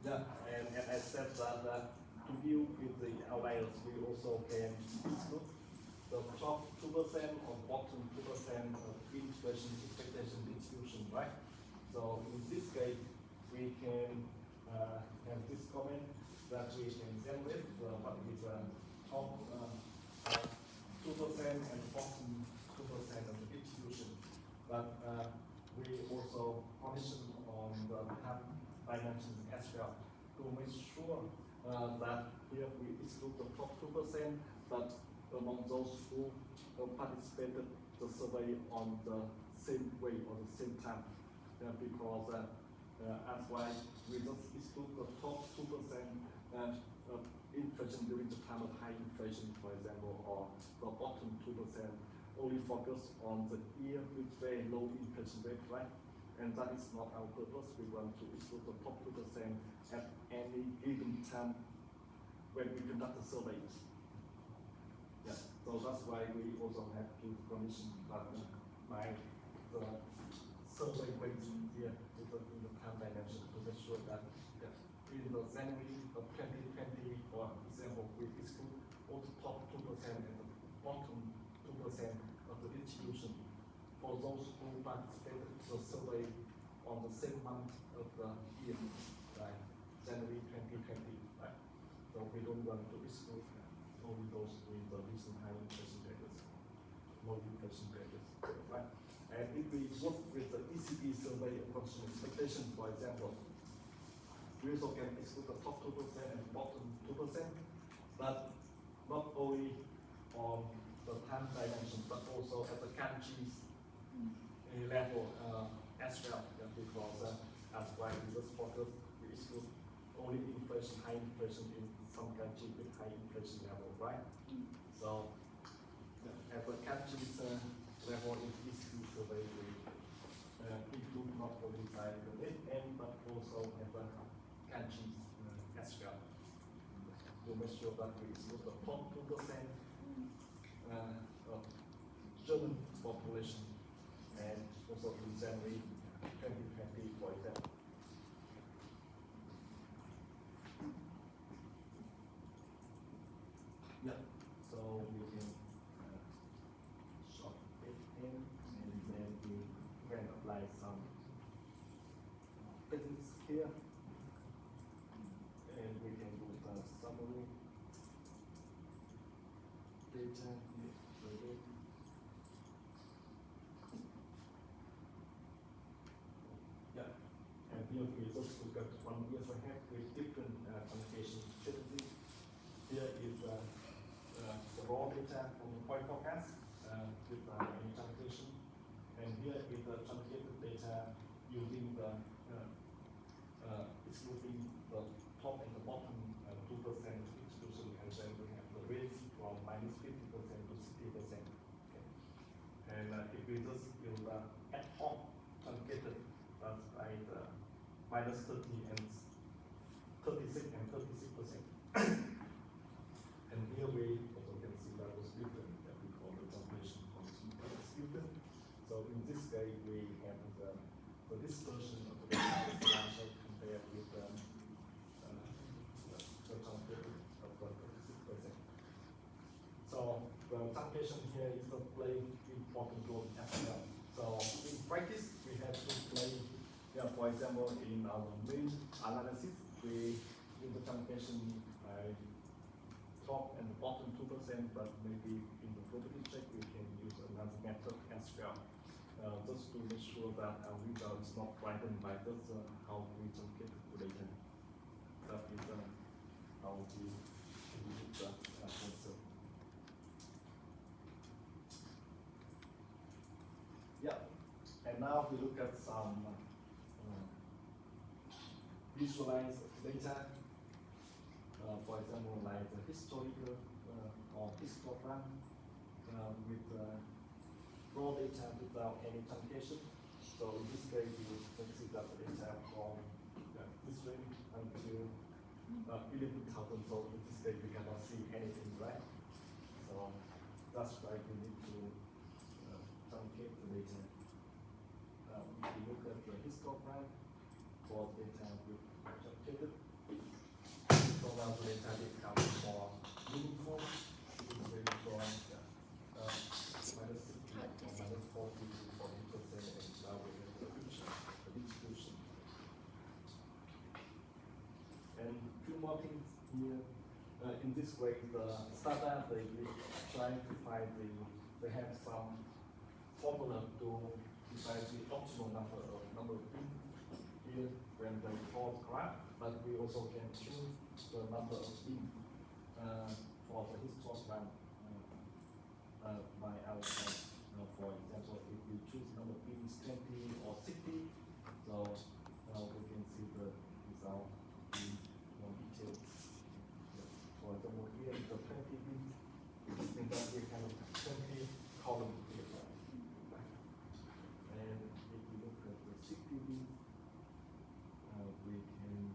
Yeah, and I said that to deal with the outliers, we also can exclude the top 2% or bottom 2% of inflation expectation distribution, right? So in this case, we can have this comment that we can generate what is top 2% and bottom 2% of the distribution. But we also condition on the time dimension as well to make sure that here we exclude the top 2%, but among those who participated the survey on the same way or the same time, because that's why we just exclude the top 2% inflation during the time of high inflation, for example, or the bottom 2% only focus on the year with very low inflation rate, right? And that is not our purpose. We want to exclude the top 2% at any given time when we conduct the survey. Yeah, so that's why we also have to condition by the survey weights here in the time dimension to make sure that in the January of 2020, for example, we exclude all the top 2% and the bottom 2% of the distribution for those who participated in the survey on the same month of the year, right? January 2020, right? So we don't want to exclude only those with the recent high inflation rates, low inflation rates, right? And if we work with the ECB survey of consumer expectation, for example, we also can exclude the top 2% and bottom 2%, but not only on the time dimension, but also at the country's level as well, because as why we just focus, we exclude only inflation, high inflation in some country with high inflation level, right? So at the country's level in ECB survey, we include not only by the net end, but also at the countries as well, to make sure that we exclude the top 2% of German population, and also in January 2020, for example. Yeah, so we can short it in, and then we can apply some physics here, and we can do the summary. data here, again. Yeah, and here we just look at 1 year ahead with different communication strategies. Here is the raw data from the point forecast with any communication, and here is the truncated data using the excluding the top and the bottom 2% distribution, and then we have the range from -50% to 60%. Okay. And if we just use the ad hoc truncated by the -30 and 36 and 36%. And here we also can see that was different that we call the translation function student. So in this case we have the dispersion of the data is larger compared with the truncated of the 36%. So the truncation here is to play important role as well. So in practice we have to play, for example, in our main analysis we use the truncation by top and bottom 2%, but maybe in the property check we can use another method as well. Just to make sure that our result is not frightened by just how we truncate the data. That is how we use the concept. Yeah, and now we look at some visualized data. For example, like the historical or histogram with raw data without any truncation. So in this case, you can see that the data from this range until 11,000. So in this case, we cannot see anything, right? So that's why we need to truncate the data. If you look at the histogram for data with truncated, so now the data becomes more meaningful. It's really from -40 to 40%, and now we have the distribution. And two more things here. In this way, the startup they try to find they have some formula to define the optimal number of beans here when they plot graph, but we also can choose the number of beans for the histogram by ourselves. For example, if we choose number beans 20 or 60, so we can see the result in more detail. For example, here is the 20 beans, which means that we have 20 columns here. And if we look at the 60 beans, we can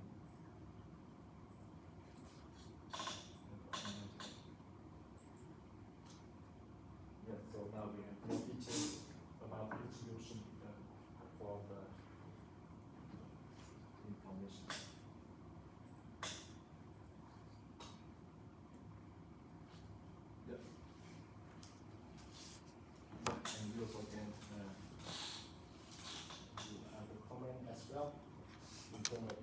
so now we have more details about distribution for the information. Yeah. And we also can do other comment as well in terms of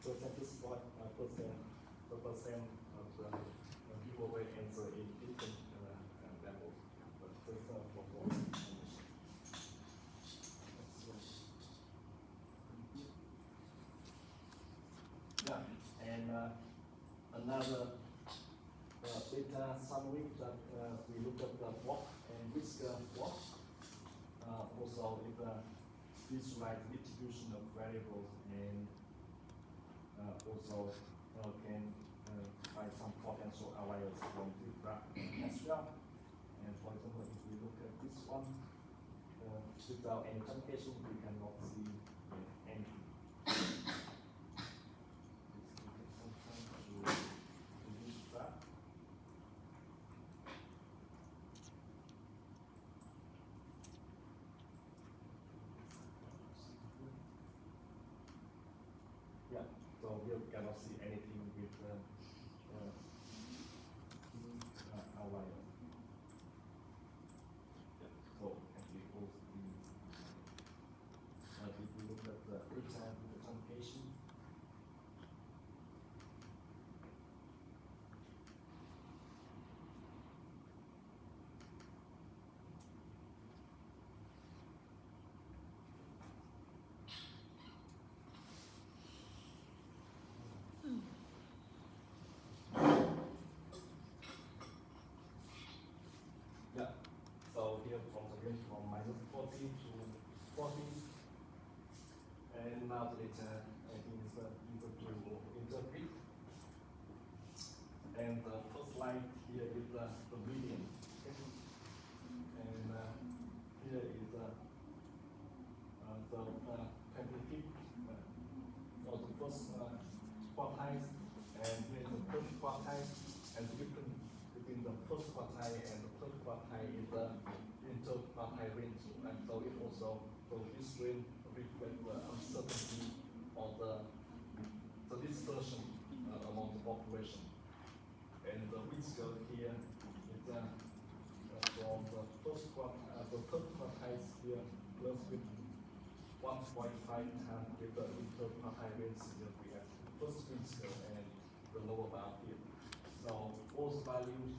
percentage point, the percent of the giveaway answer in different levels. But just for more information. Yeah, and another data summary that we look at the walk and risk walk. Also, it visualize distribution of variables and also can find some potential outliers from the graph as well. And for example, if we look at this one, without any truncation, we cannot see anything. Yeah, so we cannot see anything with outlier. Yeah, so actually both the if we look at the data with the truncation, minus 40 to 40. And now later, I think it's equal to interpret. And the first line here is the median. And here is the 25th, or the first quartile, and here is the third quartile, and the difference between the first quartile and the third quartile is the interquartile range, and so it also, so this range reflects the uncertainty of the dispersion among the population. And the whisker here is from the first quartile, the third quartile here plus with 1.5 times with the interquartile range here we have the first whisker and the lower bound here. So those values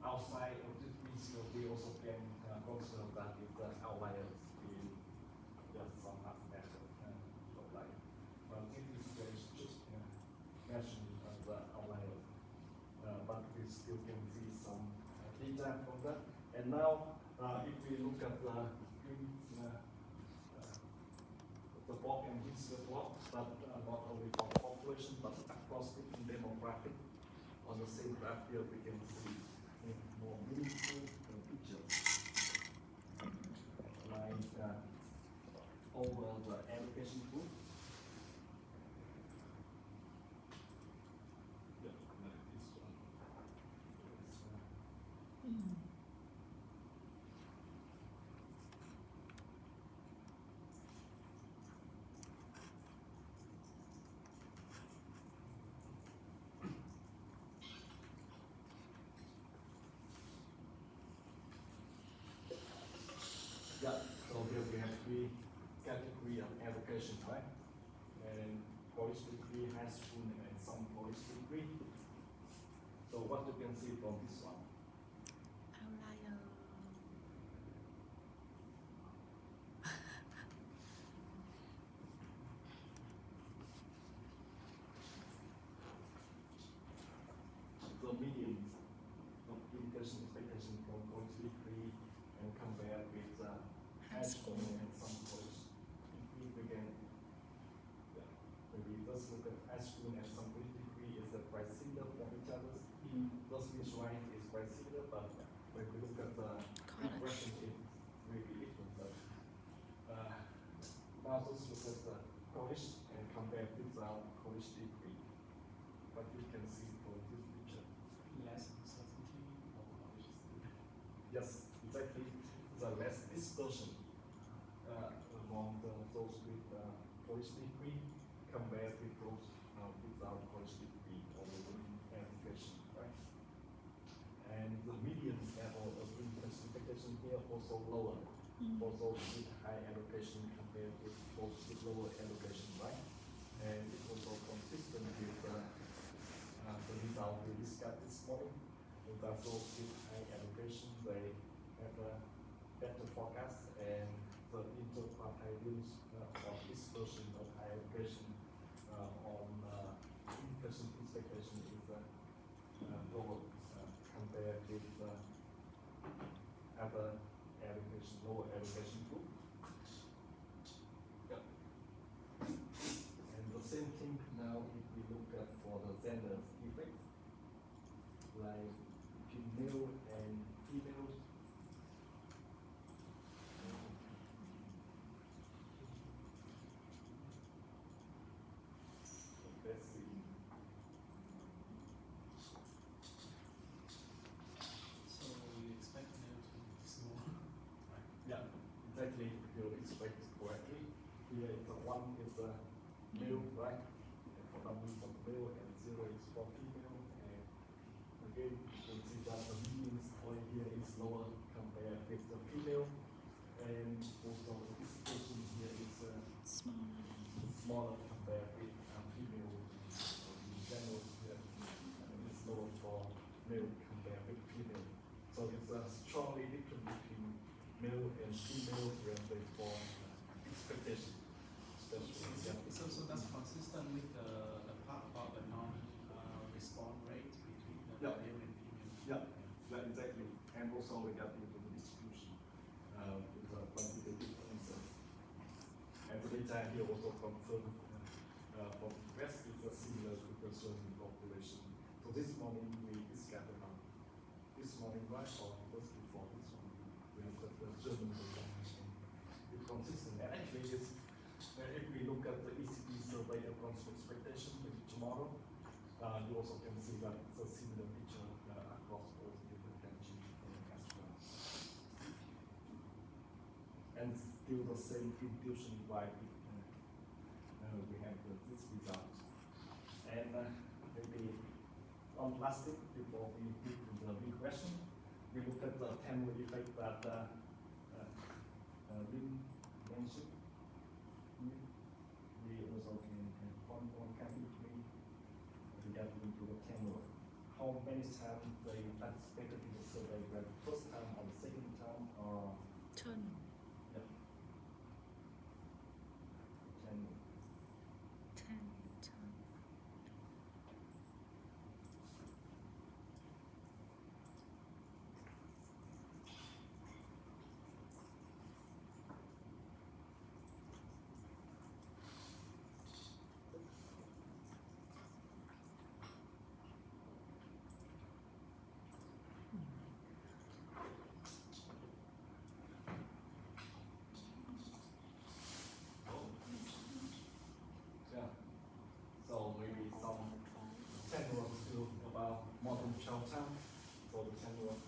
outside of this whisker we also can consider that is the outliers in just some aspect of outlier. But this is just mentioned as the outliers. But we still can see some data from that. And now, if we look at the block and whisker block, but not only for the population, but across different demographics, on the same graph here, we can see more meaningful pictures, like over the education group. Yeah, like this one. Yeah, so here we have three categories of education, right? And college degree, high school, and some college degree. So what you can see from this one? Outlier. The median of education expectation from college degree and compare with high school and some college degree, we can maybe just look at high school and some college degree is quite similar from each other. Those visualize is quite similar, but when we look at the impression, it may be different. But now let's look at the college and compare with our college degree. What we can see from this picture. Less uncertainty for college students. Yes, exactly. The less dispersion among those with college degree compared with those without college degree or within education, right? And the median level of education here also lower for those with high education compared with those with lower education, right? And it's also consistent with the result we discussed this morning. That those with high education, they have a better forecast, and the interquartile range of dispersion of higher education on inflation expectation is lower compared with other education, lower education group. Yeah. And the same thing now if we look at for the gender effect, like male and female. Let's see. So you expect them to be small, right? Yeah, exactly. You expect correctly. Here is one is a male, right? And for number for male and 0 is for female. And again, you can see that the median point here is lower compared with the female. And also the dispersion here is smaller compared with female. In general, here it's lower for male compared with female. So it's a strongly different between male and female related for expectation, especially. Yeah. So that's consistent with the part about the non-response rate between the Yeah. male and female. Yeah. Yeah, exactly. And also we got into the distribution with the data here also confirmed from West is a similar to the German population. So this morning we discovered this morning, right, or just before this one, we have got the German population. It's consistent. And actually, it's, if we look at the ECB survey across expectation tomorrow, you also can see that it's a similar picture across all the different countries as well. And still the same intuition why we have this result. And maybe one last thing before we move to the big question, we look at the Tamil effect that Lynn mentioned. We also can have one category regarding to the Tamil. How many times they participated in the survey, whether first time or the second time or 10. yeah. Tamil. 10 time. Yeah. So maybe some 10 words still about modern Chinatown for the 10 words.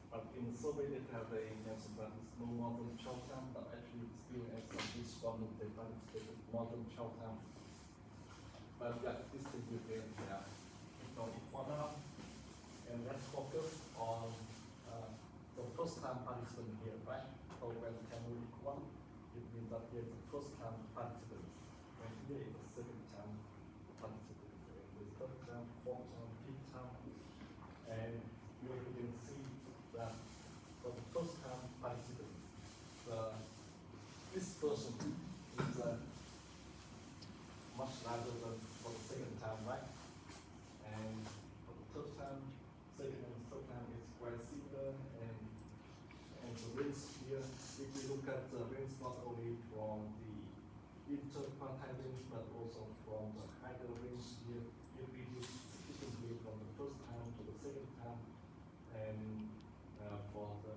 But in the survey data they mentioned that it's no modern Chinatown, but actually it's still as of this one they participated modern Chinatown. But yeah, this thing with them, yeah. So for now, and let's focus on the first time participant here, right? So when Tamil one, it means that here is the first time participant. And here is the second time participant. And the third time, fourth time, fifth time. And here you can see that for the first time participant, this person is much larger than for the second time, right? And for the third time, second and third time is quite similar, and the range here, if we look at the range not only from the interquartile range but also from the higher range here, it reduces significantly from the first time to the second time, and for the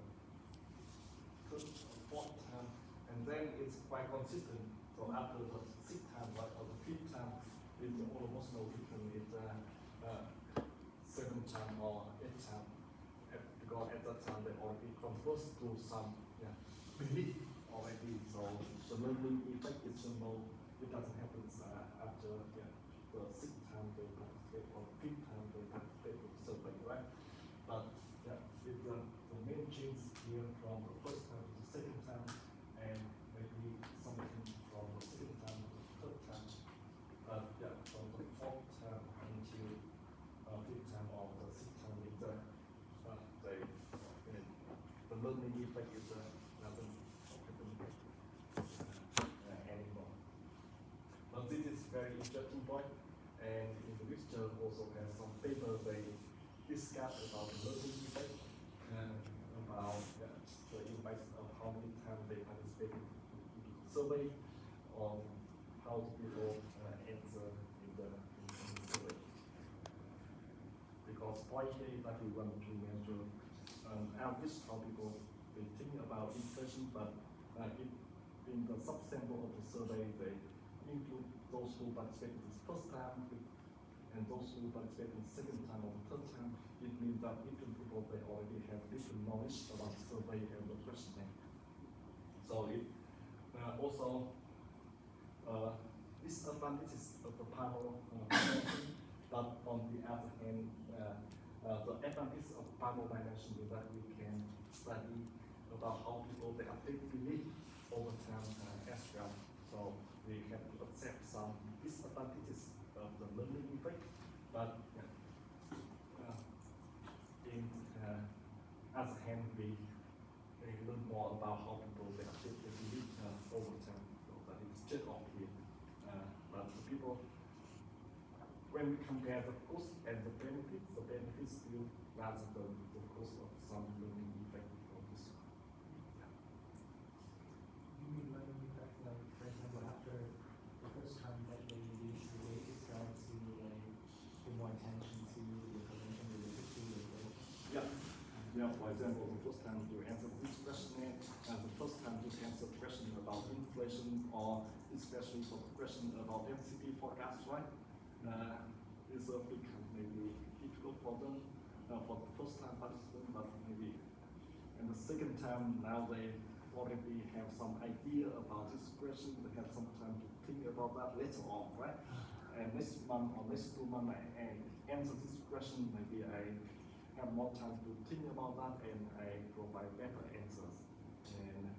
third or fourth time, and then it's quite consistent. So after the sixth time, right, or the fifth time, it's almost no different. It's second time or eighth time, because at that time they already converse to some belief already. So the learning effect is no, it doesn't happen after the sixth time they participate or the fifth time they participate in the survey, right? But it's the main change here from the first time to the second time, and maybe something from the second time to the third time. But from the fourth time until fifth time or the sixth time, it's the learning effect is doesn't happen anymore. But this is very interesting point, and in the literature also has some paper they discuss about the learning effect and about the impact of how many times they participate in the survey, on how the people answer in the survey. Because point here is that we want to measure average how people they think about inflation, but in the subsample of the survey they include those who participate in the first time and those who participate in the second time or the third time. It means that different people they already have different knowledge about the survey and the questioning. So it also disadvantages of the panel, but on the other hand, the advantage of panel dimension is that we can study about how people they update belief over time as well. So we have to accept some disadvantages of the learning effect, but in other hand we learn more about how people they update their belief over time. So that is check off here. But the people, when we compare the cost and the benefits still rather than the cost of some learning effect for this one. You mean learning effect, like for example, after Yeah, for example, the first time you answer this questionnaire, and the first time you answer the question about inflation, or especially for the question about MCP forecast, right? It's a bit maybe difficult for them for the first time participant, but maybe. And the second time, now they already have some idea about this question, they have some time to think about that later on, right? And next month or next 2 months, I answer this question, maybe I have more time to think about that and I provide better answers. And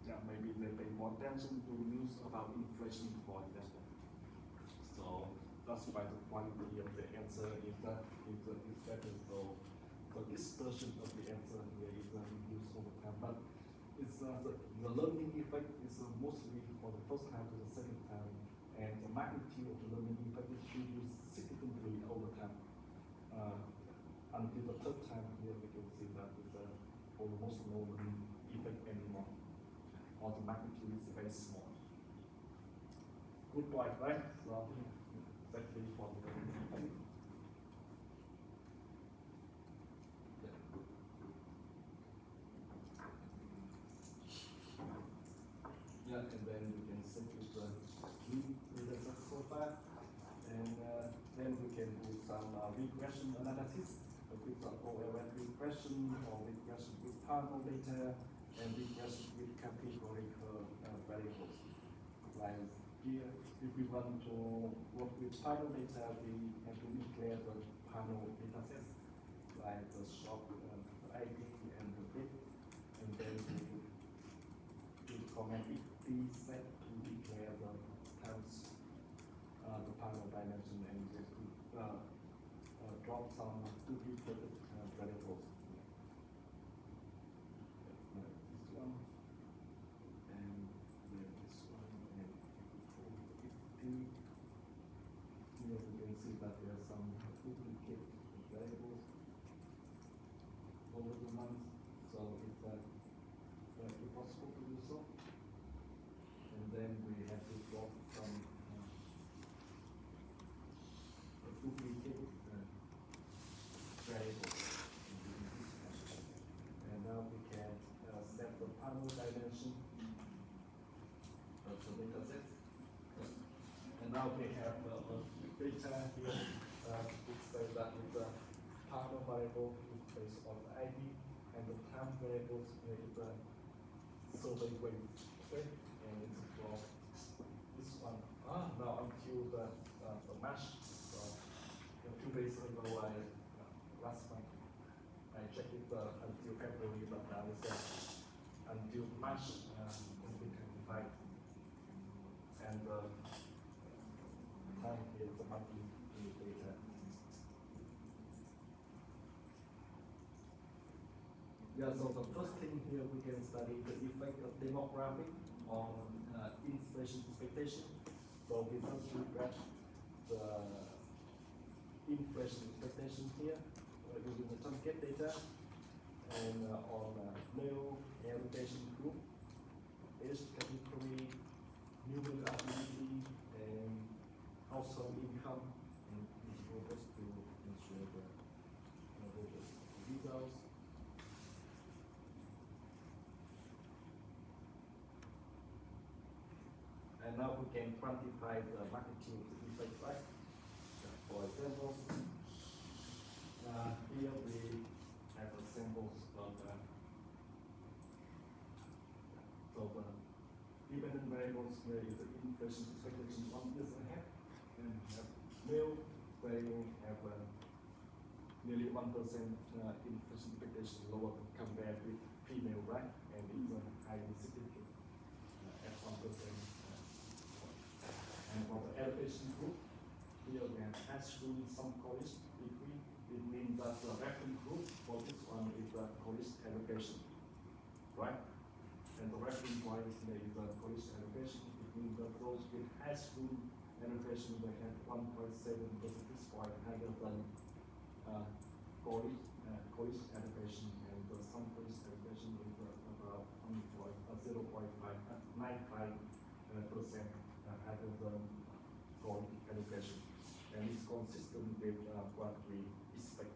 yeah, maybe they pay more attention to news about inflation, for example. So that's why the quality of the answer is better. So this version of the answer here is used over time, but it's the learning effect is mostly for the first time to the second time, and the magnitude of the learning effect is reduced significantly over time. Until the third time here, we can see that it's almost no learning effect anymore, or the magnitude is very small. Good point, right? So exactly for the learning effect. Yeah, and then we can simply the key results so far, and then we can do some regression analysis. For example, regression or regression with panel data and regression with categorical variables. Like here, if we want to work with panel data, we have to declare the panel data sets, like the shop, the ID, and the date, and then we comment if we set to declare the times the panel dimension, and just drop some duplicated variables. This one, and then this one, and here we can see that there are some duplicate variables over the months, so it's impossible to do so. And then we have to drop some duplicate variables. And now we can set the panel dimension of the data sets. And now we have data here, which says that the panel variable is based on the ID, and the time variables is the survey weight. Okay? And it's from this one. Now until the March. So a few days ago, last month, I checked it until February, but now it's until March 2025. And time is the monthly data. Yeah, so the first thing here we can study the effect of demographic on inflation expectation. So we first look at the inflation expectation here using the Tomcat data, and on male education group, age category, numerical ability, and household income, and these robots to ensure the results. And now we can quantify the magnitude effect, right? For example, here we have the samples of dependent variables where is the inflation expectation 1 year ahead, and have male they have nearly 1% inflation expectation lower compared with female, right? And it's highly significant at 1%. And for the education group, here we have pass-through some college degree. It means that the reference group for this one is the college education, right? And the reference point is the college education. It means that those with high school education, they have 1.7 percentage point higher than college education, and some college education is about 0.95% higher than college education, and it's consistent with what we expect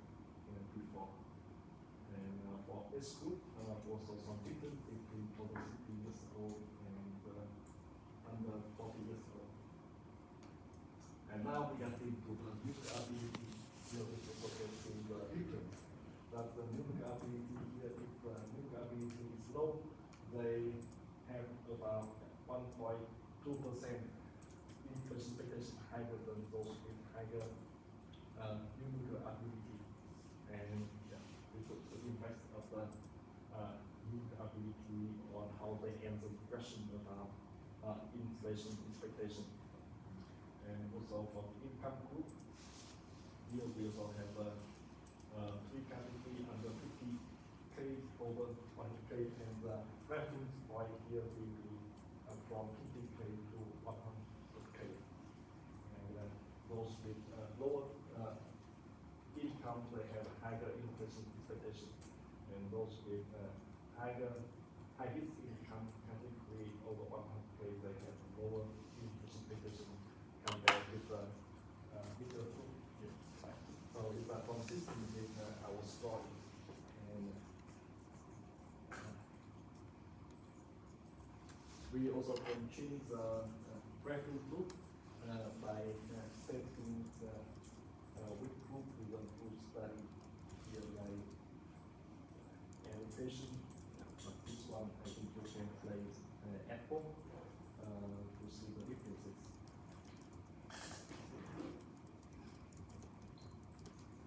before. age group, also some difference between over 60 years old and under 40 years old. And now we get into the musical ability. Here we also can see the difference. That the musical ability here, if the musical ability is low, they have about 1.2% infant expectation higher than those with higher musical ability. And yeah, this is the impact of the musical ability on how they answer the question about inflation expectation. And also for the income group, here we also have three categories under 50K, over 100K, and the reference point here will be from 50K to 100K. And those with lower income, they have higher inflation expectation, and those with highest income category over 100K, they have lower inflation expectation compared with the group here. So it's consistent with our story. And we also can change the reference group by setting which group we want to study here, like annotation. This one I think you can play Apple to see the differences.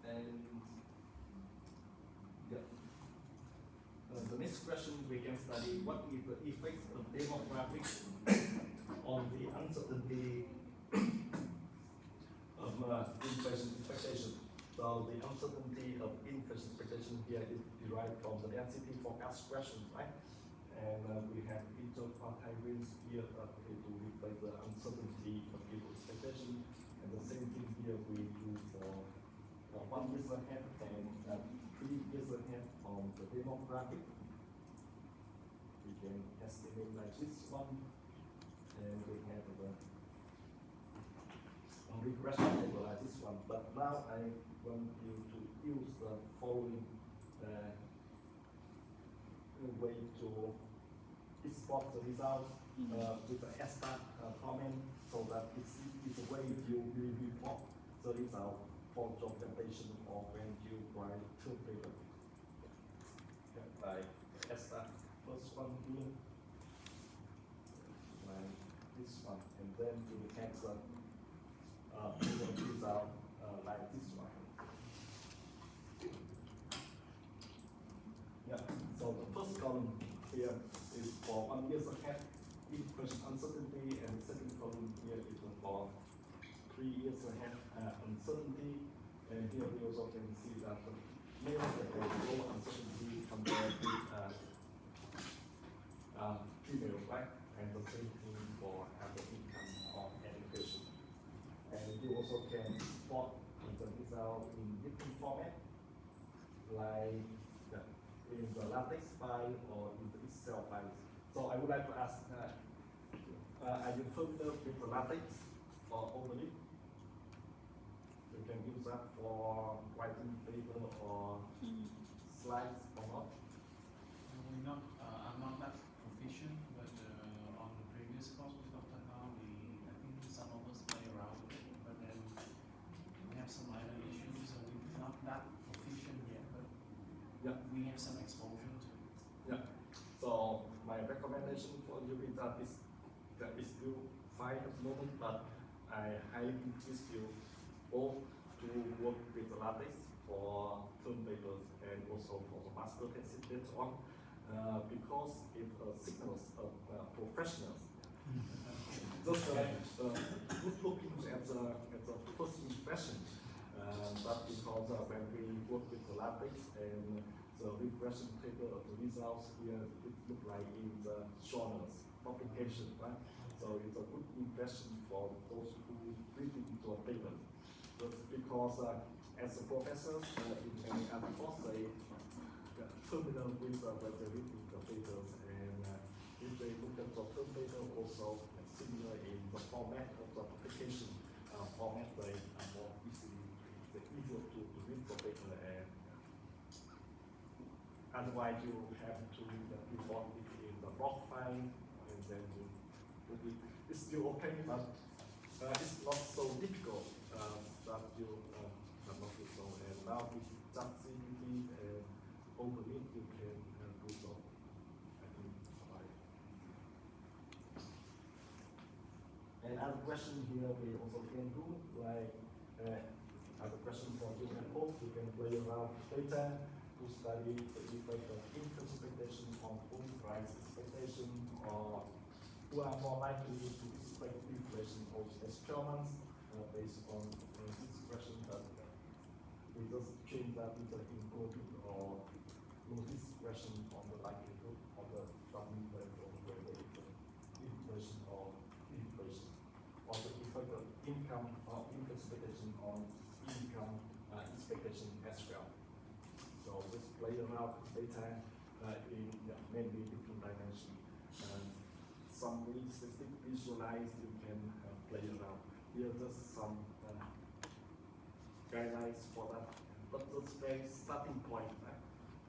And yeah, the next question we can study what is the effect of demographics on the uncertainty of inflation expectation. So the uncertainty of inflation expectation here is derived from the density forecast question, right? And we have interquartile here to reflect the uncertainty of people's expectation. And the same thing here we do for 1 year ahead and 3 years ahead on the demographic. We can estimate like this one, and we have the regression table like this one. But now I want you to use the following way to export the result with the STAT comment, so that it's a way you will report the result for job preparation or when you write term paper. Like STAT first one here, like this one, and then you have the result like this one. Yeah, so the first column here is for 1 year ahead, inflation uncertainty, and the second column here is for 3 years ahead uncertainty. And here we also can see that the males have a lower uncertainty compared with female, right? And the same thing for average income or education. And you also can export the result in different format, like in the LaTeX file or in the Excel file. So I would like to ask, are you familiar with the LaTeX or Overleaf? You can use that for writing paper or slides or not? I'm not that proficient, but on the previous course with Dr. Hao, I think some of us play around with it, but then we have some minor issues, so we're not that proficient yet, but Yeah. we have some exposure to it. Yeah. So my recommendation for you is that is still fine at the moment, but I highly insist you both to work with the LaTeX for term papers and also for the master thesis later on, because it signals professionals. Just good looking at the first impression, but because when we work with the LaTeX and the regression paper of the results here, it look like in the journals publication, right? So it's a good impression for those who read into a paper. Just because as a professor in many other course, they familiar with the reading the papers, and if they look at the term paper also similar in the format of the publication format, they are more easier to read the paper, and Otherwise, you have to report it in the log file, and then you put it. It's still okay, but it's not so difficult that you have not do so. And now with ChatGPT and OpenIT, you can do so. I think. And other question here we also can do, like other question for you at home, you can play around with data to study the effect of income expectation on home price expectation, or who are more likely to expect inflation over the next 12 months based on this question that we just change that with the including or lose this question on the likelihood of the starting rate or whether it's inflation or inflation, or the effect of income or income expectation on income expectation as well. So just play around with data in maybe different dimensions. Some statistic visualize, you can play around. Here are just some guidelines for that, but that's very starting point, right?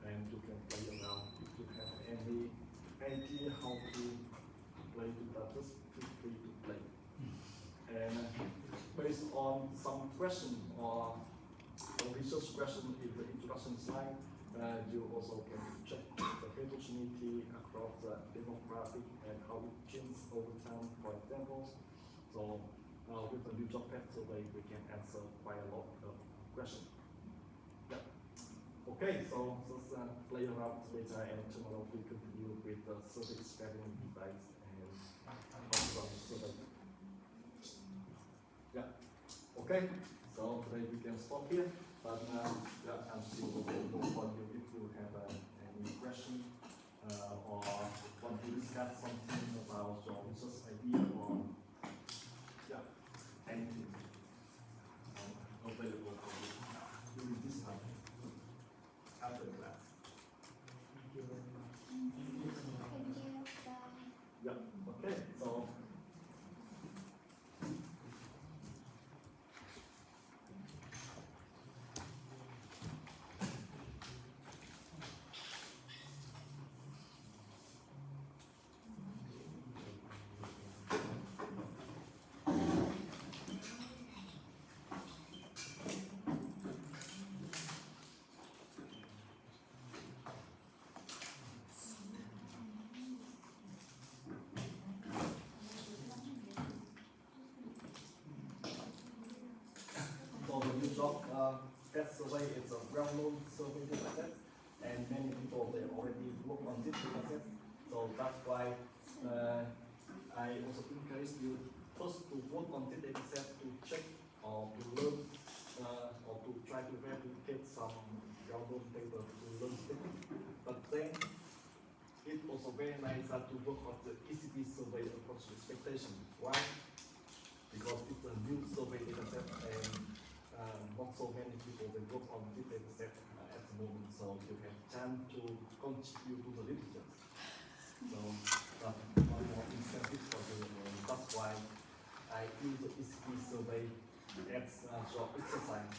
And you can play around. If you have any idea how to play with that, just feel free to play. And based on some question or research question in the introduction slide, you also can check the heterogeneity across the demographic and how it changes over time, for example. So with the new job fact survey, we can answer quite a lot of questions. Yeah. Okay, so just play around with data, and tomorrow we continue with the survey experiment device and also survey. Yeah. Okay, so today we can stop here. But yeah, I'm still available for you if you have any question or want to discuss something about your research idea or yeah, anything. I'm available for you during this time after class. Thank you very much. Thank you. Bye. Yeah. Okay. So. So the new job test survey is a well-known survey data set, and many people they already work on this data set. So that's why I also encourage you first to work on this data set to check or to learn or to try to replicate some well-known paper to learn techniques. But then it's also very nice to work on the ECT survey approach expectation. Why? Because it's a new survey data set and not so many people they work on this data set at the moment, so you have time to contribute to the literature. So that's one more incentive for you. That's why I use the ECT survey as a job exercise